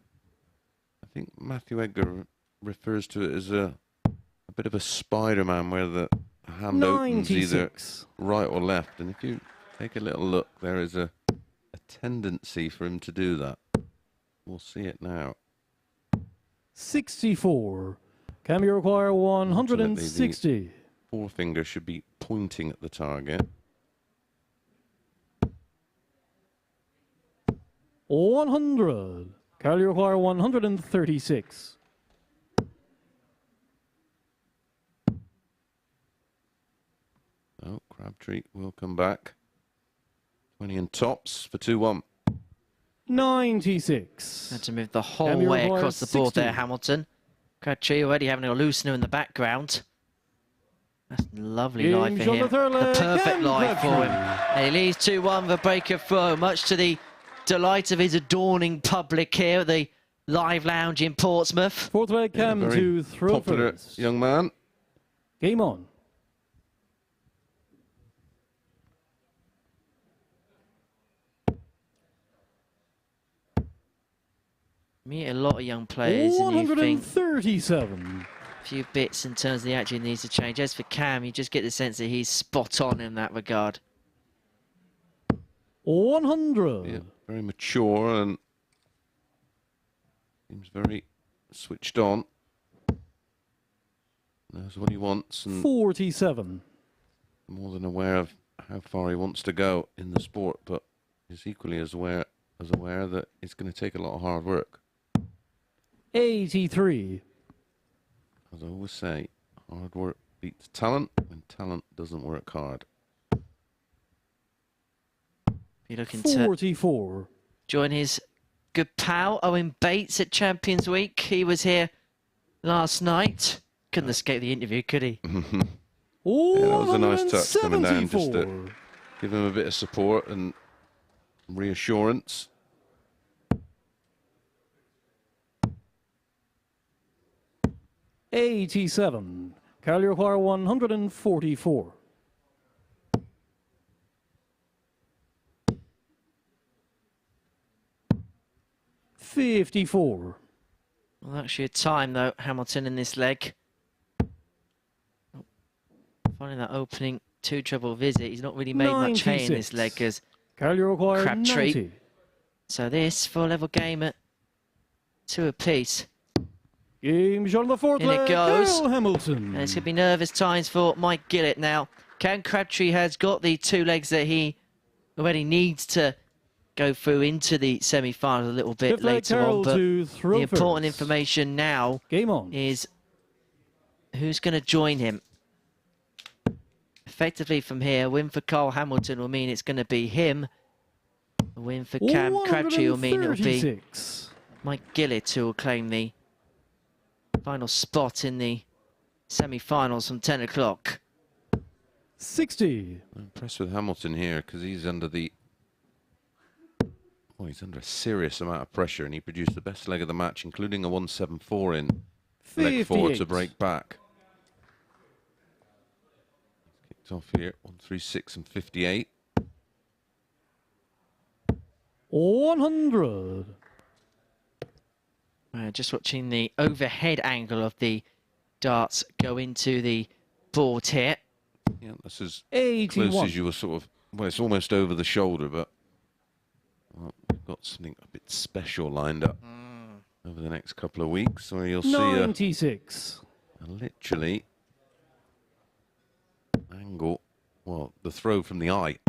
think Matthew Edgar refers to it as a bit of a Spider-Man where the hand opens either
96.
right or left. And if you take a little look, there is a tendency for him to do that. We'll see it now.
64. Can you require 160?
Forefinger should be pointing at the target.
100. Can you require 136?
Oh, Crabtree will come back. 20 and tops for 2-1.
96.
Had to move the whole
Can you
way
require
across the board
60?
there, Hamilton. Crabtree already having a loosener in the background. That's lovely life
Game's
for
on
him.
the third
The
leg,
perfect
Cam
life for him.
Crabtree.
And he leads 2-1 for breaker throw, much to the delight of his adorning public here at the Live Lounge in Portsmouth.
Fourth leg,
Yeah,
Cam
very
to throw
popular
first.
young man.
Game on.
Meet a lot of young players and you think
137.
a few bits in terms of the attitude needs to change. As for Cam, you just get the sense that he's spot on in that regard.
100.
Yeah, very mature and seems very switched on. Knows what he wants and
47.
more than aware of how far he wants to go in the sport, but is equally as aware that it's going to take a lot of hard work.
83.
As I always say, hard work beats talent when talent doesn't work hard.
Be looking to
44.
join his good pal Owen Bates at Champions Week. He was here last night. Couldn't escape the interview, could he?
Yeah, that was a nice touch coming down just to
174.
give him a bit of support and reassurance.
$87. Can you require 144? $54.
Well, actually a time though, Hamilton in this leg. Finding that opening two treble visit. He's not really made much hay in this
96.
leg as
Can you require
Crabtree.
90?
so this full level game at 2 apiece.
Game shot on the fourth
In it
leg.
goes.
Kyle Hamilton.
And it's going to be nervous times for Mike Gillet now. Cam Crabtree has got the 2 legs that he already needs to go through into the semi-final a little bit
Fifth leg,
later
Carroll
on. But
to throw
the important
first.
information now
Game on.
is who's going to join him. Effectively from here, a win for Kyle Hamilton will mean it's going to be him. A win for Cam Crabtree will mean it'll be
136.
Mike Gillet who will claim the final spot in the semi-finals from 10 o'clock.
60.
I'm impressed with Hamilton here because he's under he's under a serious amount of pressure and he produced the best leg of the match, including a 174 in leg 4 to
58.
break back. Kicked off here, 136 and 58.
100.
Just watching the overhead angle of the darts go into the board here.
Yeah, that's as
81.
close as you were sort of, well, it's almost over the shoulder, but well, we've got something a bit special lined up over the next couple of weeks where you'll see
96.
a literally angle, well, the throw from the eye.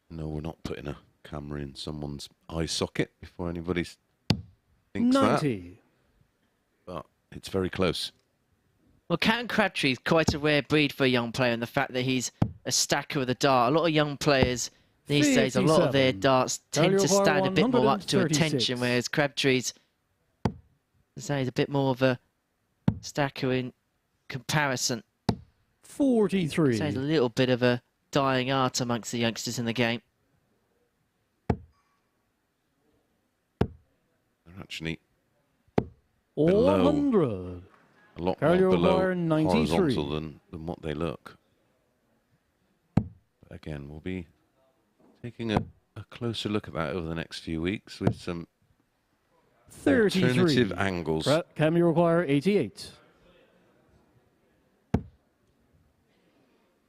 No, we're not putting a camera in someone's eye socket before anybody thinks
90.
that. But it's very close.
Well, Crabtree is quite a rare breed for a young player in the fact that he's a stacker with a dart. A lot of young players these days, a lot of their darts tend to stand a bit more up to attention, whereas Crabtree's, he's a bit more of a stacker in comparison.
43.
There's a little bit of a dying art amongst the youngsters in the game.
They're actually below,
100.
a lot
Carl,
more below
93.
horizontal than what they look. But again, we'll be taking a closer look at that over the next few weeks with some
33.
alternative angles.
Can you require 88?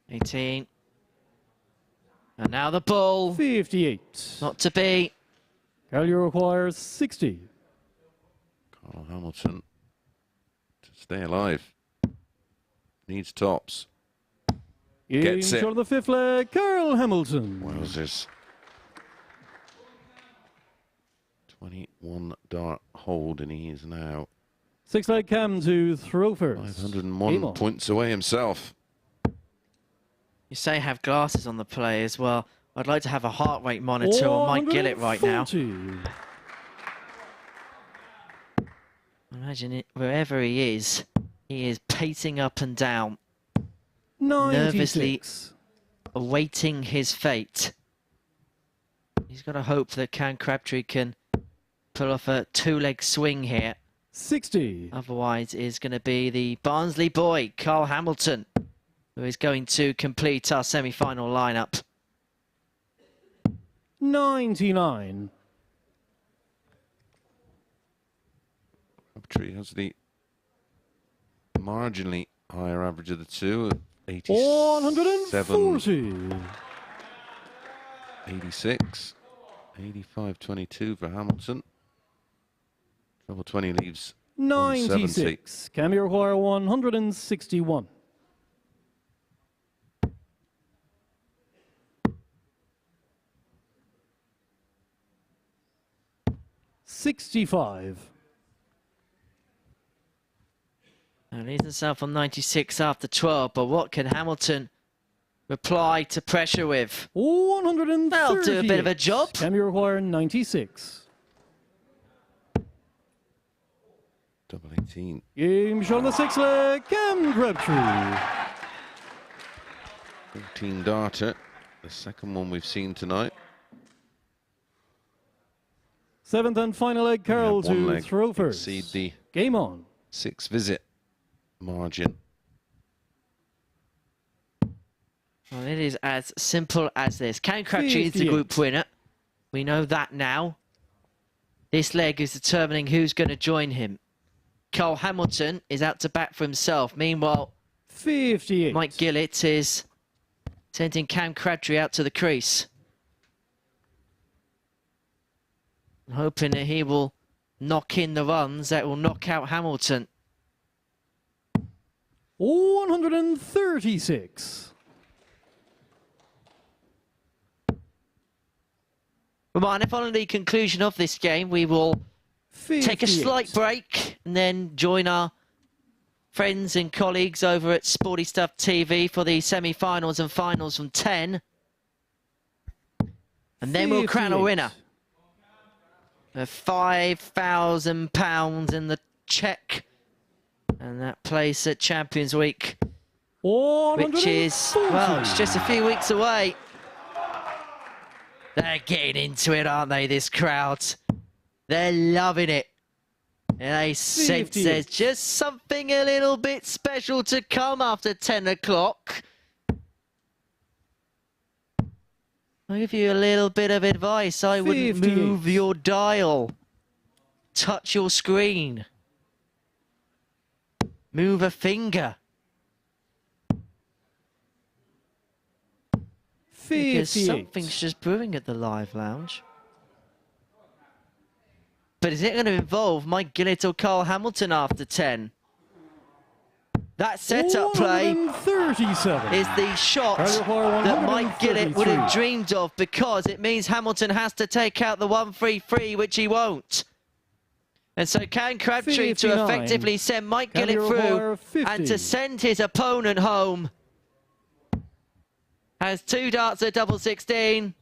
18. And now the ball.
58.
Not to be.
Carl, you require 60.
Carl Hamilton to stay alive. Needs tops. Gets it.
On the fifth leg, Carl Hamilton.
Wowzers. 21 dart hold, and he is now
Six leg Cam to throw first.
501 points away himself.
You say have glasses on the play as well. I'd like to have a heart rate monitor on Mike Gillet right now. Imagine it, wherever he is pacing up and down,
96.
nervously awaiting his fate. He's got to hope that Crabtree can pull off a two-leg swing here.
60.
Otherwise, it's going to be the Barnsley boy, Carl Hamilton, who is going to complete our semi-final lineup.
99.
Crabtree has the marginally higher average of the two at 87,
140.
86, 85-22 for Hamilton. Treble 20 leaves
96. Can we require 161? 65.
Now leaves himself on 96 after 12, but what can Hamilton reply to pressure with?
130.
That'll do a bit of a job.
Can we require 96?
Double 18.
Game shot on the sixth leg, Cam Crabtree.
14 darter, the second one we've seen tonight.
Seventh and final leg, Carol to throw first.
Exceed the
game on.
6 visit margin.
Well, it is as simple as this. Crabtree is the group winner. We know that now. This leg is determining who's going to join him. Carl Hamilton is out to bat for himself. Meanwhile,
58.
Mike Gillet is sending Crabtree out to the crease. Hoping that he will knock in the runs that will knock out Hamilton.
136.
Reminder, following the conclusion of this game, we will
58.
take a slight break and then join our friends and colleagues over at Sporty Stuff TV for the semi-finals and finals from 10. And then we'll crown a winner. £5,000 in the check. And that place at Champions Week, which is, well, it's just a few weeks away. They're getting into it, aren't they, this crowd? They're loving it. And they sense there's just something a little bit special to come after 10 o'clock. I'll give you a little bit of advice. I wouldn't
58.
move your dial. Touch your screen. Move a finger. Because
58.
something's just brewing at the live lounge. But is it going to involve Mike Gillet or Carl Hamilton after 10? That setup play
137.
is the shot that Mike Gillet would have dreamed of, because it means Hamilton has to take out the 1-3-3, which he won't. And so can Crabtree to
59.
effectively send Mike
County
Gillet
require
through
50.
and to send his opponent home. Has 2 darts at double 16.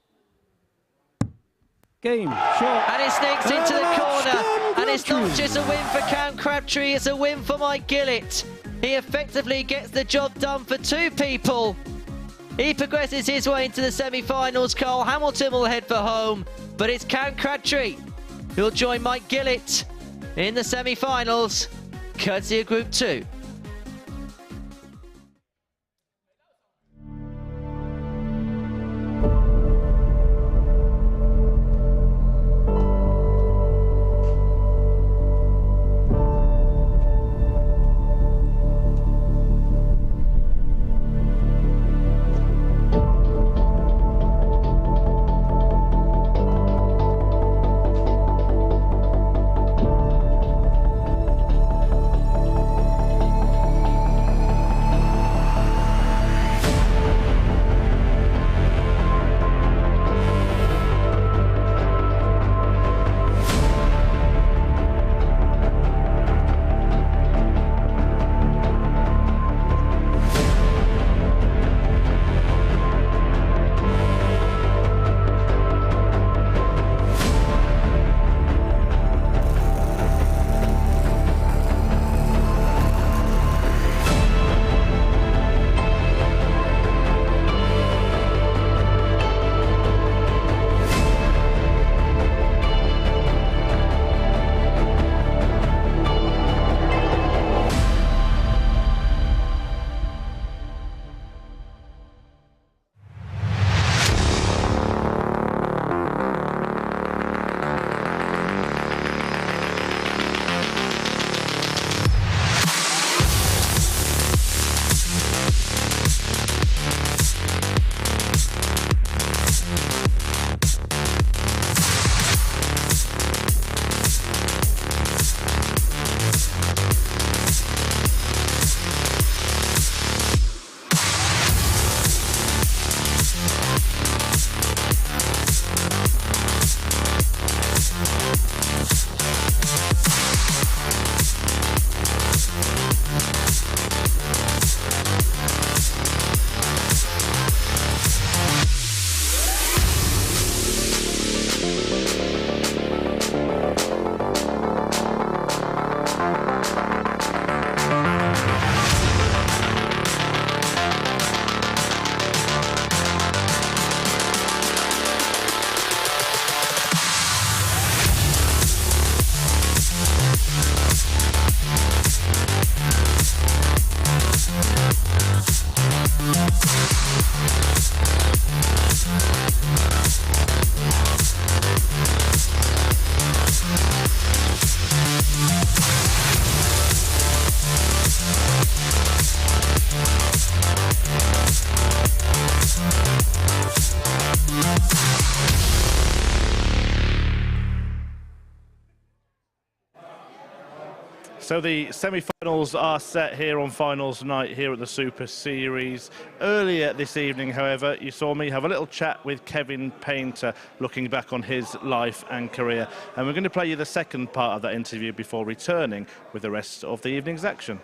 Game, shot.
And it sneaks into the corner. And it's not just a win for Cam Crabtree, it's a win for Mike Gillet. He effectively gets the job done for 2 people. He progresses his way into the semi-finals. Carl Hamilton will head for home. But it's Cam Crabtree who'll join Mike Gillet in the semi-finals, courtesy of Group 2.
So the semi-finals are set here on finals night here at the Super Series. Earlier this evening, however, you saw me have a little chat with Kevin Painter, looking back on his life and career. And we're going to play you the second part of that interview before returning with the rest of the evening's action.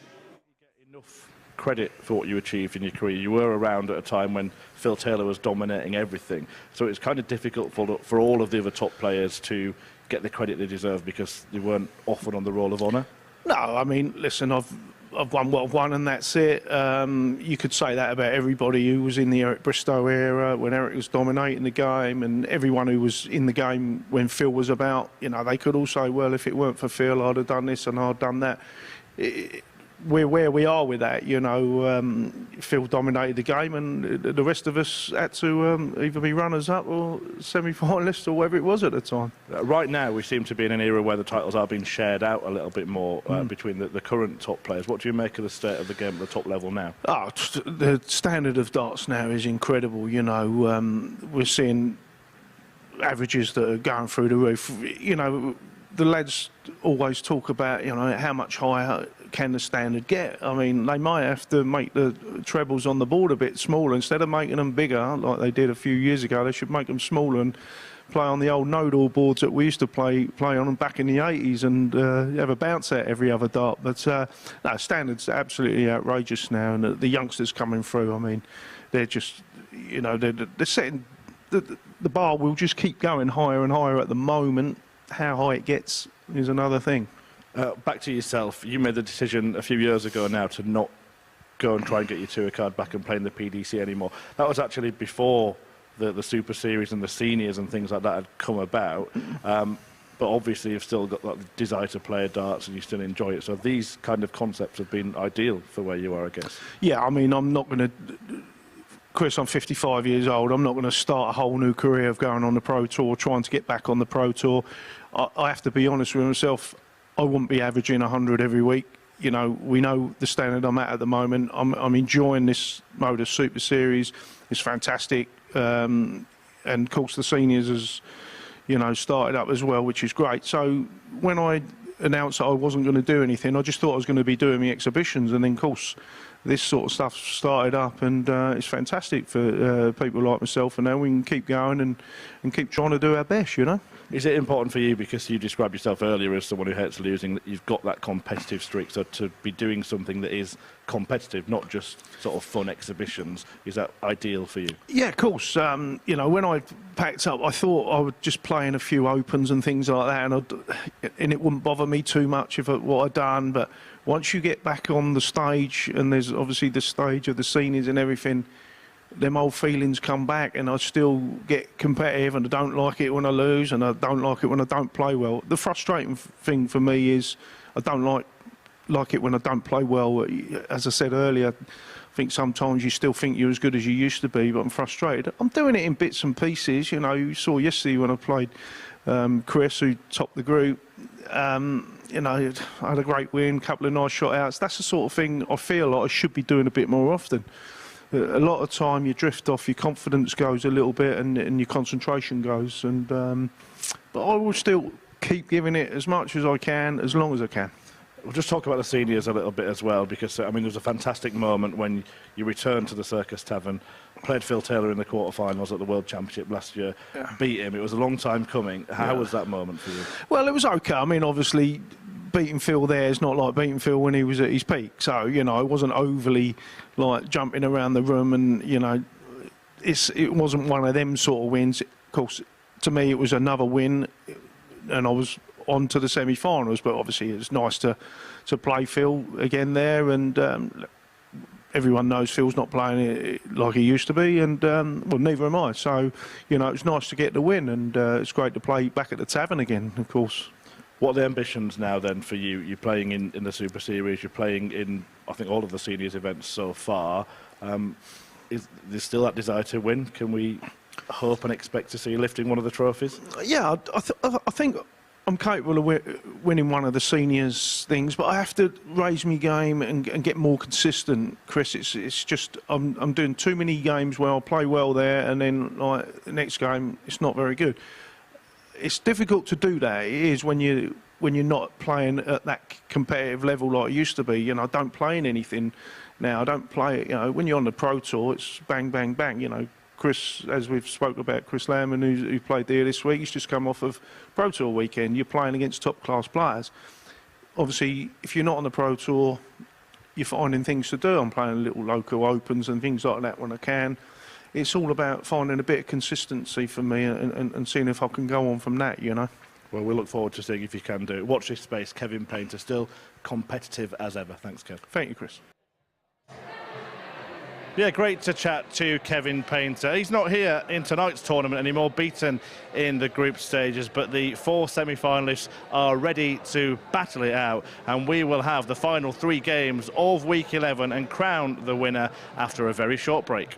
You get enough credit for what you achieved in your career. You were around at a time when Phil Taylor was dominating everything. So it's kind of difficult for all of the other top players to get the credit they deserve because they weren't offered on the Roll of Honour.
No, I mean, listen, I've won what I've won, and that's it. You could say that about everybody who was in the Eric Bristow era when Eric was dominating the game, and everyone who was in the game when Phil was about. You know, they could all say, well, if it weren't for Phil, I'd have done this and I'd done that. we're where we are with that. You know, Phil dominated the game, and the rest of us had to either be runners-up or semi-finalists or whatever it was at the time.
Right now, we seem to be in an era where the titles are being shared out a little bit more between the current top players. What do you make of the state of the game at the top level now?
Oh, the standard of darts now is incredible. You know, we're seeing averages that are going through the roof. You know, the lads always talk about, you know, how much higher can the standard get. I mean, they might have to make the trebles on the board a bit smaller. Instead of making them bigger, like they did a few years ago, they should make them smaller and play on the old nodal boards that we used to play on them back in the 80s and have a bounce at every other dart. But no, standard's absolutely outrageous now, and the youngsters coming through, I mean, they're just, you know, they're setting, the bar will just keep going higher and higher at the moment. How high it gets is another thing.
Back to yourself, you made the decision a few years ago now to not go and try and get your tour card back and play in the PDC anymore. That was actually before the Super Series and the seniors and things like that had come about. But obviously you've still got that desire to play darts and you still enjoy it. So these kind of concepts have been ideal for where you are, I guess.
Yeah, I mean, I'm not going to... Chris, I'm 55 years old. I'm not going to start a whole new career of going on the Pro Tour, trying to get back on the Pro Tour. I have to be honest with myself. I wouldn't be averaging 100 every week. You know, we know the standard I'm at the moment. I'm enjoying this MODUS Super Series. It's fantastic. And, of course, the seniors has, you know, started up as well, which is great. So when I announced that I wasn't going to do anything, I just thought I was going to be doing the exhibitions. And then, of course, this sort of stuff started up, and it's fantastic for people like myself, and now we can keep going and keep trying to do our best, you know.
Is it important for you, because you described yourself earlier as someone who hates losing, that you've got that competitive streak, so to be doing something that is competitive, not just sort of fun exhibitions, is that ideal for you?
Yeah, of course. You know, when I packed up, I thought I would just play in a few opens and things like that, and it wouldn't bother me too much if what I'd done, but once you get back on the stage, and there's obviously the stage of the seniors and everything, them old feelings come back, and I still get competitive, and I don't like it when I lose, and I don't like it when I don't play well. The frustrating thing for me is I don't like it when I don't play well. As I said earlier, I think sometimes you still think you're as good as you used to be, but I'm frustrated. I'm doing it in bits and pieces. You know, you saw yesterday when I played Chris, who topped the group. You know, I had a great win, a couple of nice shot outs. That's the sort of thing I feel like I should be doing a bit more often. A lot of time you drift off, your confidence goes a little bit, and your concentration goes. And but I will still keep giving it as much as I can, as long as I can.
We'll just talk about the seniors a little bit as well, because I mean, there was a fantastic moment when you returned to the Circus Tavern, played Phil Taylor in the quarterfinals at the World Championship last year, beat him. It was a long time coming. How was that moment for you?
Well, it was okay. I mean, obviously, beating Phil there is not like beating Phil when he was at his peak. So, you know, I wasn't overly like jumping around the room, and, you know, it wasn't one of them sort of wins. Of course, to me, it was another win, and I was on to the semi-finals, but obviously it's nice to play Phil again there, and everyone knows Phil's not playing it like he used to be, and well, neither am I. So, you know, it's nice to get the win, and it's great to play back at the Tavern again, of course.
What are the ambitions now then for you? You're playing in the Super Series, you're playing in, I think, all of the seniors events so far. Is there still that desire to win? Can we hope and expect to see you lifting one of the trophies?
Yeah, I think I'm capable of winning one of the seniors things, but I have to raise my game and get more consistent, Chris. It's just I'm doing too many games where I'll play well there, and then like the next game it's not very good. It's difficult to do that. It is when you're not playing at that competitive level like it used to be. You know, I don't play in anything now. I don't play. You know, when you're on the Pro Tour, it's bang, bang, bang. You know, Chris, as we've spoken about, Chirs Landman, who played there this week, he's just come off of Pro Tour weekend. You're playing against top-class players. Obviously, if you're not on the Pro Tour, you're finding things to do. I'm playing little local opens and things like that when I can. It's all about finding a bit of consistency for me and seeing if I can go on from that, you know.
Well, we look forward to seeing if you can do it. Watch this space. Kevin Painter, still competitive as ever. Thanks, Kev.
Thank you, Chris.
Yeah, great to chat to Kevin Painter. He's not here in tonight's tournament anymore, beaten in the group stages, but the 4 semi-finalists are ready to battle it out, and we will have the final 3 games of week 11 and crown the winner after a very short break.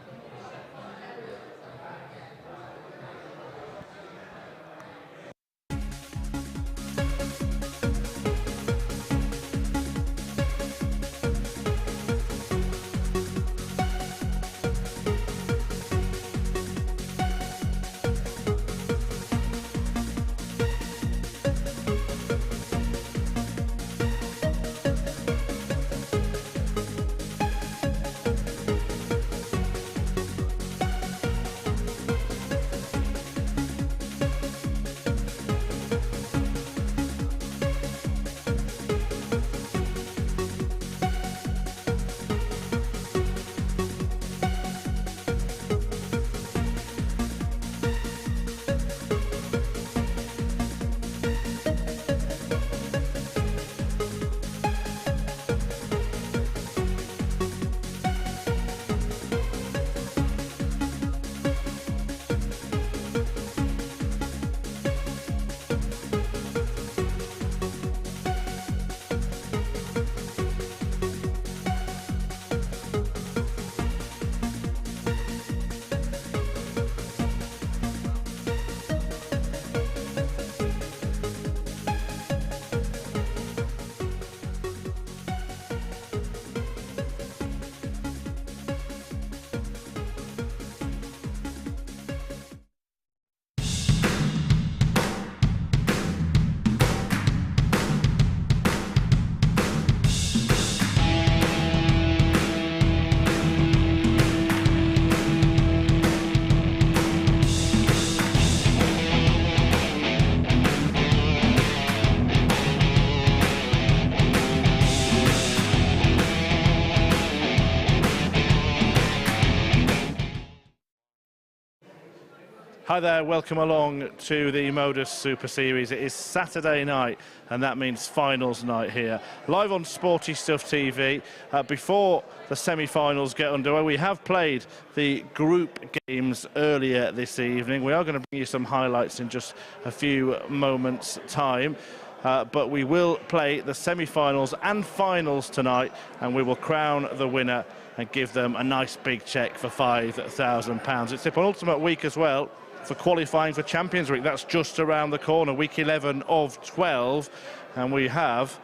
Hi there, welcome along to the MODUS Super Series. It is Saturday night, and that means finals night here. Live on Sporty Stuff TV. Before the semi-finals get underway, we have played the group games earlier this evening. We are going to bring you some highlights in just a few moments' time. But we will play the semi-finals and finals tonight, and we will crown the winner and give them a nice big cheque for £5,000. It's the penultimate week as well for qualifying for Champions Week. That's just around the corner, week 11 of 12, and we have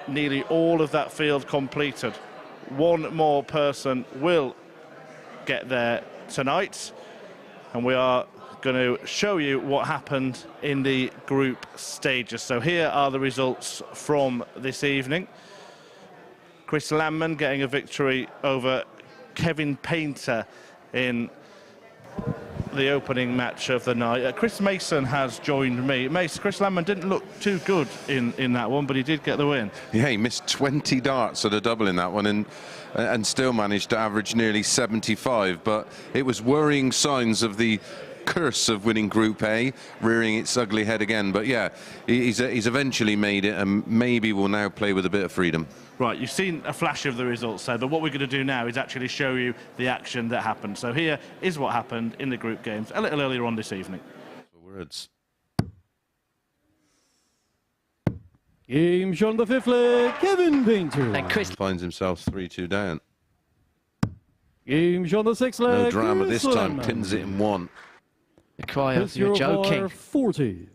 nearly all of that field completed. One more person will get there tonight, and we are going to show you what happened in the group stages. So here are the results from this evening. Chirs Landman getting a victory over Kevin Painter in the opening match of the night. Chris Mason has joined me. Mace, Chirs Landman didn't look too good in that one, but he did get the win. Yeah, he missed 20 darts at a double in that one and still managed to average nearly 75, but it was worrying signs of the curse of winning Group A rearing its ugly head again. But yeah, he's eventually made it, and maybe will now play with a bit of freedom. Right, you've seen a flash of the results there, but what we're going to do now is actually show you the action that happened. So here is what happened in the group games a little earlier on this evening. Words.
Game shot on the fifth leg, Kevin Painter.
And Chris finds himself 3-2 down.
Game shot on the sixth leg.
No drama
Chirs
this time,
Landman.
pins it in one.
The cry of you're joking.
40.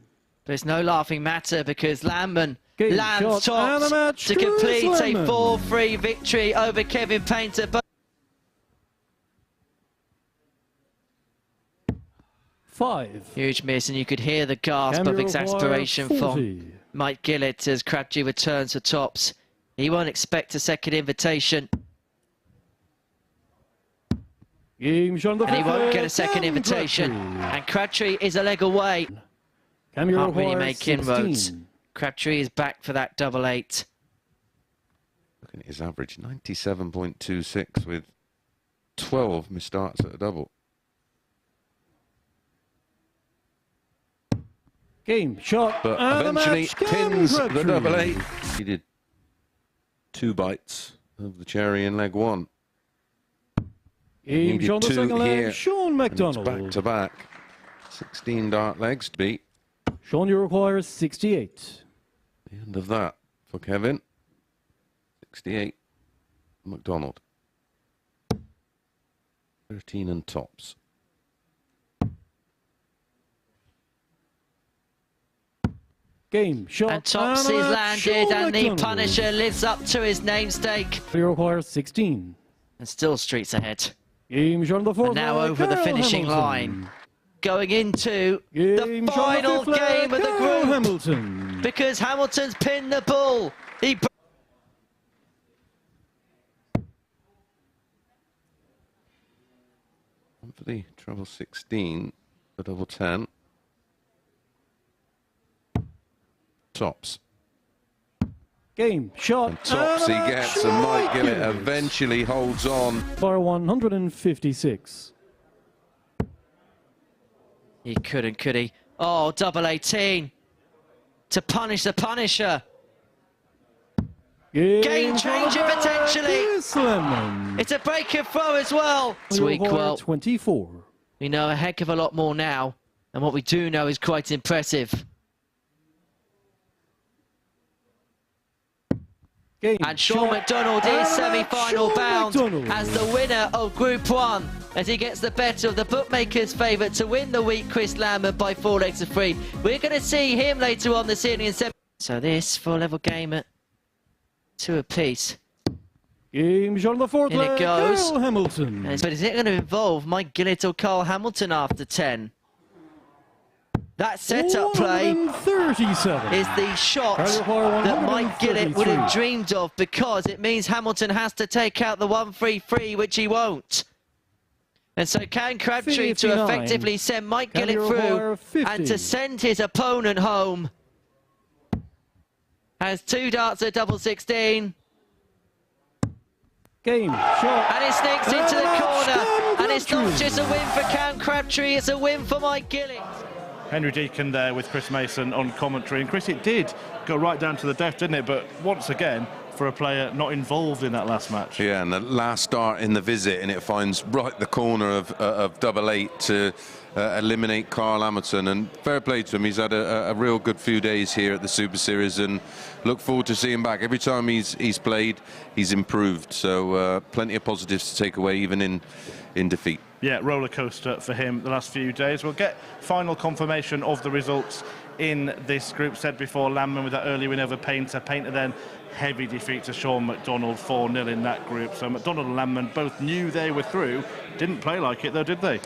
There's no laughing matter because Landman
Game
lands
shot and a
tops
match.
to
Chirs
complete a
Landman.
4-3 victory over Kevin Painter. But
5.
huge miss, and you could hear the gasp
Camera
of exasperation
wire,
from
40.
Mike Gillet as Crabtree returns to tops. He won't expect a second invitation,
Game shot on the
and he
fifth
won't
leg,
get a second
Cam
invitation.
Crabtree.
And Crabtree is a leg away.
Camera
Can't really
wire,
make inroads.
16.
Crabtree is back for that double 8.
Looking at his average, 97.26 with 12 missed darts at a double.
Game shot
But
and a
eventually
match. Cam
pins the
Crabtree.
double 8. He did 2 bites of the cherry in leg 1.
Game
Needed
Shaun the
two
second
here,
leg, Shaun
and it's
Mcdonald.
back to back. 16 dart legs to beat.
Shaun, you require 68.
The end of that for Kevin. 68. McDonald. 13 and tops.
Game shot.
And tops is landed,
Shaun
and the
McDonald.
Punisher lives up to his namesake.
You require 16.
And still streets ahead.
Game shot on the fourth
And now
leg,
over the
Kyle
finishing
Hamilton.
line. Going into
Game
the
shot on
final
fifth leg,
game of the
Kyle
group.
Hamilton.
Because Hamilton's pinned the bull. He
For the treble 16, the double 10. Tops.
Game shot.
And tops he gets, and Mike Gillet
Gillet.
eventually holds on.
For 156.
He couldn't, could he? Oh, double 18 to punish the Punisher. Game changer potentially.
Chirs Landman.
It's a break and throw as well.
You
Sweet
require
well.
24.
We know a heck of a lot more now, and what we do know is quite impressive.
Game
And Shaun
shot.
McDonald is
And
semi-final
Shaun
bound
McDonald.
as the winner of Group 1, as he gets the better of the bookmakers' favourite to win the week, Chirs Landman, by 4 legs to 3. We're going to see him later on this evening in 7. So this full-level game at 2 apiece.
Game shot on the fourth
In it
leg,
goes.
Kyle Hamilton.
But is it going to involve Mike Gillet or Carl Hamilton after 10? That setup play
137.
is the shot
Carl require
that Mike Gillet would have
133.
dreamed of, because it means Hamilton has to take out the 1-3-3, which he won't. And so can Crabtree to
59.
effectively send Mike
Can he
Gillet
require
through
50?
and to send his opponent home. Has 2 darts at double 16.
Game shot.
And it sneaks into the
And
corner. And it's not
Crabtree.
just a win for Cam Crabtree, it's a win for Mike Gillet.
Henry Deacon there with Chris Mason on commentary. And Chris, it did go right down to the death, didn't it? But once again, for a player not involved in that last match.
Yeah, and the last dart in the visit, and it finds right the corner of double 8 to eliminate Carl Hamilton. And fair play to him. He's had a real good few days here at the Super Series, and look forward to seeing him back. Every time he's played, he's improved. So plenty of positives to take away, even in defeat.
Yeah, roller coaster for him the last few days. We'll get final confirmation of the results in this group. Said before, Landman with that early win over Painter. Painter then heavy defeat to Shaun McDonald, 4-0 in that group. So McDonald and Landman both knew they were through. Didn't play like it though, did they?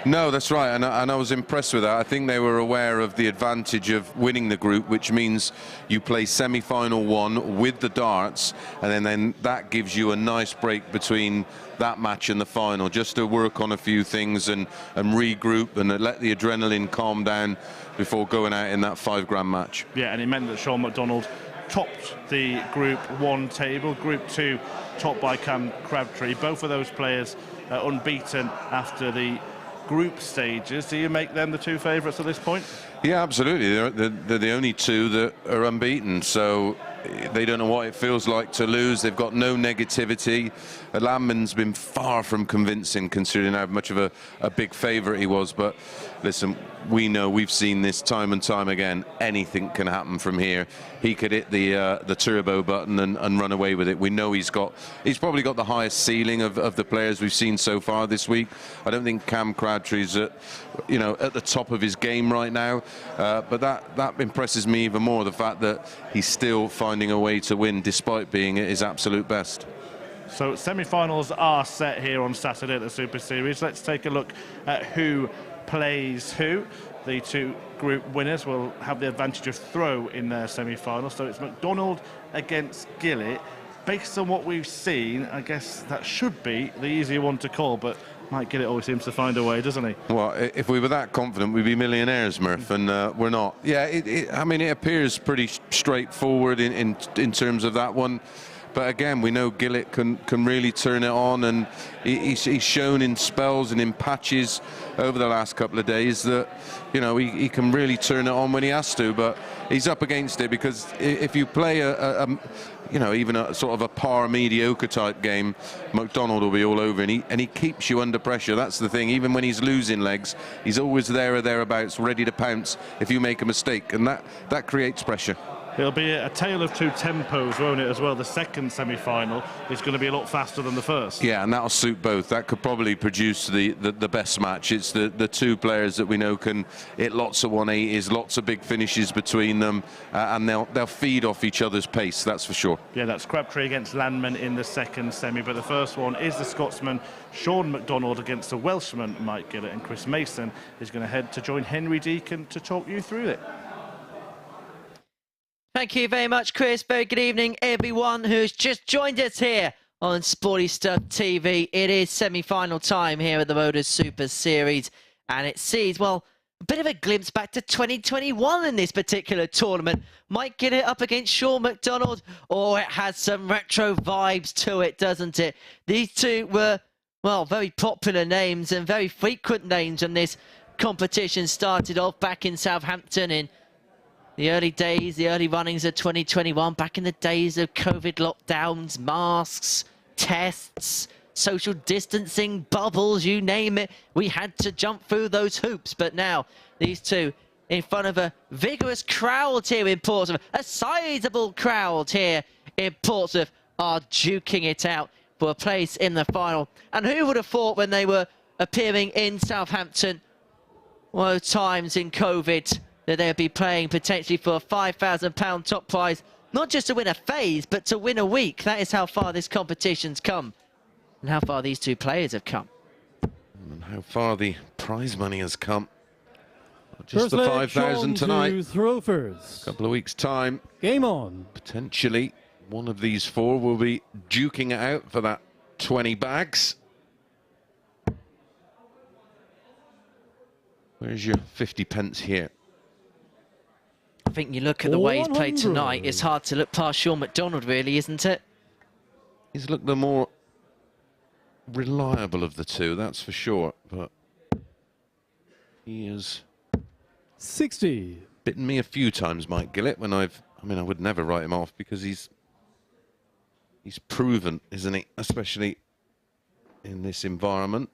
No, that's right, and I was impressed with that. I think they were aware of the advantage of winning the group, which means you play semi-final 1 with the darts, and then that gives you a nice break between that match and the final, just to work on a few things and regroup and let the adrenaline calm down before going out in that $5 match.
Yeah, and it meant that Shaun McDonald topped the Group 1 table. Group 2 topped by Cam Crabtree. Both of those players unbeaten after the group stages. Do you make them the 2 favourites at this point?
Yeah, absolutely. They're the only 2 that are unbeaten, so they don't know what it feels like to lose. They've got no negativity. Landman's been far from convincing, considering how much of a big favourite he was. But listen, we know, we've seen this time and time again. Anything can happen from here. He could hit the turbo button and run away with it. We know he's probably got the highest ceiling of the players we've seen so far this week. I don't think Cam Crabtree's at the top of his game right now, but that impresses me even more, the fact that he's still finding a way to win despite being at his absolute best.
So semi-finals are set here on Saturday at the Super Series. Let's take a look at who plays who. The 2 group winners will have the advantage of throw in their semi-final. So it's McDonald against Gillet. Based on what we've seen, I guess that should be the easier one to call, but Mike Gillet always seems to find a way, doesn't he?
Well, if we were that confident, we'd be millionaires, Murph, and we're not. Yeah, I mean, it appears pretty straightforward in terms of that one. But again, we know Gillet can really turn it on, and he's shown in spells and in patches over the last couple of days that, you know, he can really turn it on when he has to. But he's up against it, because if you play you know, even a sort of a par mediocre type game, McDonald will be all over, and he keeps you under pressure. That's the thing. Even when he's losing legs, he's always there or thereabouts, ready to pounce if you make a mistake, and that creates pressure.
It'll be a tale of two tempos, won't it, as well? The second semi-final is going to be a lot faster than the first.
Yeah, and that'll suit both. That could probably produce the best match. It's the two players that we know can hit lots of 180s, lots of big finishes between them, and they'll feed off each other's pace, that's for sure.
Yeah, that's Crabtree against Landman in the second semi, but the first one is the Scotsman Shaun Mcdonald against the Welshman Mike Gillet, and Chris Mason is going to head to join Henry Deacon to talk you through it.
Thank you very much, Chris. Very good evening, everyone who's just joined us here on Sporty Stuff TV. It is semi-final time here at the MODUS Super Series, and it sees, well, a bit of a glimpse back to 2021 in this particular tournament. Mike Gillet up against Shaun Mcdonald. Oh, it has some retro vibes to it, doesn't it? These two were, well, very popular names and very frequent names when this competition started off back in Southampton in the early days, the early runnings of 2021, back in the days of COVID lockdowns, masks, tests, social distancing, bubbles, you name it. We had to jump through those hoops. But now, these two in front of a vigorous crowd here in Portsmouth, a sizable crowd here in Portsmouth, are duking it out for a place in the final. And who would have thought when they were appearing in Southampton, one of those times in COVID, that they'll be playing potentially for a £5,000 top prize, not just to win a phase, but to win a week. That is how far this competition's come, and how far these two players have come.
And how far the prize money has come. Not just the 5,000 tonight.
Throw first.
A couple of weeks' time.
Game on.
Potentially, one of these four will be duking it out for that 20 bags. Where's your 50 pence here?
I think you look at the way he's played tonight, it's hard to look past Shaun Mcdonald, really, isn't it?
He's looked the more reliable of the two, that's for sure. But he has
60.
Bitten me a few times, Mike Gillet, when I would never write him off, because he's proven, isn't he? Especially in this environment.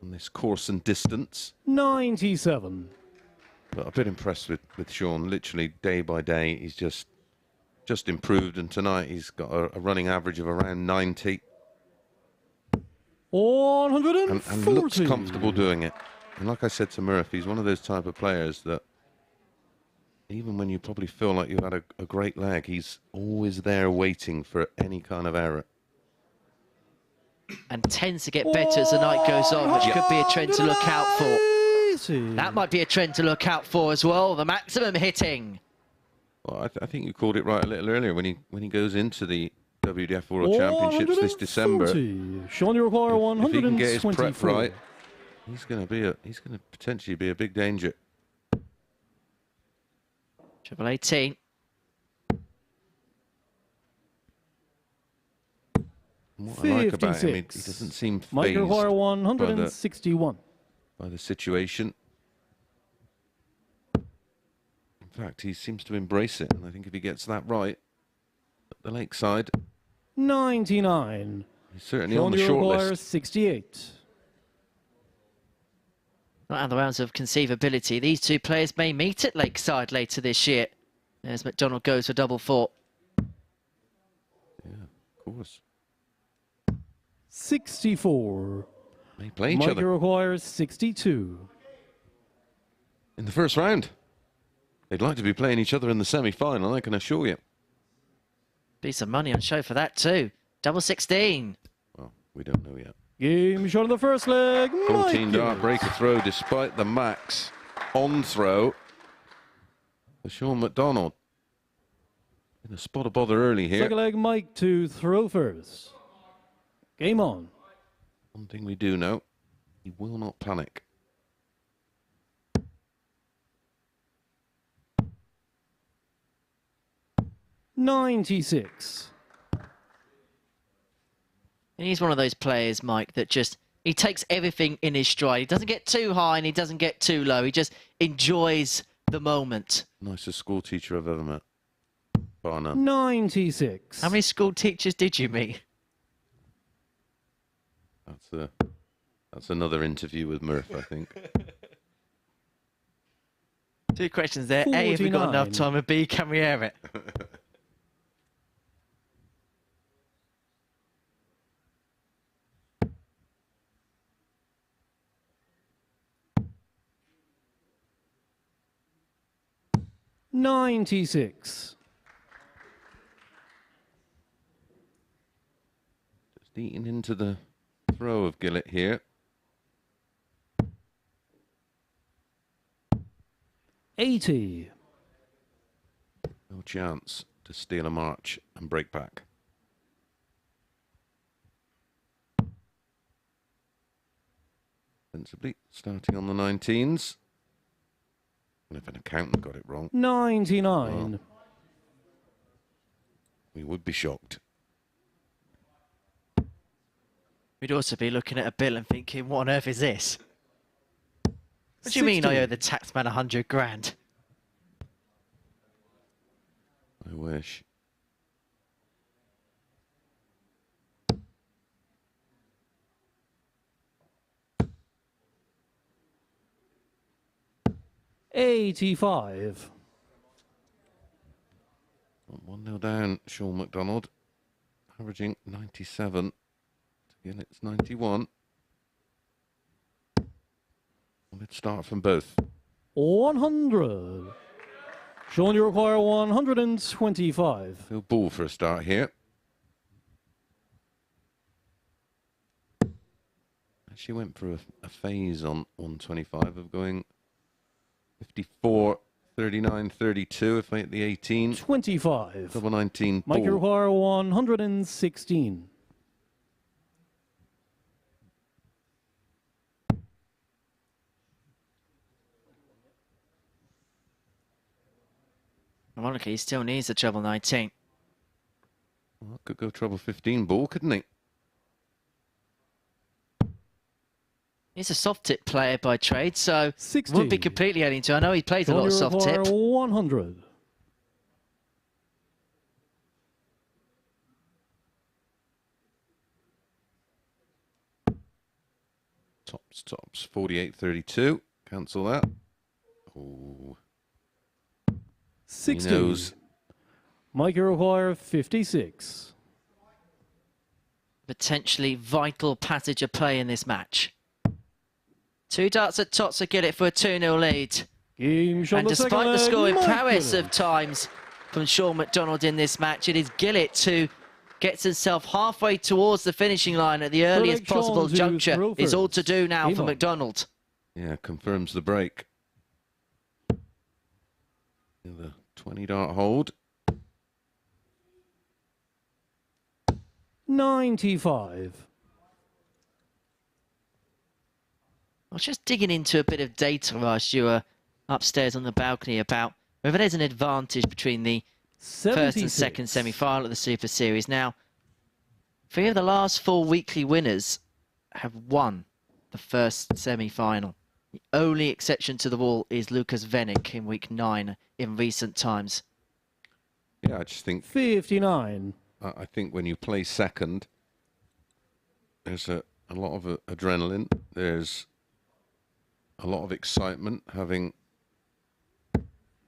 On this course and distance.
97.
But I've been impressed with Shaun, literally day by day. He's just improved, and tonight he's got a running average of around 90.
140.
And looks comfortable doing it. And like I said to Murphy, he's one of those type of players that even when you probably feel like you've had a great leg, he's always there waiting for any kind of error.
And tends to get better as the night goes on, which could be a trend to look out for. That might be a trend to look out for as well, the maximum hitting.
Well, I think you called it right a little earlier when he goes into the WDF World Championships this December.
Shaun, you require 124.
If he can get his prep right, he's going to potentially be a big danger.
Triple 18.
What I like about him, he doesn't seem fazed
Mike require 161.
By the situation. In fact, he seems to embrace it, and I think if he gets that right, at the lakeside,
99.
he's certainly on the short list.
68.
Not out of the realms of conceivability, these two players may meet at lakeside later this year, as McDonald goes for double four.
Yeah, of course.
64.
They play each
Mike
other.
requires 62.
In the first round. They'd like to be playing each other in the semi-final, I can assure you.
Be some money on show for that too. Double 16.
Well, we don't know yet.
Game shot of the first leg.
14 dart breaker throw despite the max on throw for Shaun Mcdonald. In a spot of bother early here.
Second leg, Mike to throw first. Game on.
One thing we do know, he will not panic.
96.
And he's one of those players, Mike, that just, he takes everything in his stride. He doesn't get too high and he doesn't get too low. He just enjoys the moment.
Nicest school teacher I've ever met. Bar none.
96.
How many school teachers did you meet?
That's another interview with Murph, I think.
2 questions there. A, have we got enough
49.
time? And B, can we air it?
$96.
Just eating into the throw of Gillet here.
80.
No chance to steal a march and break back. Sensibly starting on the 19s. And if an accountant got it wrong,
99.
we would be shocked.
We'd also be looking at a bill and thinking, what on earth is this? What do you mean I owe the taxman 100 grand?
I wish.
$85.
1-0 down, Shaun Mcdonald. Averaging 97. Again, it's 91. Let's start from both.
100. Shaun, you require 125.
Phil Ball for a start here. She went through a phase on 125 of going 54, 39, 32 if I hit the 18.
25.
Double 19
Mike, you
Ball.
require 116.
Ironically, he still needs the treble 19.
Well, could go treble 15 Ball, couldn't he?
He's a soft tip player by trade, so
60.
wouldn't be completely adding to. I know he plays a
Shaun,
lot of
you
soft tip.
require 100.
Tops, 48, 32. Cancel that. Oh,
60.
he knows.
Mike, you require 56.
Potentially vital passage of play in this match. 2 darts at Tots to get it for a 2-0 lead.
Game shot
And
the second
despite the
leg,
scoring
Mike
prowess
Gillet.
of times from Shaun Mcdonald in this match, it is Gillet who gets himself halfway towards the finishing line at the earliest
Shaun
possible
to
juncture.
throw
It's all to
first.
do now
Game
for
on.
McDonald.
Yeah, confirms the break. The 20 dart hold.
95.
I was just digging into a bit of data whilst you were upstairs on the balcony about whether there's an advantage between the first and
76.
second semi-final of the Super Series. Now, 3 of the last 4 weekly winners have won the first semi-final. The only exception to the rule is Lucas Vennick in week 9 in recent times.
Yeah, I just think
59.
I think when you play second, there's a lot of adrenaline. There's a lot of excitement having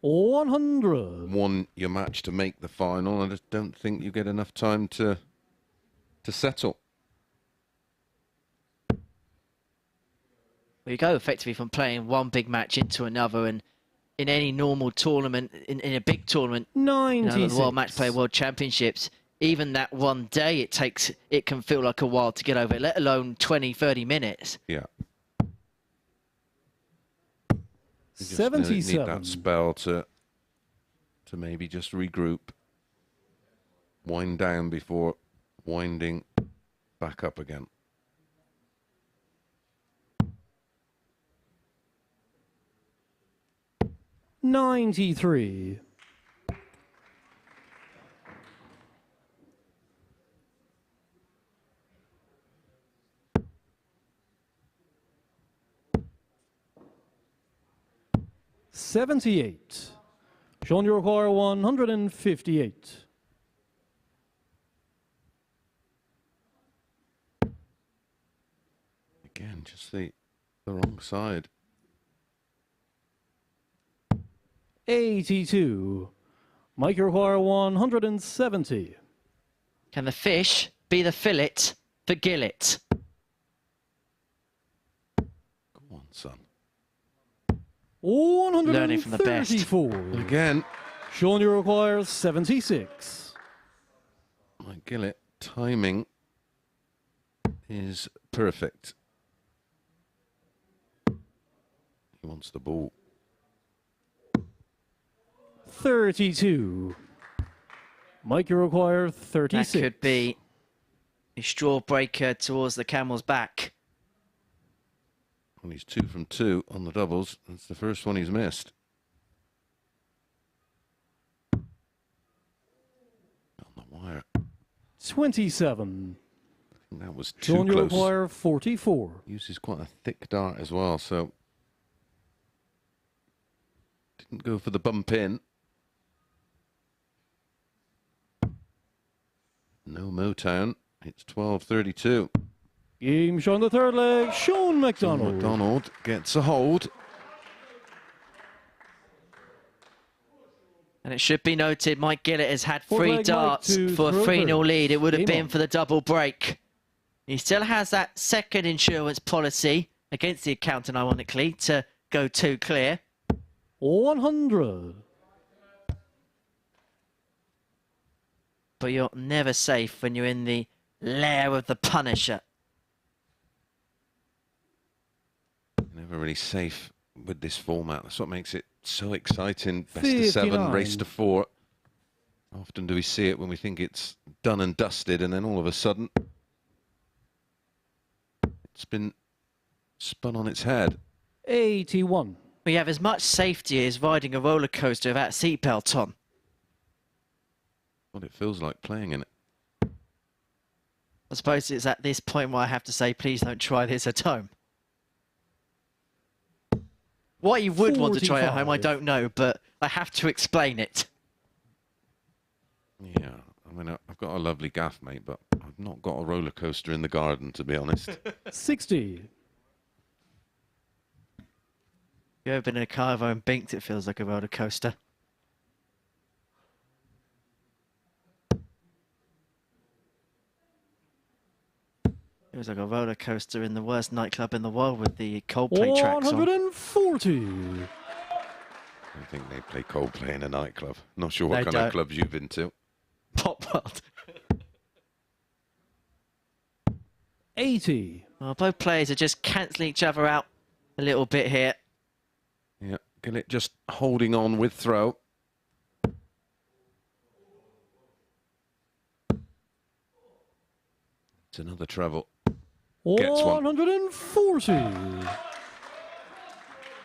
100.
won your match to make the final. I just don't think you get enough time to settle.
We go effectively from playing one big match into another, and in any normal tournament, in a big tournament, you know,
96.
the World Match Play World Championships, even that one day it can feel like a while to get over it, let alone 20, 30 minutes.
Yeah. You just
77.
need that spell to maybe just regroup, wind down before winding back up again.
$93. 78. Shaun, you require 158.
Again, just the wrong side.
82. Mike, you require 170.
Can the fish be the fillet for Gillet?
Go on, son.
134.
Learning from the best.
Again.
Shaun, you require 76.
My Gillet timing is perfect. He wants the ball.
32. Mike, you require 36.
That could be a straw breaker towards the camel's back.
Well, he's 2 from 2 on the doubles. That's the first one he's missed. On the wire.
27.
I think that was too
Shaun, you
close.
require 44.
Uses quite a thick dart as well, so didn't go for the bump in. No Motown. It's 12:32.
Game Shaun, the third leg. Shaun Mcdonald.
McDonald gets a hold.
And it should be noted, Mike Gillet has had
Fourth
3
leg,
darts
Mike,
for a 3-0 lead. It would have
Game
been
on.
for the double break. He still has that second insurance policy against the accountant, ironically, to go 2 clear.
100.
But you're never safe when you're in the lair of the Punisher.
Never really safe with this format. That's what makes it so exciting. Best of 7,
59.
race to 4. Often do we see it when we think it's done and dusted, and then all of a sudden it's been spun on its head.
81.
We have as much safety as riding a roller coaster without a seatbelt on.
What it feels like playing in it.
I suppose it's at this point where I have to say, please don't try this at home. What you would want to try at home, I
45.
don't know, but I have to explain it.
Yeah, I mean, I've got a lovely gaff, mate, but I've not got a roller coaster in the garden, to be honest.
60.
You ever been in a carvo and binked, it feels like a roller coaster. It was like a roller coaster in the worst nightclub in the world with the Coldplay tracks on.
140.
I think they play Coldplay in a nightclub. Not sure what
They
kind
don't.
of clubs you've been to.
Pop World.
80.
Well, both players are just cancelling each other out a little bit here.
Yeah, Gillet just holding on with throw. It's another treble. Gets one.
140.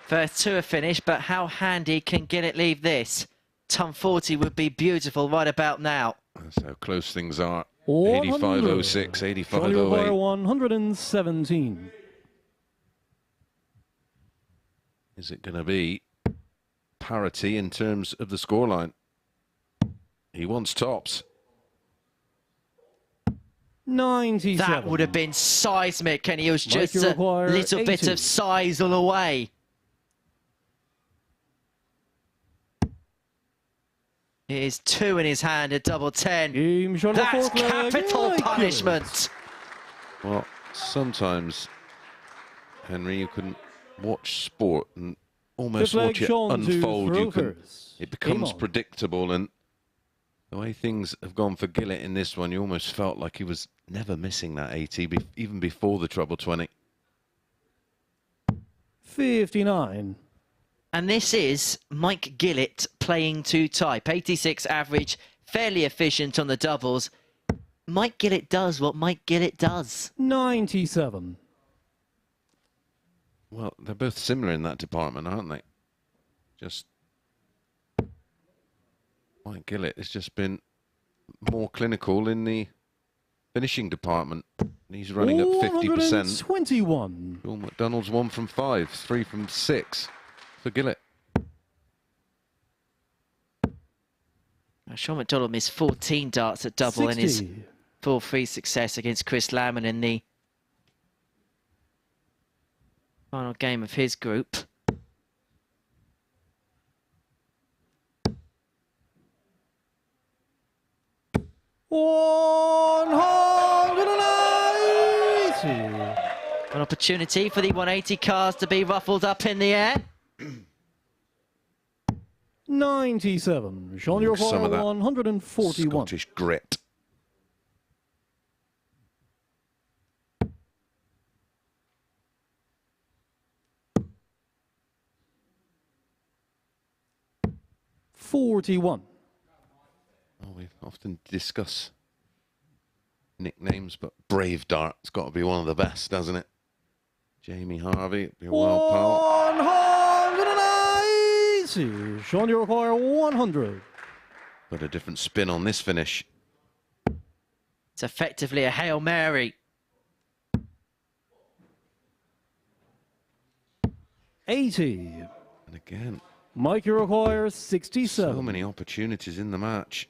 First 2 are finished, but how handy can Gillet leave this? Ton 40 would be beautiful right about now.
That's how close things are.
100.
85.06,
Shaun, you require
85.08.
117.
Is it going to be parity in terms of the scoreline? He wants tops.
97.
That would have been seismic, and he was
Mike,
just
you
a
require
little bit
80.
of size on the way. Here's 2 in his hand, a double 10.
Game Shaun, the
That's
fourth leg.
capital
Mike
punishment.
Well, sometimes, Henry, you can watch sport and almost
Fifth leg,
watch it
Shaun to
unfold.
throw
You can,
first.
it
Game
becomes
on.
predictable, and the way things have gone for Gillet in this one, you almost felt like he was never missing that 80, even before the treble 20.
59.
And this is Mike Gillet playing to type. 86 average, fairly efficient on the doubles. Mike Gillet does what Mike Gillet does.
97.
Well, they're both similar in that department, aren't they? Just Mike Gillet has just been more clinical in the finishing department. He's running at 50%.
121.
Shaun Mcdonald's 1 from 5, 3 from 6 for Gillet.
Shaun Mcdonald missed 14 darts at double
60.
in his full free success against Chirs Landman in the final game of his group. An opportunity for the 180 cars to be ruffled up in the air.
97. Shaun, you
Some
require
of that
141.
Scottish grit.
$41.
Oh, we often discuss nicknames, but Brave Dart's got to be one of the best, doesn't it? Jamie Harvey, be a wild pal.
180. Shaun, you require 100.
But a different spin on this finish.
It's effectively a Hail Mary.
80.
And again,
Mike, you require 67.
so many opportunities in the match.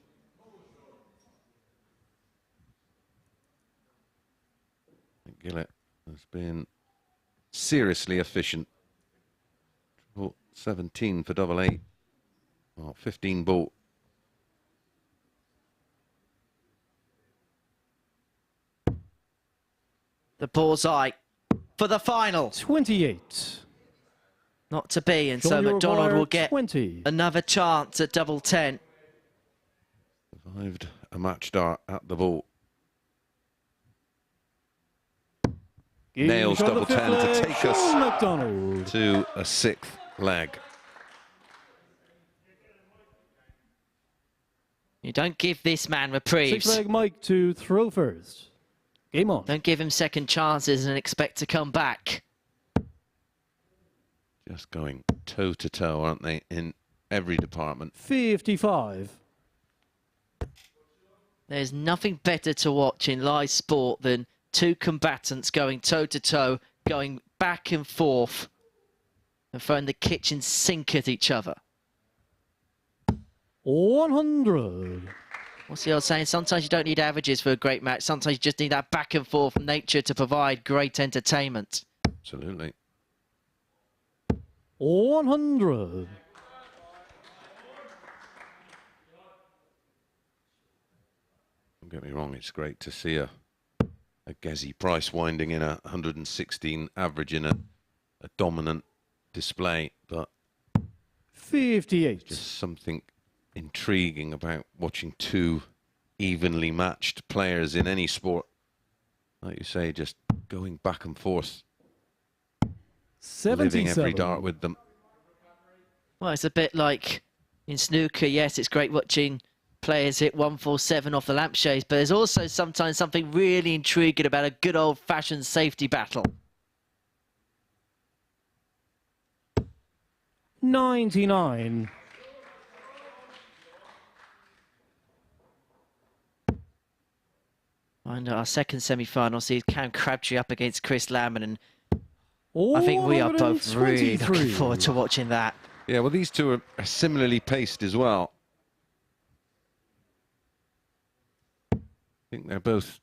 Gillet has been seriously efficient. 17 for double 8. Well, 15 ball.
The bullseye for the final.
28.
Not to be, and
Shaun,
so
you
Mcdonald
require
will get
20.
another chance at double 10.
Survived a match dart at the ball. Nails double 10 to take
Shaun
us
McDonald.
to a 6th leg.
You don't give this man reprieves.
6th leg, Mike to throw first. Game on.
Don't give him second chances and expect to come back.
Just going toe to toe, aren't they, in every department?
55.
There's nothing better to watch in live sport than two combatants going toe to toe, going back and forth, and throwing the kitchen sink at each other.
100.
What's the old saying? Sometimes you don't need averages for a great match. Sometimes you just need that back and forth nature to provide great entertainment.
Absolutely.
100.
Don't get me wrong, it's great to see a Gezi Price winding in a 116 average in a dominant display, but
58.
just something intriguing about watching two evenly matched players in any sport. Like you say, just going back and forth,
77.
living every dart with them.
Well, it's a bit like in snooker. Yes, it's great watching players hit 147 off the lampshades, but there's also sometimes something really intriguing about a good old-fashioned safety battle.
99.
And our second semi-final sees Cam Crabtree up against Chirs Landman, and I think we are both really looking forward to watching that.
Yeah, well, these two are similarly paced as well. I think they're both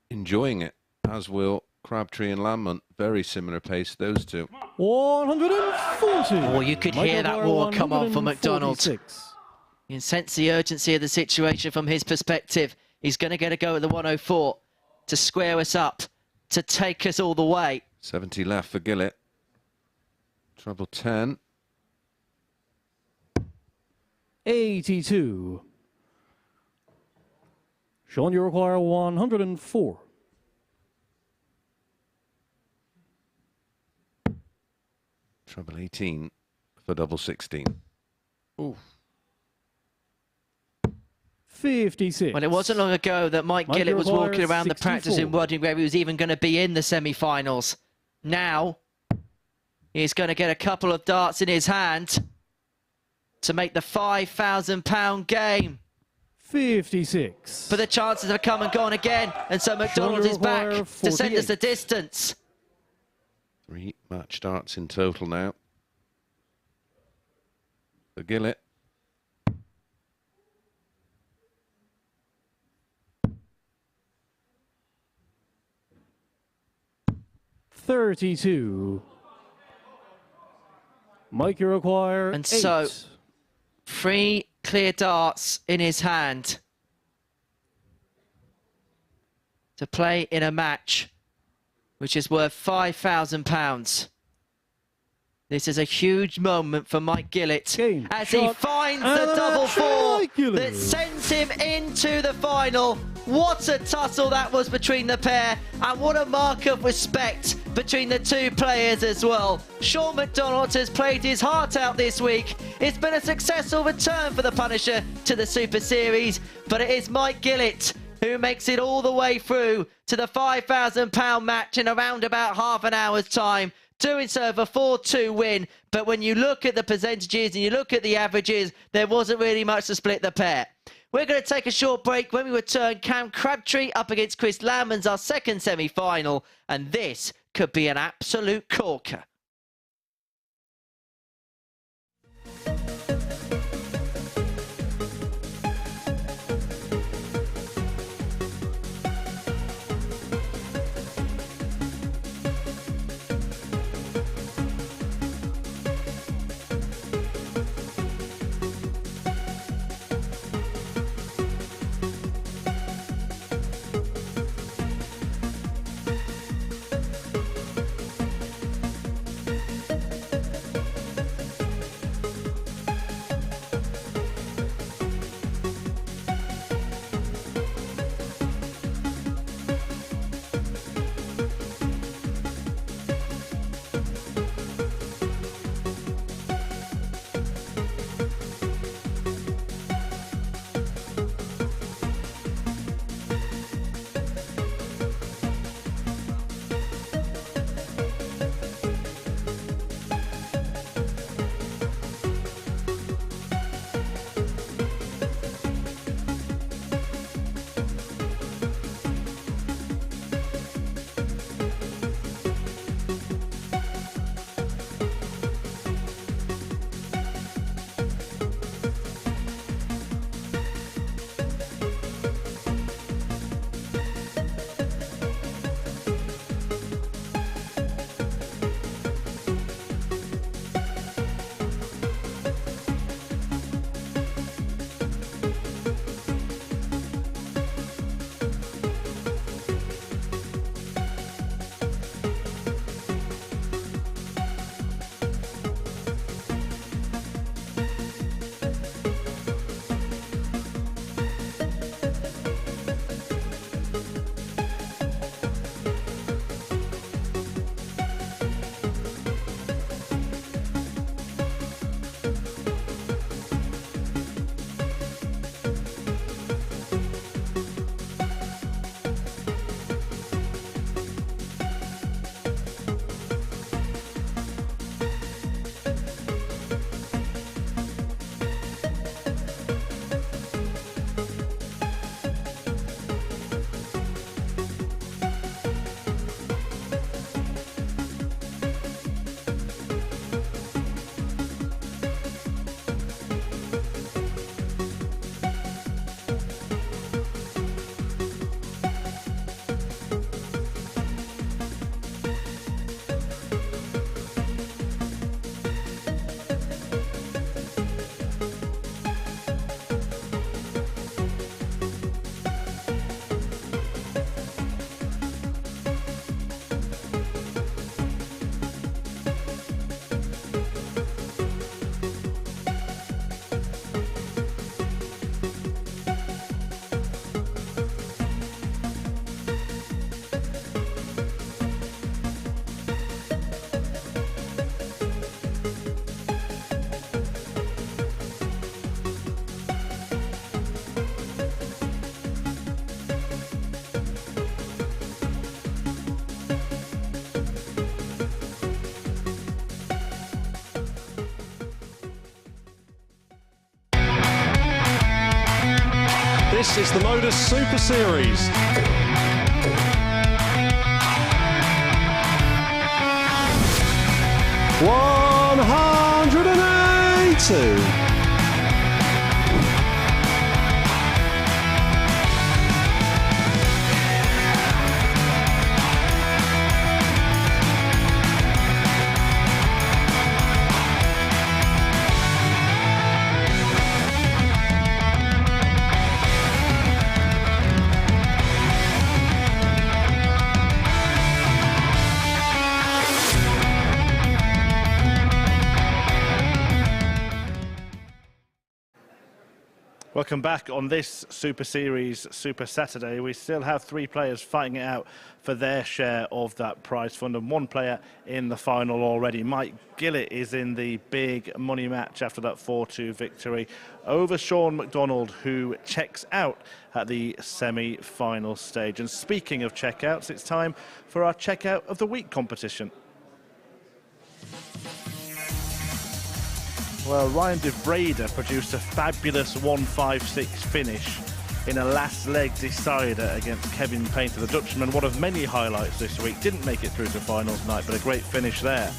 enjoying it, as will Crabtree and Landman. Very similar pace, those two.
140.
Oh, you could hear that roar come on for Mcdonald. You can sense the urgency of the situation from his perspective. He's going to get a go at the 104 to square us up, to take us all the way.
70 left for Gillet. Treble 10.
82. Shaun, you require 104.
Treble 18 for double 16. Ooh.
56.
Well, it wasn't long ago that Mike Gillet was walking around the practice in wondering whether he was even going to be in the semi-finals. Now, he's going to get a couple of darts in his hand to make the £5,000 game.
56.
But the chances have come and gone again, and so Mcdonald is back to send us the distance.
3 match darts in total now for Gillet.
32. Mike, you require
And
8.
so, 3 clear darts in his hand to play in a match which is worth £5,000. This is a huge moment for Mike Gillet as he finds the double 4 that sends him into the final. What a tussle that was between the pair, and what a mark of respect between the 2 players as well. Shaun Mcdonald has played his heart out this week. It's been a successful return for the Punisher to the Super Series, but it is Mike Gillet who makes it all the way through to the £5,000 match in around about half an hour's time, doing so for a 4-2 win. But when you look at the percentages and you look at the averages, there wasn't really much to split the pair. We're going to take a short break. When we return, Cam Crabtree up against Chirs Landman's our second semi-final, and this could be an absolute corker.
This is the MODUS Super Series. $180.
Welcome back on this Super Series, Super Saturday. We still have 3 players fighting it out for their share of that prize fund, and 1 player in the final already. Mike Gillet is in the big money match after that 4-2 victory over Shaun Mcdonald, who checks out at the semi-final stage. And speaking of checkouts, it's time for our checkout of the week competition. Well, Ryan de Vrede produced a fabulous 1-5-6 finish in a last leg decider against Kevin Painter, the Dutchman. One of many highlights this week. Didn't make it through to finals night, but a great finish there.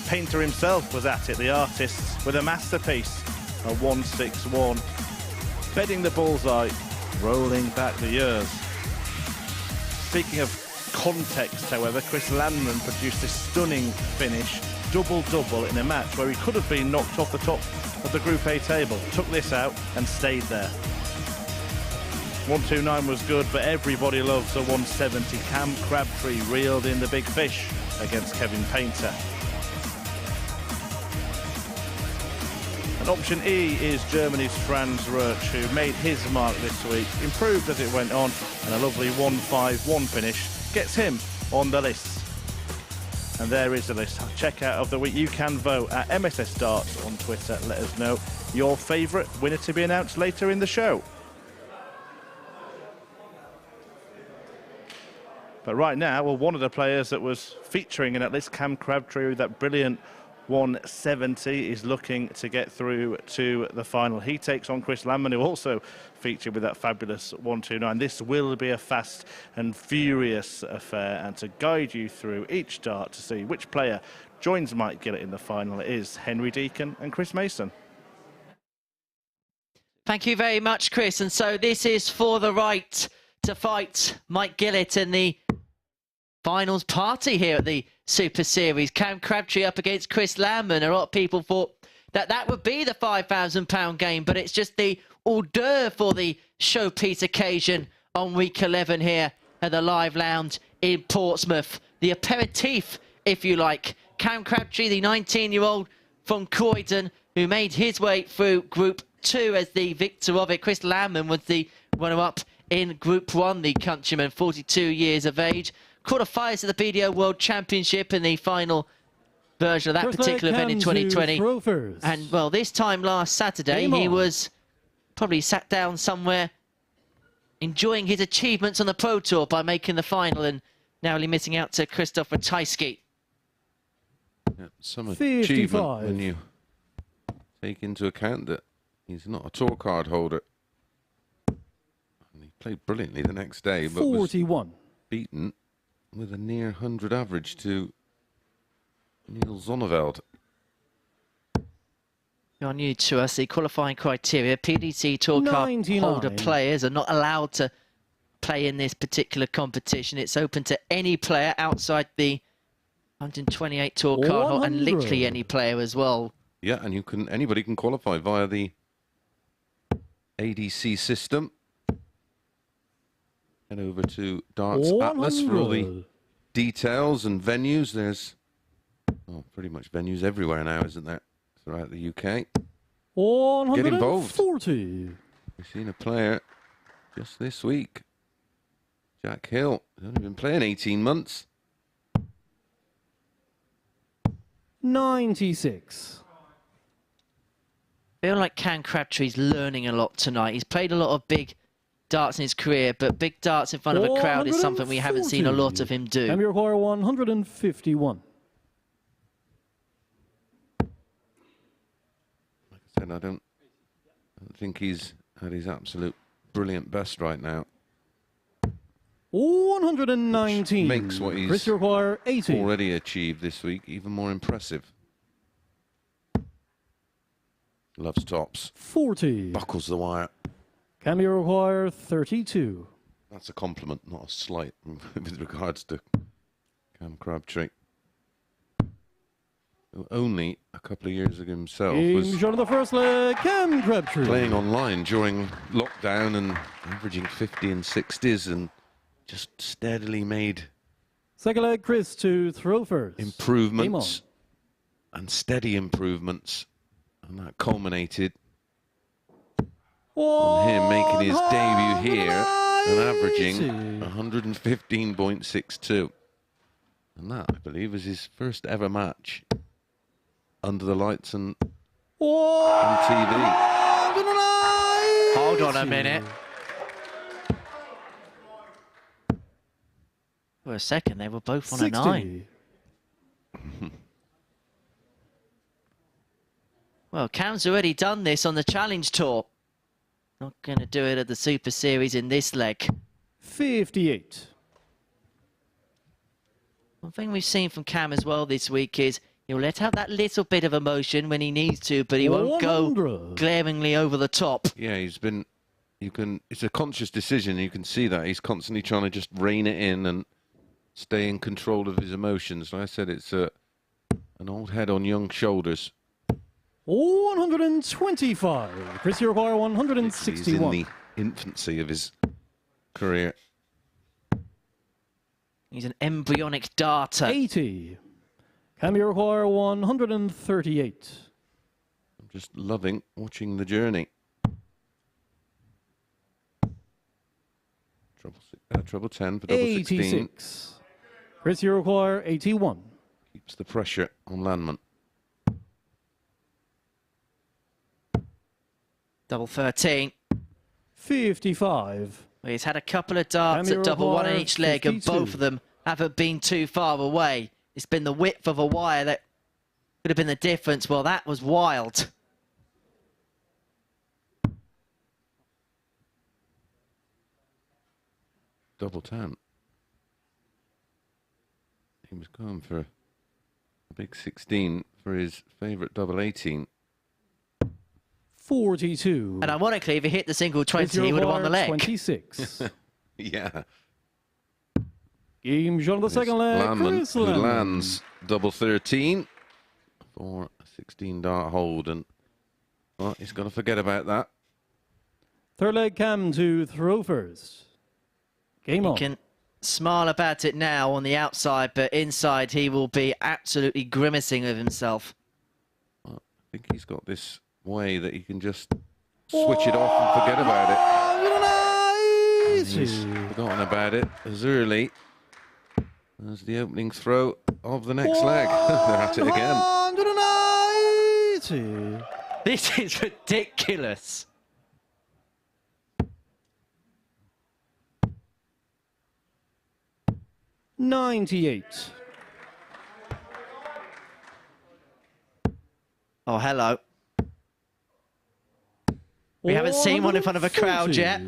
Painter himself was at it, the artist, with a masterpiece, a 1-6-1. Bedding the bullseye, rolling back the years. Speaking of context, however, Chirs Landman produced a stunning finish, double-double in a match where he could have been knocked off the top of the Group A table. Took this out and stayed there. 1-2-9 was good, but everybody loves a 170. Cam Crabtree reeled in the big fish against Kevin Painter. And option E is Germany's Franz Roach, who made his mark this week, improved as it went on, and a lovely 1-5-1 finish gets him on the list. And there is the list. Checkout of the week. You can vote at MSS Darts on Twitter. Let us know your favourite winner to be announced later in the show. But right now, well, one of the players that was featuring in that list, Cam Crabtree, with that brilliant 170, is looking to get through to the final. He takes on Chirs Landman, who also featured with that fabulous 1-2-9. This will be a fast and furious affair, and to guide you through each dart to see which player joins Mike Gillet in the final is Henry Deacon and Chris Mason.
Thank you very much, Chris. And so this is for the right to fight Mike Gillet in the finals party here at the Super Series. Cam Crabtree up against Chirs Landman. A lot of people thought that that would be the £5,000 game, but it's just the hors d'oeuvre for the showpiece occasion on week 11 here at the Live Lounge in Portsmouth. The aperitif, if you like. Cam Crabtree, the 19-year-old from Croydon, who made his way through Group 2 as the victor of it. Chirs Landman was the runner-up in Group 1, the countryman, 42 years of age. Quarterfinals of the BDO World Championship in the final version of that particular event in 2020. And, well, this time last Saturday, he was probably sat down somewhere enjoying his achievements on the Pro Tour by making the final and narrowly missing out to Christopher Tysky.
Yeah, some achievement when you take into account that he's not a tour card holder. And he played brilliantly the next day, but 41 was beaten with a near 100 average to Neil Zonneveld.
You're new to us. The qualifying criteria, PDC Tour Card holder players are not allowed to play in this particular competition. It's open to any player outside the 128 Tour Card holder, and literally any player as well.
Yeah, and anybody can qualify via the ADC system. Head over to Darts Atlas for all the details and venues. There's pretty much venues everywhere now, isn't there? Throughout the UK. Get involved. We've seen a player just this week, Jack Hill. He's only been playing 18 months.
96.
I feel like Cam Crabtree's learning a lot tonight. He's played a lot of big darts in his career, but big darts in front of a crowd is something we haven't seen a lot of him do.
And we require 151.
Like I said, I don't think he's at his absolute brilliant best right now.
119.
Which makes what he's
require 80.
Already achieved this week even more impressive. Loves tops.
40.
Buckles the wire.
Can we require 32?
That's a compliment, not a slight, with regards to Cam Crabtree, who only a couple of years ago himself was
shot of the first leg, Cam Crabtree.
Playing online during lockdown and averaging 50 and 60s and just steadily made
second leg, Chris to throw first.
Improvements and steady improvements, and that culminated on him making his debut here and averaging 115.62. And that, I believe, was his first ever match under the lights and on TV.
Hold on a minute. For a second, they were both on
60.
a 9. Well, Cam's already done this on the Challenge Tour. Not going to do it at the Super Series in this leg.
58.
One thing we've seen from Cam as well this week is he'll let out that little bit of emotion when he needs to, but he won't go glaringly over the top.
Yeah, he's been, it's a conscious decision. You can see that. He's constantly trying to just rein it in and stay in control of his emotions. Like I said, it's an old head on young shoulders.
125. Chris Uruguay, 161.
He's in the infancy of his career.
He's an embryonic darter.
80. Cam Uruguay, 138.
I'm just loving watching the journey. Treble 10 for double 16.
86. Chris Uruguay, 81.
Keeps the pressure on Landman.
Double 13.
55.
Well, he's had a couple of darts at double 1 in each leg,
52.
and both of them haven't been too far away. It's been the width of a wire that could have been the difference. Well, that was wild.
Double 10. He was going for a big 16 for his favourite double 18.
42.
And ironically, if he hit the single 20, he would have won the leg.
26.
Yeah.
Game shot on the second leg.
Landman,
Chirs
who
Landman.
lands double 13 for a 16 dart hold, and well, he's got to forget about that.
Third leg, Cam to throw first. Game on.
He can smile about it now on the outside, but inside he will be absolutely grimacing with himself.
Well, I think he's got this way that he can just switch it off and forget about it. And he's forgotten about it as early as the opening throw of the next leg. They're at it again.
190.
This is ridiculous.
$98.
Oh, hello. We haven't seen one in front of a crowd yet.
Yeah,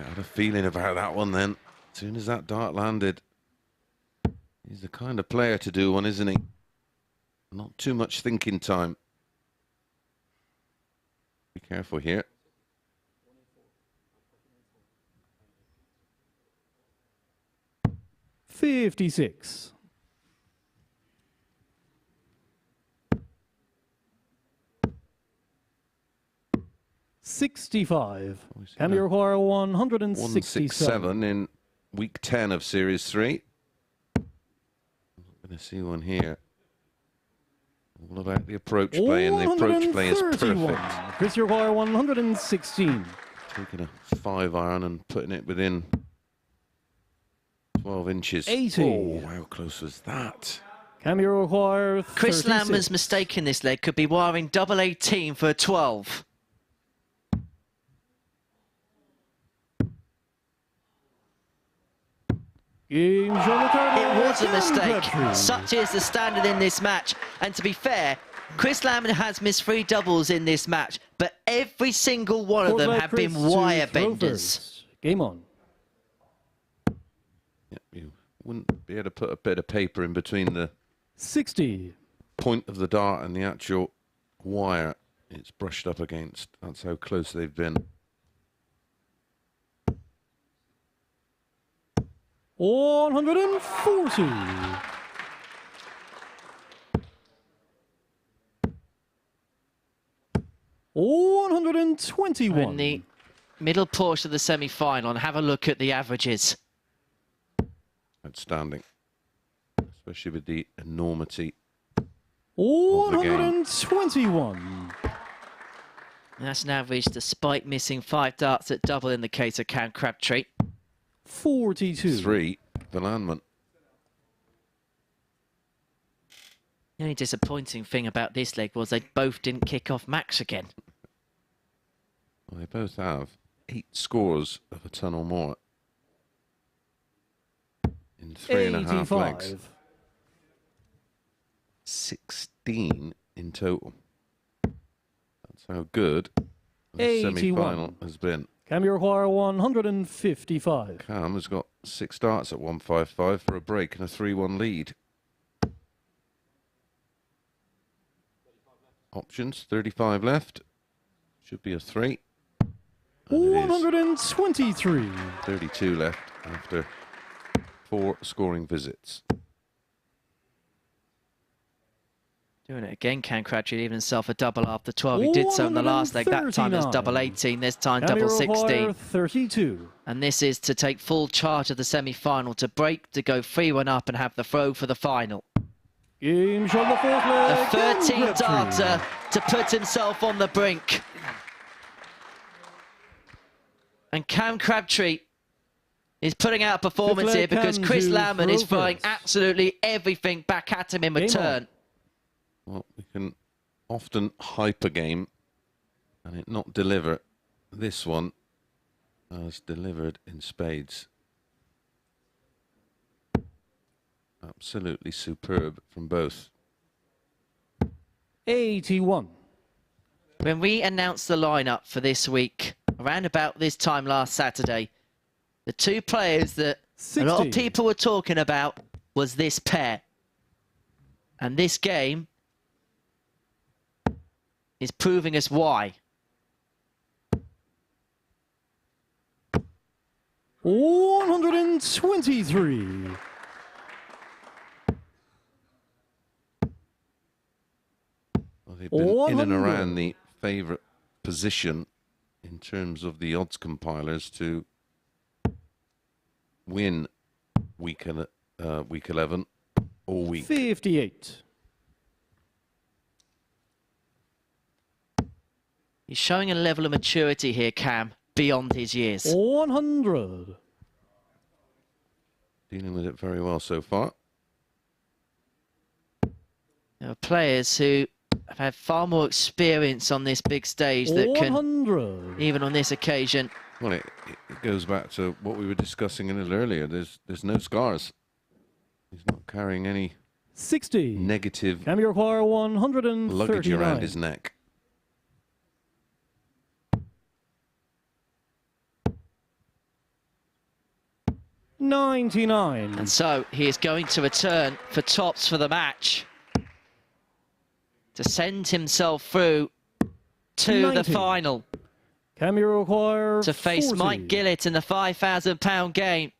I had a feeling about that one then. As soon as that dart landed. He's the kind of player to do one, isn't he? Not too much thinking time. Be careful here.
$56. $65. Can you require 167
in week 10 of Series 3. I'm going to see one here. All about the approach play, and the approach play is perfect.
Chris, you require 116.
Taking a 5-iron and putting it within 12 inches.
80.
Oh, how close was that?
Can you require 36.
Chris Landman's mistake in this leg could be wiring double 18 for a 12.
It
was a mistake. Such is the standard in this match. And to be fair, Chris Landman has missed 3 doubles in this match, but every single one of them have been wire benders.
Game on.
Yeah, you wouldn't be able to put a bit of paper in between the
60
point of the dart and the actual wire it's brushed up against. That's how close they've been.
140. $121.
We're in the middle portion of the semi-final, and have a look at the averages.
Outstanding, especially with the enormity.
121.
And that's an average despite missing 5 darts at double in the case of Cam Crabtree.
42.
3 for Landman.
The only disappointing thing about this leg was they both didn't kick off max again.
Well, they both have 8 scores of a ton or more in 3.5 legs. 16 in total. That's how good the semi-final has been.
Cam, you require 155.
Cam has got 6 darts at 155 for a break and a 3-1 lead. Options, 35 left. Should be a 3.
123.
32 left after 4 scoring visits.
Doing it again, Cam Crabtree leaving himself a double after 12. He did so in the last leg. That time it was double 18. This time double 16.
32.
And this is to take full charge of the semi-final, to break, to go 3-1 up and have the throw for the final.
Game shot the 4th leg.
A 13-darter to put himself on the brink. And Cam Crabtree is putting out a performance here because Chirs Landman is throwing absolutely everything back at him in return.
Well, we can often hype a game and it not deliver. This one has delivered in spades. Absolutely superb from both.
81.
When we announced the lineup for this week, around about this time last Saturday, the 2 players that
60.
a lot of people were talking about was this pair. And this game is proving us why.
123.
Well, they've been in and around the favourite position in terms of the odds compilers to win week 11 all week.
58.
He's showing a level of maturity here, Cam, beyond his years.
100.
Dealing with it very well so far.
There are players who have had far more experience on this big stage that
100.
can, even on this occasion.
Well, it goes back to what we were discussing a little earlier. There's no scars. He's not carrying any
60.
negative
Can you require 139.
luggage around his neck.
$99.
And so he is going to return for tops for the match to send himself through to
90.
the final.
Can you require
to face
40.
Mike Gillet in the £5,000 game.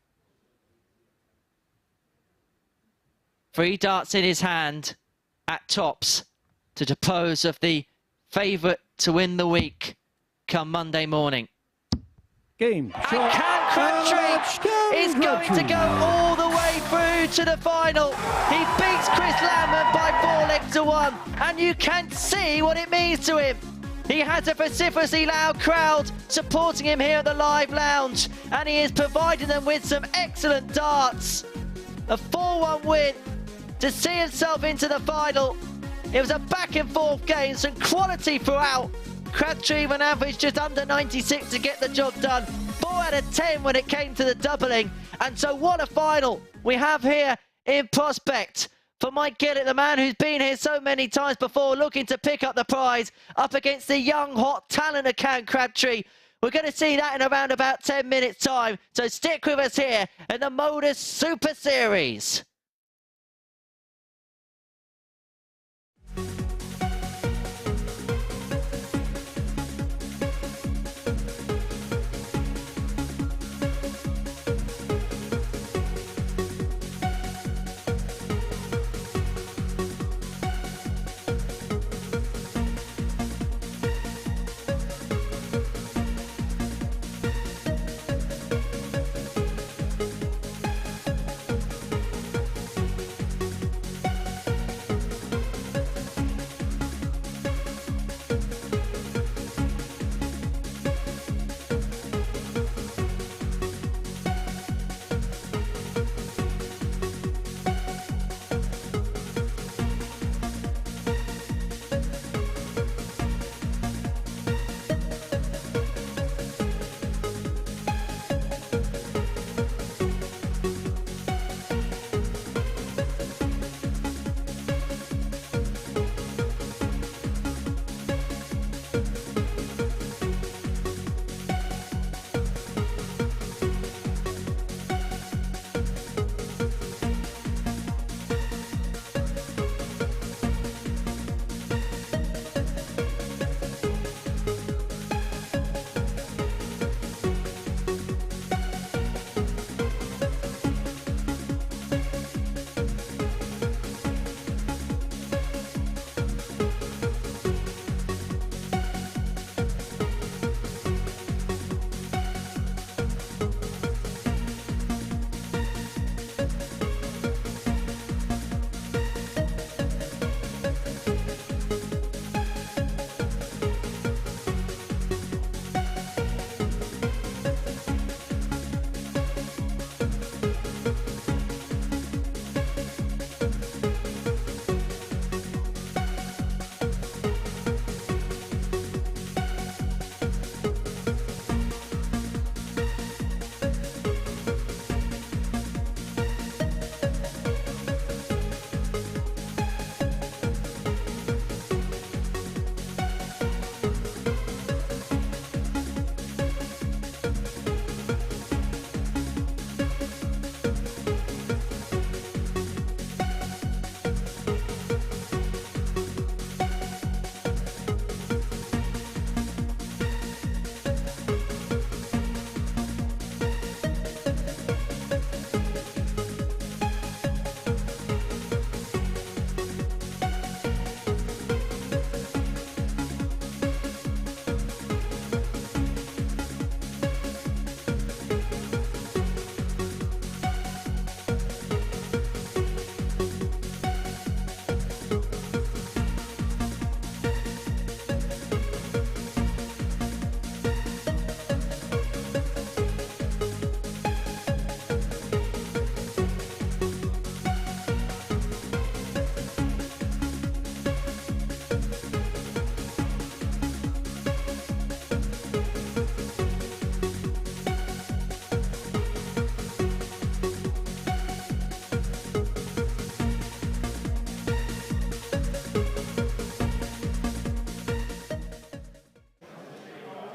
3 darts in his hand at tops to dispose of the favourite to win the week come Monday morning.
Game.
And Cam Crabtree is going to go all the way through to the final. He beats Chirs Landman by 4 legs to 1, and you can see what it means to him. He has a vociferously loud crowd supporting him here at the Live Lounge, and he is providing them with some excellent darts. A 4-1 win to see himself into the final. It was a back and forth game, some quality throughout. Crabtree even averaged just under 96 to get the job done. 4 out of 10 when it came to the doubling. And so what a final we have here in prospect for Mike Gillet, the man who's been here so many times before, looking to pick up the prize up against the young, hot talent of Cam Crabtree. We're going to see that in around about 10 minutes' time. So stick with us here in the MODUS Super Series.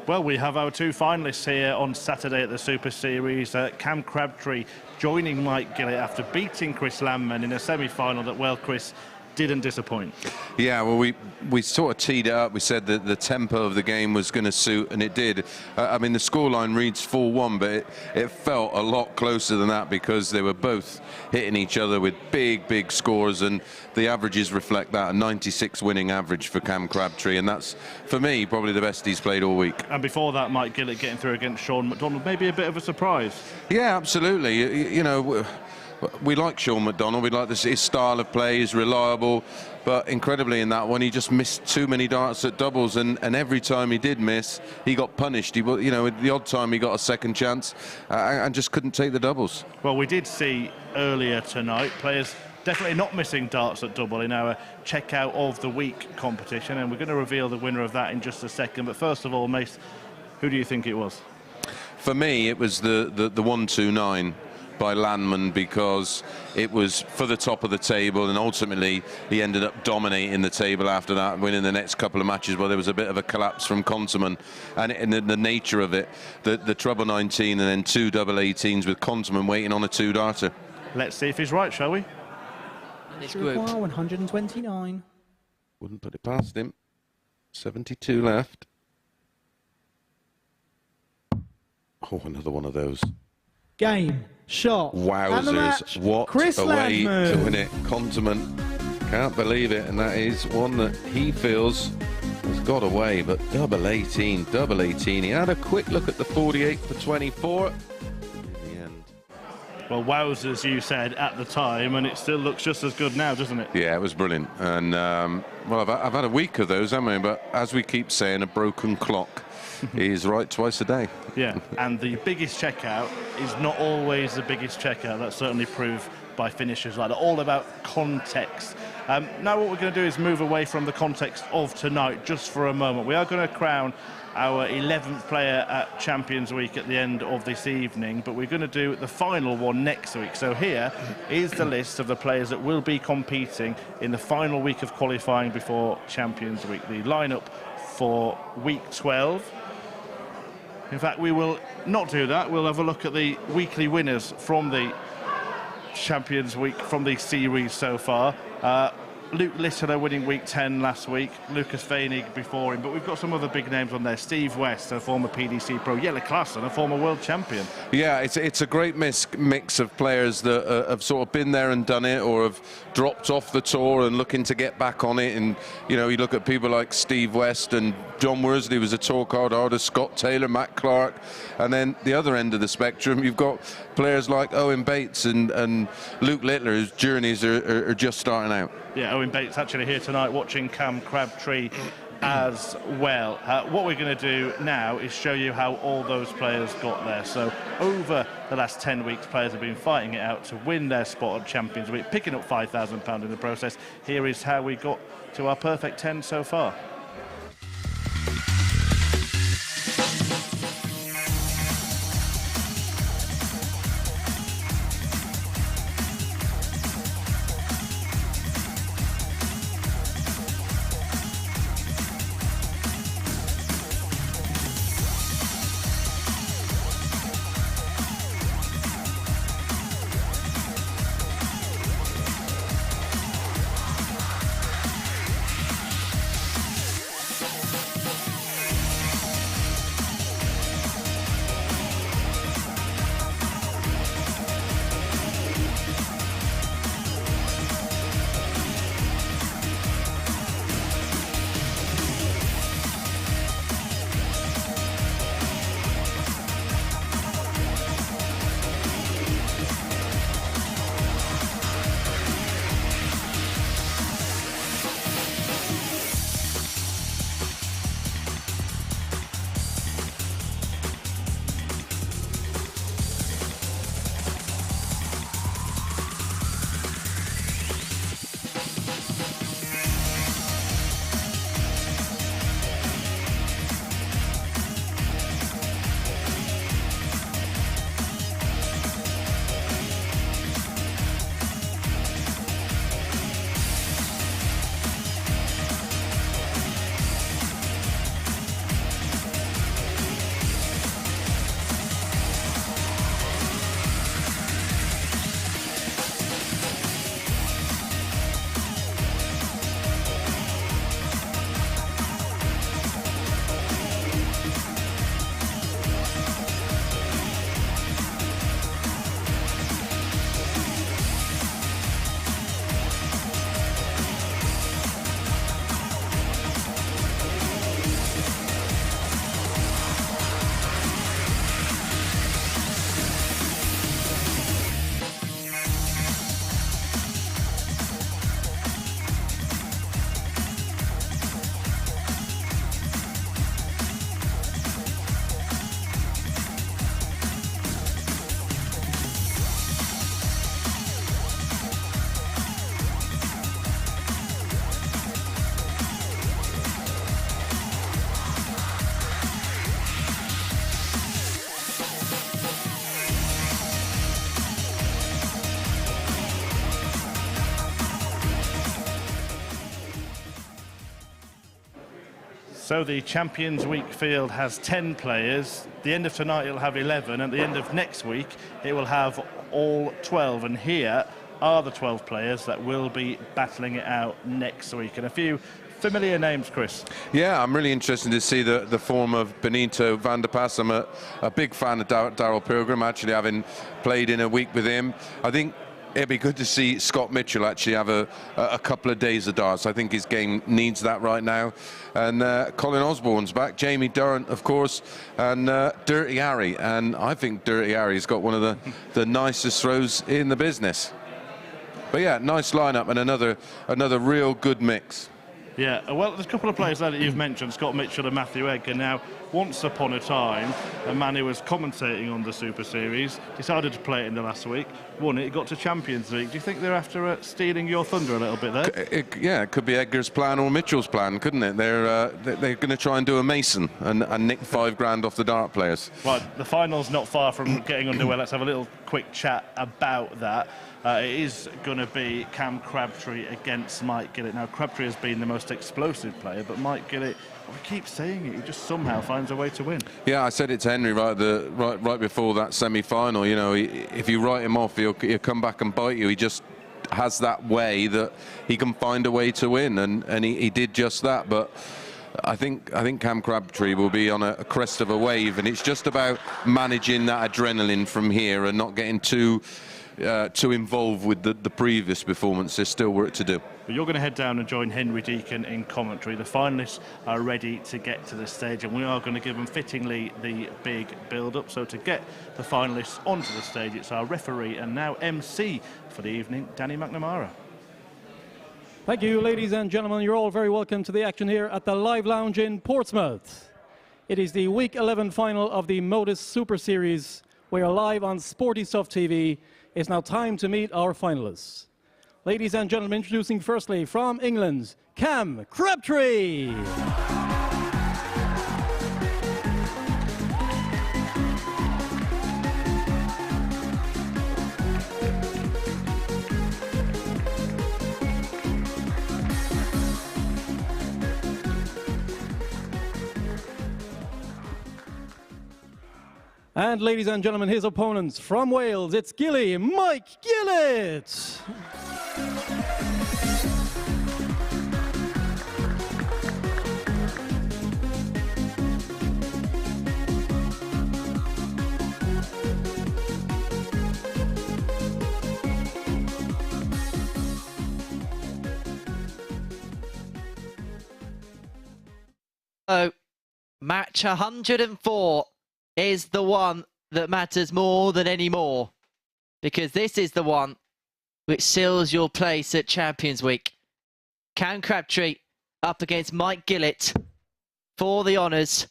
Well, we have our two finalists here on Saturday at the Super Series. Cam Crabtree joining Mike Gillet after beating Chirs Landman in a semi-final that, well, Chris, didn't disappoint.
Yeah, well, we sort of teed it up. We said that the tempo of the game was going to suit, and it did. I mean, the scoreline reads 4-1, but it felt a lot closer than that because they were both hitting each other with big scores, and the averages reflect that, a 96 winning average for Cam Crabtree, and that's, for me, probably the best he's played all week.
And before that, Mike Gillet getting through against Shaun Mcdonald, maybe a bit of a surprise.
Yeah, absolutely. You know, we like Shaun Mcdonald. We like his style of play. He's reliable, but incredibly in that one, he just missed too many darts at doubles, and every time he did miss, he got punished. He, you know, the odd time he got a second chance, and just couldn't take the doubles.
Well, we did see earlier tonight players definitely not missing darts at double in our checkout of the week competition, and we're going to reveal the winner of that in just a second. But first of all, Mace, who do you think it was?
For me, it was the 129. By Landman, because it was for the top of the table, and ultimately he ended up dominating the table after that, winning the next couple of matches where there was a bit of a collapse from Conterman, and the nature of it, the treble 19 and then two double 18s with Conterman waiting on a two-darter.
Let's see if he's right, shall we?
This
group 129.
Wouldn't put it past him. 72 left. Oh, another one of those.
Game, shot, and the match,
Wowzers, what
Chirs
a way
Landman.
to win it. Conterman can't believe it, and that is one that he feels has got away, but double 18. He had a quick look at the 48 for 24 in the end.
Well, wowzers, you said at the time, and it still looks just as good now, doesn't it?
Yeah, it was brilliant, and well, I've had a week of those, haven't I? But as we keep saying, a broken clock is right twice a day.
Yeah, and the biggest checkout is not always the biggest checkout. That's certainly proved by finishers like that. All about context. Now what we're going to do is move away from the context of tonight just for a moment. We are going to crown our 11th player at Champions Week at the end of this evening, but we're going to do the final one next week. So here is the list of the players that will be competing in the final week of qualifying before Champions Week. The lineup for week 12. In fact, we will not do that. We'll have a look at the weekly winners from the Champions Week, from the series so far. Luke Littler winning week 10 last week, Lucas Veinig before him, but we've got some other big names on there. Steve West, a former PDC pro, Jelle Klassen, a former world champion.
Yeah, it's a great mix of players that have sort of been there and done it, or have dropped off the tour and looking to get back on it. And you know, you look at people like Steve West and John Worsley was a tour card holder, Scott Taylor, Matt Clark, and then the other end of the spectrum, you've got players like Owen Bates and Luke Littler, whose journeys are just starting out.
Yeah, Owen Bates actually here tonight watching Cam Crabtree as well. What we're going to do now is show you how all those players got there. So over the last 10 weeks, players have been fighting it out to win their spot at Champions Week, picking up £5,000 in the process. Here is how we got to our perfect 10 so far. So the Champions Week field has 10 players. The end of tonight it'll have 11. At the end of next week it will have all 12. And here are the 12 players that will be battling it out next week. And a few familiar names, Chris.
Yeah, I'm really interested to see the form of Benito van der Pas. I'm a big fan of Darryl Pilgrim, actually, having played in a week with him. I think it'd be good to see Scott Mitchell actually have a couple of days of darts. I think his game needs that right now. And Colin Osborne's back, Jamie Durrant, of course, and Dirty Harry. And I think Dirty Harry's got one of the nicest throws in the business. But yeah, nice lineup and another real good mix.
Yeah, well, there's a couple of players there that you've mentioned, Scott Mitchell and Matthew Edgar. Now, once upon a time, a man who was commentating on the Super Series decided to play it in the last week, won it, got to Champions League. Do you think they're after stealing your thunder a little bit there?
Yeah, it could be Edgar's plan or Mitchell's plan, couldn't it? They're going to try and do a Mason and nick $5 off the dart players.
Right, the final's not far from getting underway. Let's have a little quick chat about that. It is going to be Cam Crabtree against Mike Gillet. Now, Crabtree has been the most explosive player, but Mike Gillet, we keep saying it, he just somehow finds a way to win. Yeah,
I said it to Henry right before that semi-final. You know, if you write him off, he'll come back and bite you. He just has that way that he can find a way to win, and he did just that. But I think Cam Crabtree will be on a crest of a wave, and it's just about managing that adrenaline from here and not getting too involved with the previous performance. There's still work to do.
But you're going to head down and join Henry Deacon in commentary. The finalists are ready to get to the stage, and we are going to give them fittingly the big build-up. So to get the finalists onto the stage, it's our referee and now MC for the evening, Danny McNamara.
Thank you, ladies and gentlemen. You're all very welcome to the action here at the Live Lounge in Portsmouth. It is the Week 11 final of the MODUS Super Series. We are live on Sporty Stuff TV. It's now time to meet our finalists. Ladies and gentlemen, introducing firstly from England, Cam Crabtree. And ladies and gentlemen, his opponents from Wales, it's Mike Gillet.
So, match 104 is the one that matters more than any more, because this is the one which seals your place at Champions Week. Cam Crabtree up against Mike Gillet for the honours,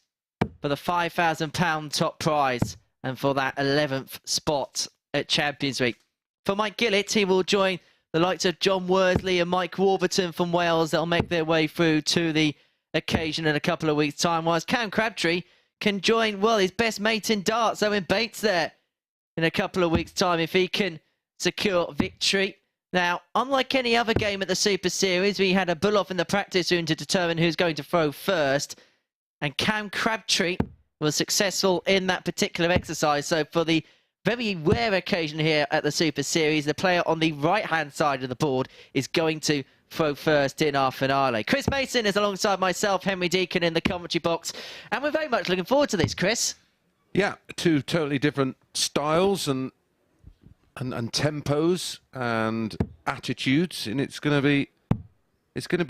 for the £5,000 top prize and for that 11th spot at Champions Week. For Mike Gillet, he will join the likes of John Worsley and Mike Warburton from Wales. They'll make their way through to the occasion in a couple of weeks' time, whilst Cam Crabtree can join, well, his best mate in darts, Owen Bates, there in a couple of weeks' time if he can secure victory. Now, unlike any other game at the Super Series, we had a bull-off in the practice room to determine who's going to throw first, and Cam Crabtree was successful in that particular exercise. So for the very rare occasion here at the Super Series, the player on the right-hand side of the board is going to throw first in our finale. Chris Mason is alongside myself, Henry Deacon, in the commentary box, and we're very much looking forward to this, Chris.
Yeah, two totally different styles and tempos and attitudes, and it's going to be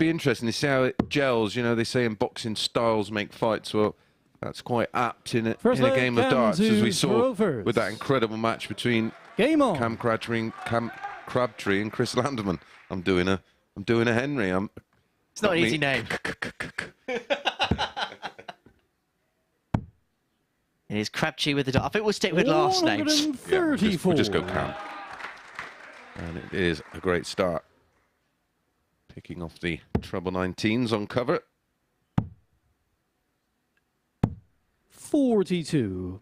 interesting to see how it gels. You know, they say in boxing, styles make fights. Well, that's quite apt in a game of darts, as we saw with that incredible match between Cam Crabtree and Chirs Landman. I'm doing a Henry.
It's not an easy name. It is Crabtree with the dart. I think we'll stick with last names.
Yeah, we'll just go Cam. And it is a great start. Picking off the treble 19s on cover.
42.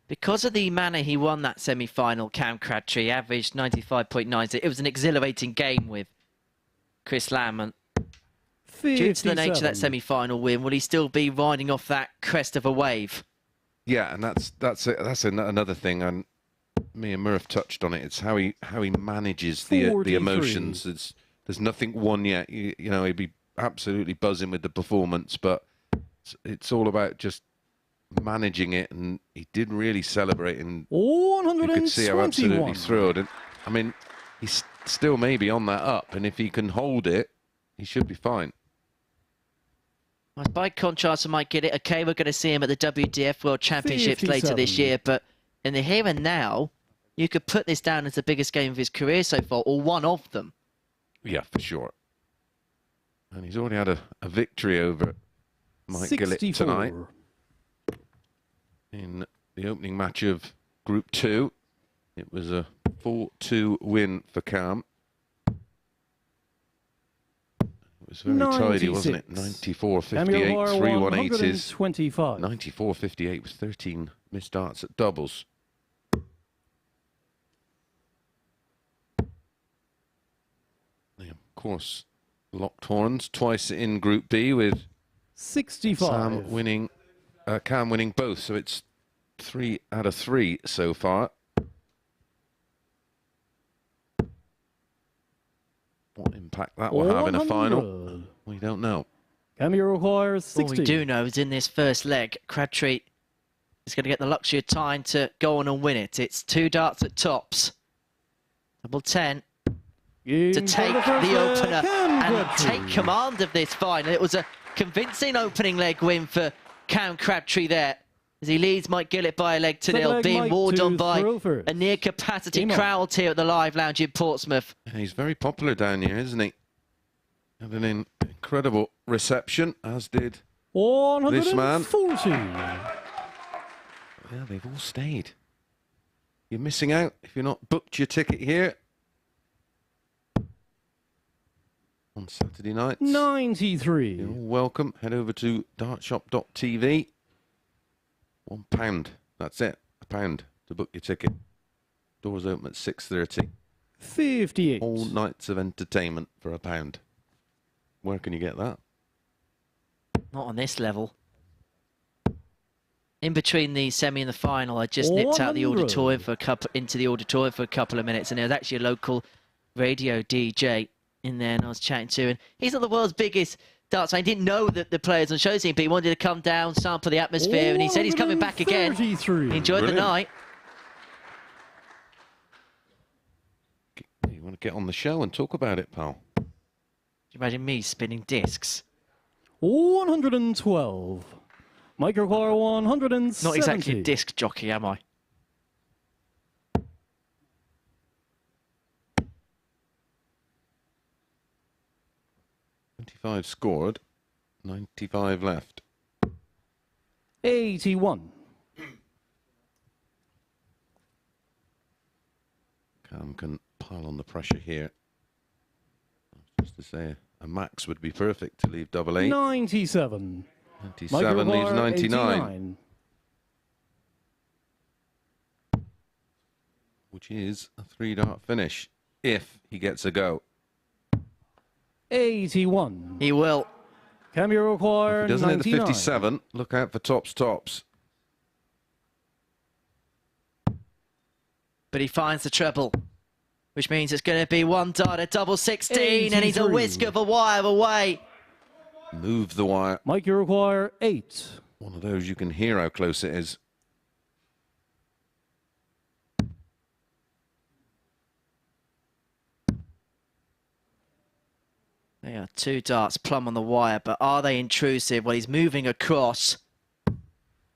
Because of the manner he won that semi-final, Cam Crabtree averaged 95.9. It was an exhilarating game with Chirs Landman. Due to the nature of that semi-final win, will he still be riding off that crest of a wave?
Yeah, and that's another thing. And me and Murph touched on it. It's how he manages the emotions. There's nothing won yet. You know, he'd be absolutely buzzing with the performance, but it's all about just managing it. And he did really celebrate, and you could see how absolutely thrilled. And I mean, he's still maybe on that up, and if he can hold it, he should be fine.
By contrast, I might get it. Okay, we're going to see him at the WDF World Championships later this year, but in the here and now, you could put this down as the biggest game of his career so far, or one of them.
Yeah, for sure. And he's already had a victory over Mike Gillet tonight in the opening match of Group 2. It was a 4-2 win for Cam. It was very tidy, wasn't it? 94-58, 3-1-8 is 94-58 with 13 missed darts at doubles. Yeah, of course, locked horns twice in Group B with
65.
Cam winning both, so it's 3 out of 3 so far. What impact that will have in a final, we don't know.
Cam requires 60.
All we do know is in this first leg, Crabtree is going to get the luxury of time to go on and win it. It's 2 darts at tops. Double 10 to take the opener and take command of this final. It was a convincing opening leg win for Cam Crabtree there, as he leads Mike Gillet by a leg to nil, being walled on by a near-capacity crowd here at the Live Lounge in Portsmouth.
He's very popular down here, isn't he? Had an incredible reception, as did this man. Yeah, they've all stayed. You're missing out if you're not booked your ticket here on Saturday nights.
93.
You're all welcome. Head over to dartshop.tv. £1. That's it. £1 to book your ticket. Doors open at 6:30.
58.
All nights of entertainment for £1. Where can you get that?
Not on this level. In between the semi and the final, I just nipped out the auditorium for into the auditorium for a couple of minutes, and there was actually a local radio DJ in there, and I was chatting to, and he's not the world's biggest darts fan. He didn't know that the players on show scene, but he wanted to come down, sample the atmosphere, and he said he's coming back again. He enjoyed the night.
You want to get on the show and talk about it, pal?
Can you imagine me spinning discs?
112. Mike require 170.
Not exactly a disc jockey, am I?
$25 scored, 95 left.
81.
Cam can pile on the pressure here. Just to say, a max would be perfect to leave double 8.
97.
97 leaves 99.
89.
Which is a 3-dart finish, if he gets a go.
81.
He will.
Cam require 99.
If he doesn't hit the 57, look out for tops.
But he finds the treble, which means it's going to be 1 dart at double 16, 83. And he's a whisk of a wire away.
Move the wire.
Mike, you require 8.
One of those you can hear how close it is.
They are 2 darts plumb on the wire, but are they intrusive? Well, he's moving across.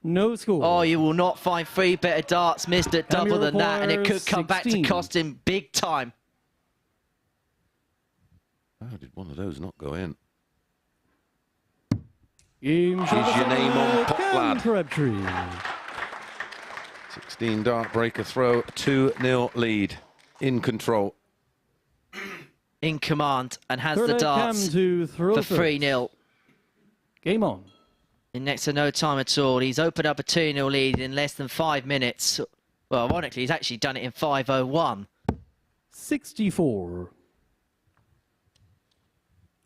No score.
Oh, you will not find 3 better darts missed at double than that, and it could come back to cost him big time.
How did one of those not go in?
Is
your name on pot, lad?
Crabtree.
16 dart breaker throw, 2-0 lead, in control.
In command, and has the darts for 3-0.
Game on.
In next to no time at all. He's opened up a 2-0 lead in less than 5 minutes. Well, ironically, he's actually done it in 5:01.
64.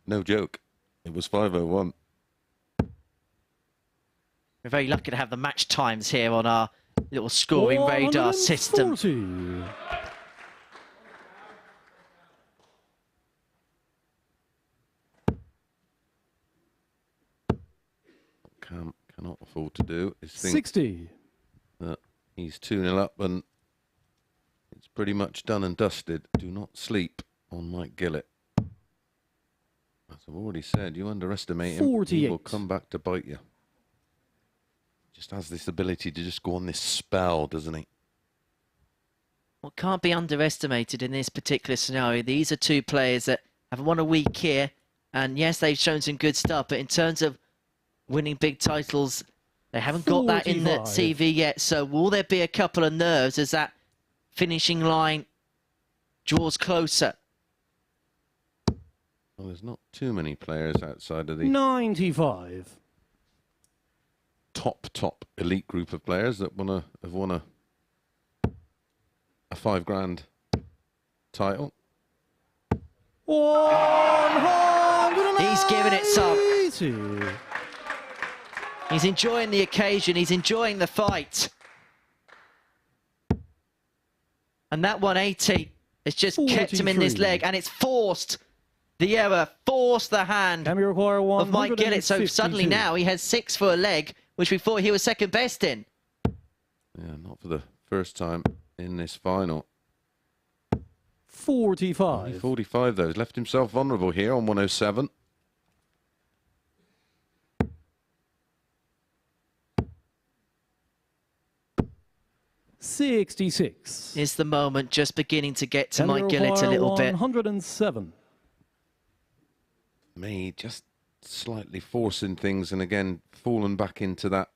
No joke. It was 5:01.
We're very lucky to have the match times here on our little scoring radar system.
Cam cannot afford to do is think
60.
that he's 2-0 up and it's pretty much done and dusted. Do not sleep on Mike Gillet. As I've already said, you underestimate him, he will come back to bite you. Just has this ability to just go on this spell, doesn't he?
What can't be underestimated in this particular scenario, these are two players that have won a week here, and yes, they've shown some good stuff, but in terms of winning big titles, they haven't got that in the CV yet. So will there be a couple of nerves as that finishing line draws closer?
Well, there's not too many players outside of the
95.
top elite group of players that have won a $5,000 title.
He's giving it some. He's enjoying the occasion. He's enjoying the fight. And that 180 has just kept him in this leg, and it's forced the error, forced the hand of Mike Gillet. So suddenly now he has 6 for a leg, which we thought he was second best in.
Yeah, not for the first time in this final.
45.
45 though. He's left himself vulnerable here on 107.
$66.
Is the moment just beginning to get to Mike Gillet a little bit.
107.
Me just slightly forcing things and again falling back into that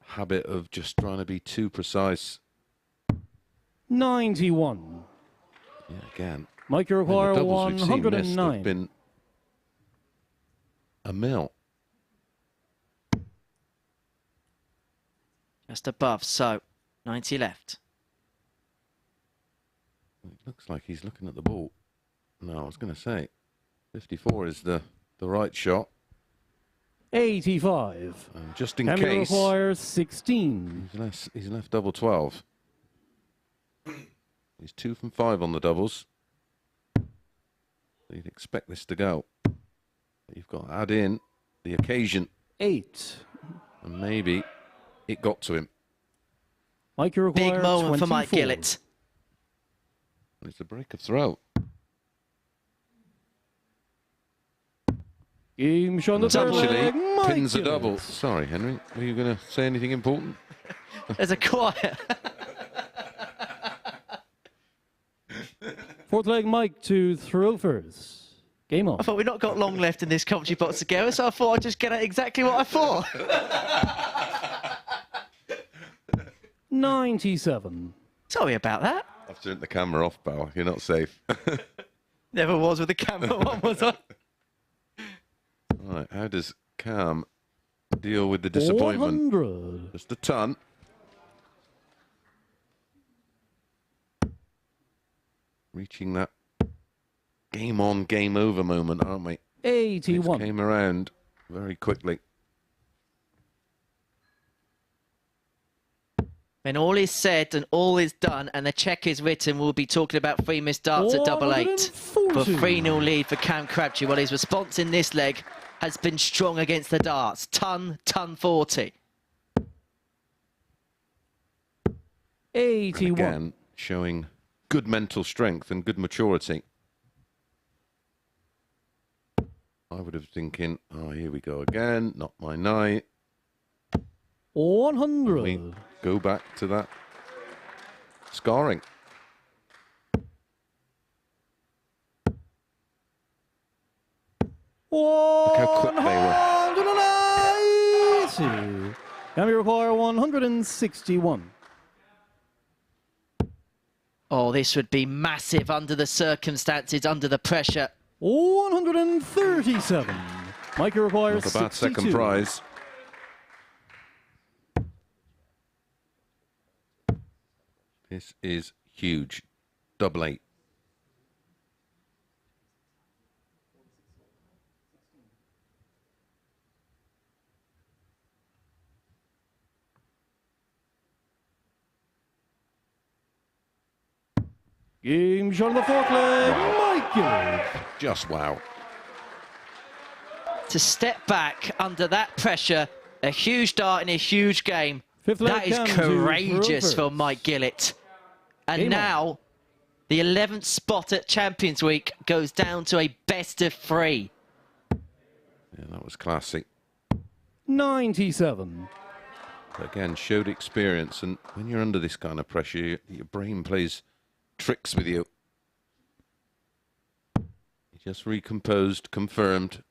habit of just trying to be too precise.
91.
Yeah, again.
Mike, you require 109.
Have been a mil.
Just above, so 90 left.
It looks like he's looking at the ball. No, I was going to say 54 is the right shot.
85.
And just in
case. Requires 16.
He's left double 12. He's 2 from 5 on the doubles. You'd expect this to go. But you've got to add in the occasion.
8.
And maybe it got to him.
Mike, you require
big moment
24.
for Mike Gillet.
It's a break of throw.
Game Shaun the
actually pins a double. Sorry, Henry. Were you going to say anything important?
There's a quiet.
Fourth leg, Mike to throw first. Game on.
I thought we've not got long left in this commentary box together, so I thought I'd just get at exactly what I thought.
97.
Sorry about that.
I've turned the camera off, pal. You're not safe.
Never was with the camera on, was I?
Right, how does Cam deal with the disappointment?
100.
Just a ton. Reaching that game on, game over moment, aren't we?
81.
This came around very quickly.
When all is said and all is done and the check is written, we'll be talking about 3 missed darts at double 8. For a 3-0 lead for Cam Crabtree. Well, his response in this leg has been strong against the darts. Ton 40.
81.
Again, showing good mental strength and good maturity. I would have thinking, oh, here we go again, not my night.
100.
We go back to that scarring. Look how quick they were.
190. Now we require 161.
Oh, this would be massive under the circumstances, under the pressure.
137. Mike requires
Not a bad
62.
second prize. This is huge. Double 8.
Game shot on the fourth leg, Mike Gillet.
Just wow.
To step back under that pressure, a huge dart in a huge game. That is courageous for Mike Gillet. And now, the 11th spot at Champions Week goes down to a best of 3.
Yeah, that was classic.
97.
Again, showed experience, and when you're under this kind of pressure, your brain plays tricks with you. He just recomposed, confirmed.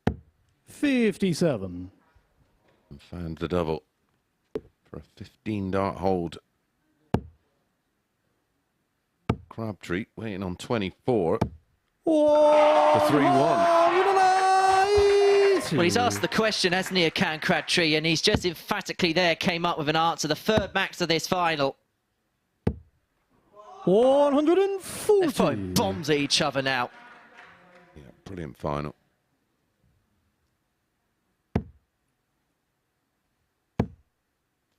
57.
And found the double for a 15-dart hold. Crabtree waiting on 24.
Whoa!
The 3-1.
Well, he's asked the question, hasn't he, Can Crabtree, and he's just emphatically there, came up with an answer. The third max of this final.
140.
They're throwing bombs at each other now.
Yeah, brilliant final.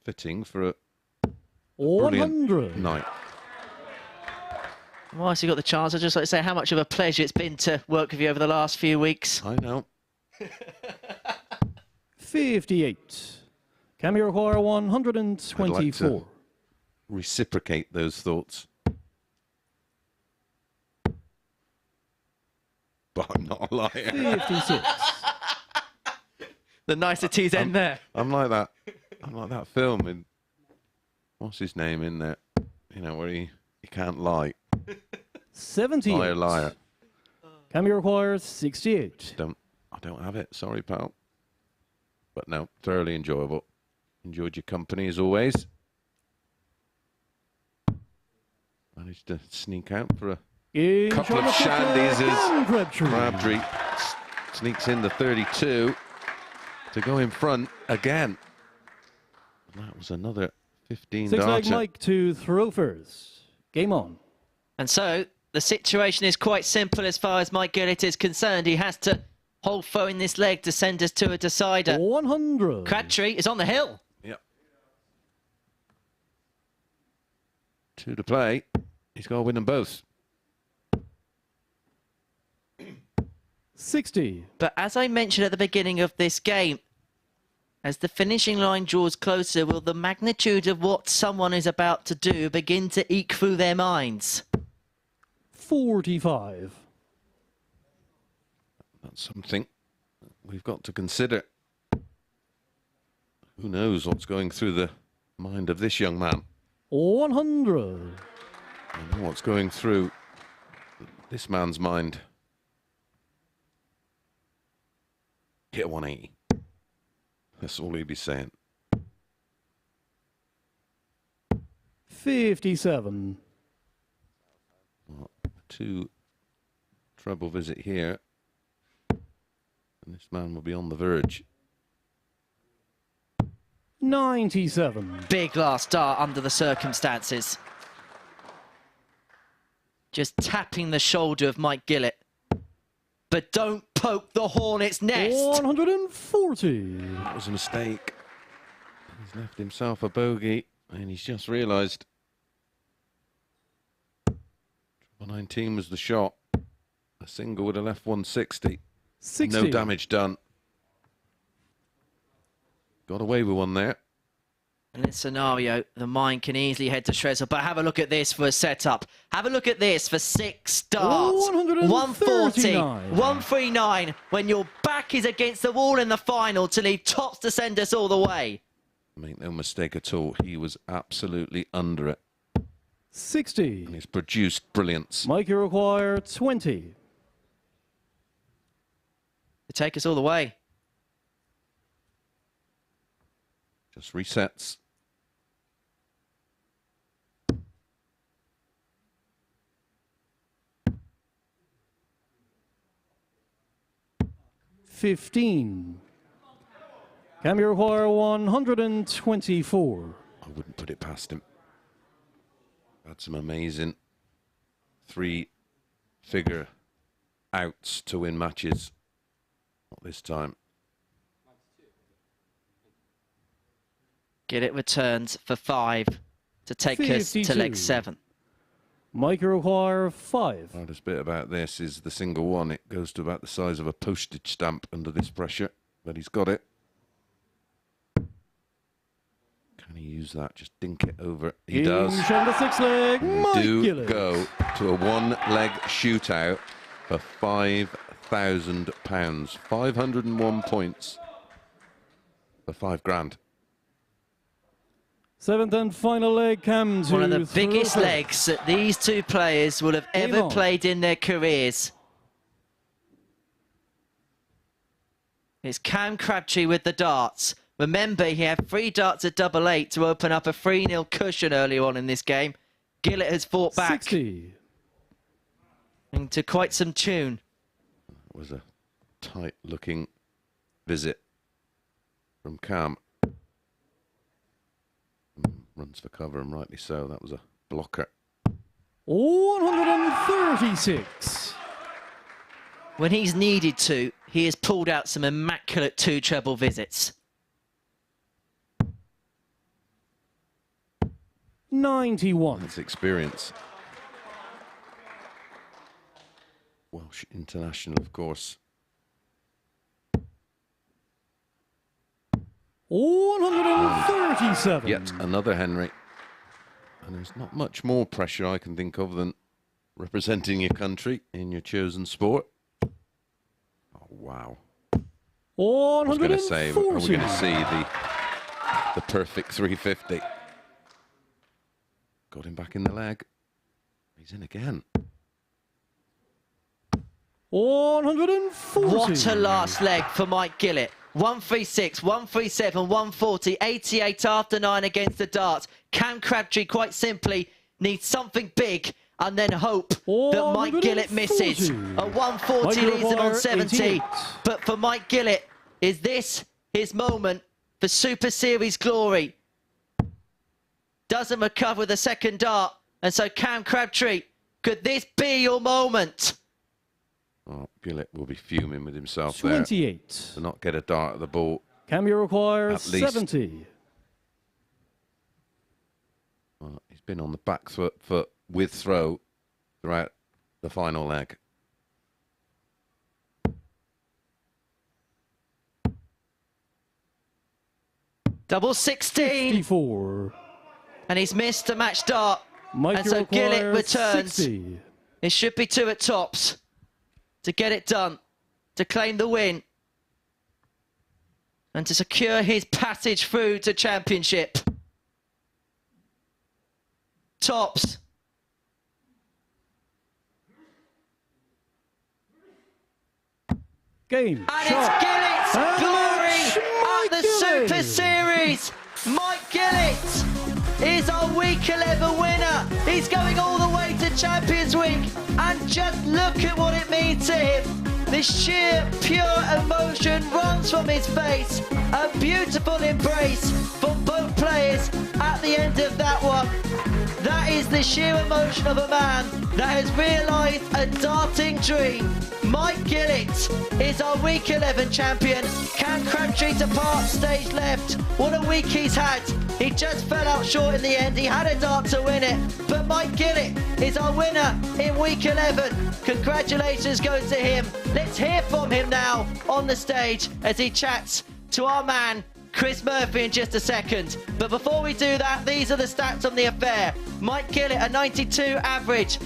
Fitting for a brilliant
100
night.
Whilst you got the chance, I'd just like to say how much of a pleasure it's been to work with you over the last few weeks.
I know.
58. Can we require 124?
I'd like to reciprocate those thoughts. But I'm not a liar.
56.
The niceties end there.
I'm like that. I'm like that film in, what's his name in there? You know, where he can't lie.
78.
Liar, liar.
Can we require 68?
I don't have it. Sorry, pal. But no, thoroughly enjoyable. Enjoyed your company as always. Managed to sneak out for a couple of shandies as Crabtree sneaks in the 32 to go in front again. And that was another 15 darter.
6-leg Mike to throw first. Game on.
And so the situation is quite simple as far as Mike Gillet is concerned. He has to hold throw in this leg to send us to a decider.
100.
Crabtree is on the hill.
Yep. 2 to play. He's got to win them both.
60.
But as I mentioned at the beginning of this game, as the finishing line draws closer, will the magnitude of what someone is about to do begin to eke through their minds?
45.
That's something we've got to consider. Who knows what's going through the mind of this young man?
100.
I know what's going through this man's mind. Hit 180. That's all he'd be saying.
57.
Well, 2 treble visit here. And this man will be on the verge.
97.
Big last dart under the circumstances. Just tapping the shoulder of Mike Gillet. But don't poke the hornet's nest.
140.
That was a mistake. He's left himself a bogey, and he's just realised 19 was the shot. A single would have left 160.
60.
No damage done. Got away with one there.
In this scenario, the mind can easily head to shreds. But have a look at this for a setup. Have a look at this for 6 darts. 140, 139. When your back is against the wall in the final to leave tops to send us all the way.
Make no mistake at all. He was absolutely under it.
60.
And he's produced brilliance.
Mike, you require 20.
To take us all the way.
Just resets.
$15. Can we require 124?
I wouldn't put it past him. Had some amazing 3-figure outs to win matches. Not this time.
Gillet returns for 5 to take us to leg 7.
Mike, you require 5.
The hardest bit about this is the single one. It goes to about the size of a postage stamp under this pressure, but he's got it. Can he use that? Just dink it over. He does.
On the 6 leg, Mike Gillet.
Go to a 1-leg shootout for £5,000. 501 points for $5,000.
7th and final leg, Cam.
One of the biggest legs that these two players will have ever played in their careers. It's Cam Crabtree with the darts. Remember, he had 3 darts at double 8 to open up a 3-0 cushion earlier on in this game. Gillet has fought back
60.
into quite some tune.
It was a tight-looking visit from Cam. Runs for cover, and rightly so. That was a blocker.
136.
When he's needed to, he has pulled out some immaculate 2 treble visits.
91.
That's experience. Welsh international, of course.
137.
Yet another Henry. And there's not much more pressure I can think of than representing your country in your chosen sport. Oh, wow.
140.
I was going to say, are we going to see the perfect 350? Got him back in the leg. He's in again.
140.
What a last leg for Mike Gillet. 136, 137, 140, 88 after 9 against the darts. Cam Crabtree, quite simply, needs something big and then hope that Mike Gillet misses. A 140 leaves him on 70.
88.
But for Mike Gillet, is this his moment for Super Series glory? Doesn't recover with a second dart. And so Cam Crabtree, could this be your moment?
Oh, Gillet will be fuming with himself
28.
there to not get a dart at the ball.
Cam, you require
At least.
70.
Well, he's been on the back foot with throw throughout the final leg.
Double 16.
54.
And he's missed a match dart.
Mike,
And so Gillet returns.
60.
It should be 2 at tops to get it done, to claim the win, and to secure his passage through to championship. Tops.
Game.
And
shot.
it's Gillet's
And
glory
it's
at the
Gillet.
Super Series. Mike Gillet is our Week 11 winner. He's going all the way to Champions Week. And just look at what it means to him. The sheer, pure emotion runs from his face. A beautiful embrace from both players at the end of that one. That is the sheer emotion of a man that has realised a darting dream. Mike Gillet is our Week 11 champion. Cam Crabtree to part, stage left. What a week he's had. He just fell out short in the end. He had a dart to win it. But Mike Gillet is our winner in Week 11. Congratulations go to him. Let's hear from him now on the stage as he chats to our man, Chris Murphy, in just a second. But before we do that, these are the stats on the affair. Mike Gillet, a 92 average.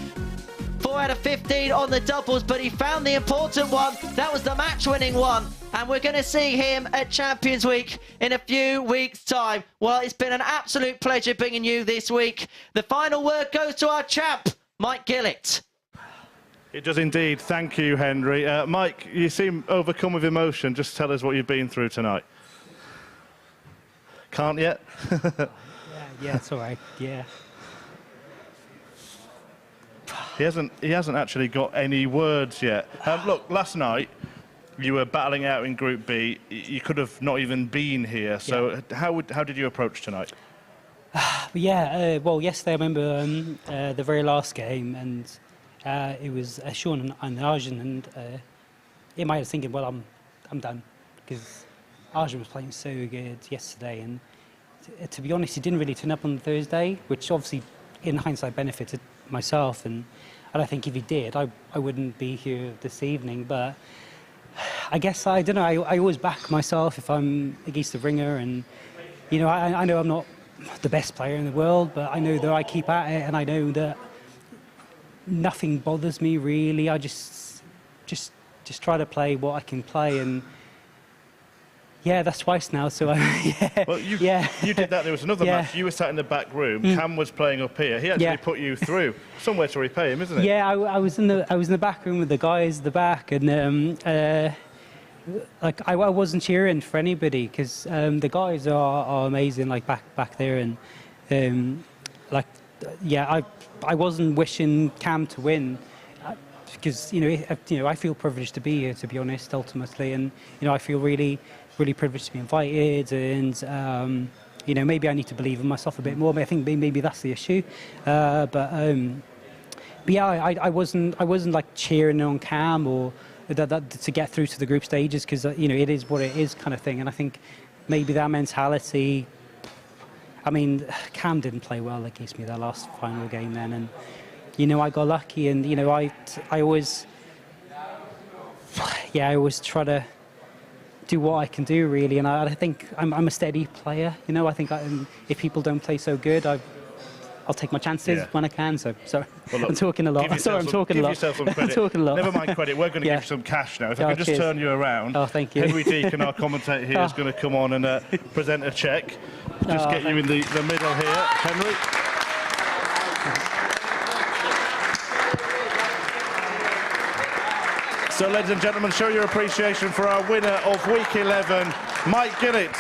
4 out of 15 on the doubles, but he found the important one. That was the match-winning one. And we're going to see him at Champions Week in a few weeks' time. Well, it's been an absolute pleasure bringing you this week. The final word goes to our champ, Mike Gillet.
It does indeed. Thank you, Henry. Mike, you seem overcome with emotion. Just tell us what you've been through tonight. Can't yet?
Yeah, it's all right. Yeah.
He hasn't actually got any words yet. Look, last night you were battling out in Group B. You could have not even been here. So how did you approach tonight?
Well, yesterday I remember the very last game, and it was Shaun and Arjun, and in my head I was thinking, well, I'm done, because Arjun was playing so good yesterday, and to be honest, he didn't really turn up on Thursday, which obviously in hindsight benefited myself, and I think if he did, I wouldn't be here this evening. But I guess I don't know. I always back myself if I'm against the ringer, and you know, I know I'm not the best player in the world, but I know that I keep at it, and I know that nothing bothers me really. I just try to play what I can play, and yeah, that's twice now. So yeah.
Well, you did that. There was another
Yeah.
match. You were sat in the back room. Cam was playing up here. He actually put you through. Somewhere to repay him, isn't it?
Yeah, I was in the back room with the guys at the back, and like I wasn't cheering for anybody because the guys are amazing, like back there, and like yeah, I wasn't wishing Cam to win. Because you know I feel privileged to be here, to be honest, ultimately, and you know I feel really privileged to be invited, and you know, maybe I need to believe in myself a bit more. But I think maybe that's the issue. But yeah, I wasn't like cheering on Cam or that to get through to the group stages, because you know it is what it is kind of thing. And I think maybe that mentality. I mean, Cam didn't play well against me that last final game then, and you know I got lucky, and you know I always try to do what I can do really, and I think I'm a steady player. You know, I think if people don't play so good, I'll take my chances when I can. So well, look, I'm talking a lot. Sorry, I'm talking a lot.
Give yourself some credit.
I'm talking a lot.
Never mind credit. We're going to give you some cash now. If I can just turn you around.
Oh, thank you.
Henry Deacon, our commentator here, is going to come on and present a cheque. Just get you in the middle here, Henry. So, ladies and gentlemen, show your appreciation for our winner of Week 11, Mike Gillet.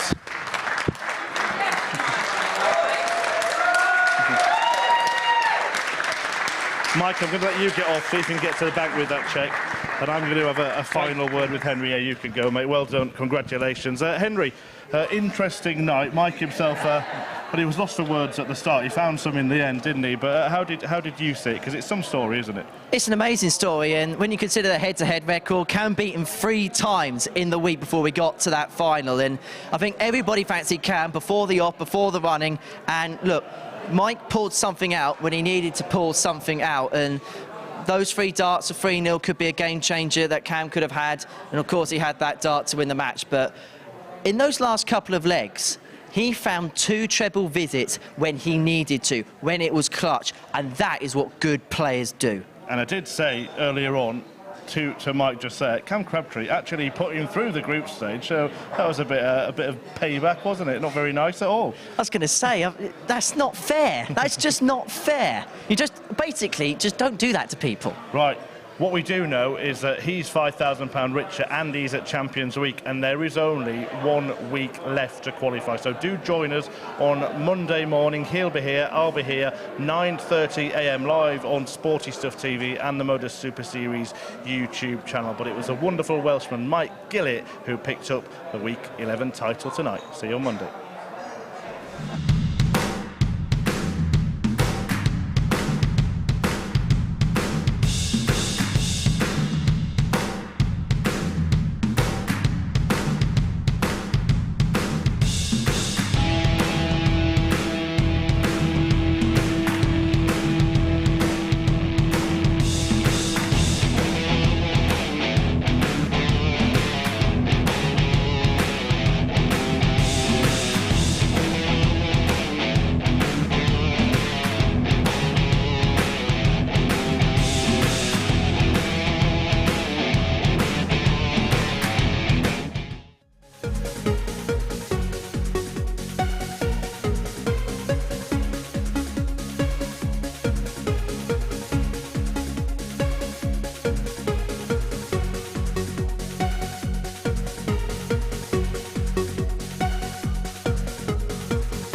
Mike, I'm going to let you get off, see if you can get to the bank with that cheque. And I'm going to have a final word with Henry. Yeah, you can go, mate. Well done. Congratulations. Henry, interesting night. Mike himself, but he was lost for words at the start. He found some in the end, didn't he? But how did you see it? Because it's some story, isn't it?
It's an amazing story, and when you consider the head-to-head record, Cam beat him 3 times in the week before we got to that final. And I think everybody fancied Cam before the off, before the running. And look, Mike pulled something out when he needed to pull something out, and those 3 darts of 3-0 could be a game changer that Cam could have had, and of course he had that dart to win the match. But in those last couple of legs, he found 2 treble visits when he needed to, when it was clutch, and that is what good players do.
And I did say earlier on to Mike just there, Cam Crabtree actually put him through the group stage, so that was a bit of payback, wasn't it? Not very nice at all.
I was going to say, that's not fair. That's just not fair. You just basically just don't do that to people.
Right. What we do know is that he's £5,000 richer and he's at Champions Week, and there is only 1 week left to qualify. So do join us on Monday morning. He'll be here, I'll be here, 9:30 a.m. live on Sporty Stuff TV and the MODUS Super Series YouTube channel. But it was a wonderful Welshman, Mike Gillet, who picked up the Week 11 title tonight. See you on Monday.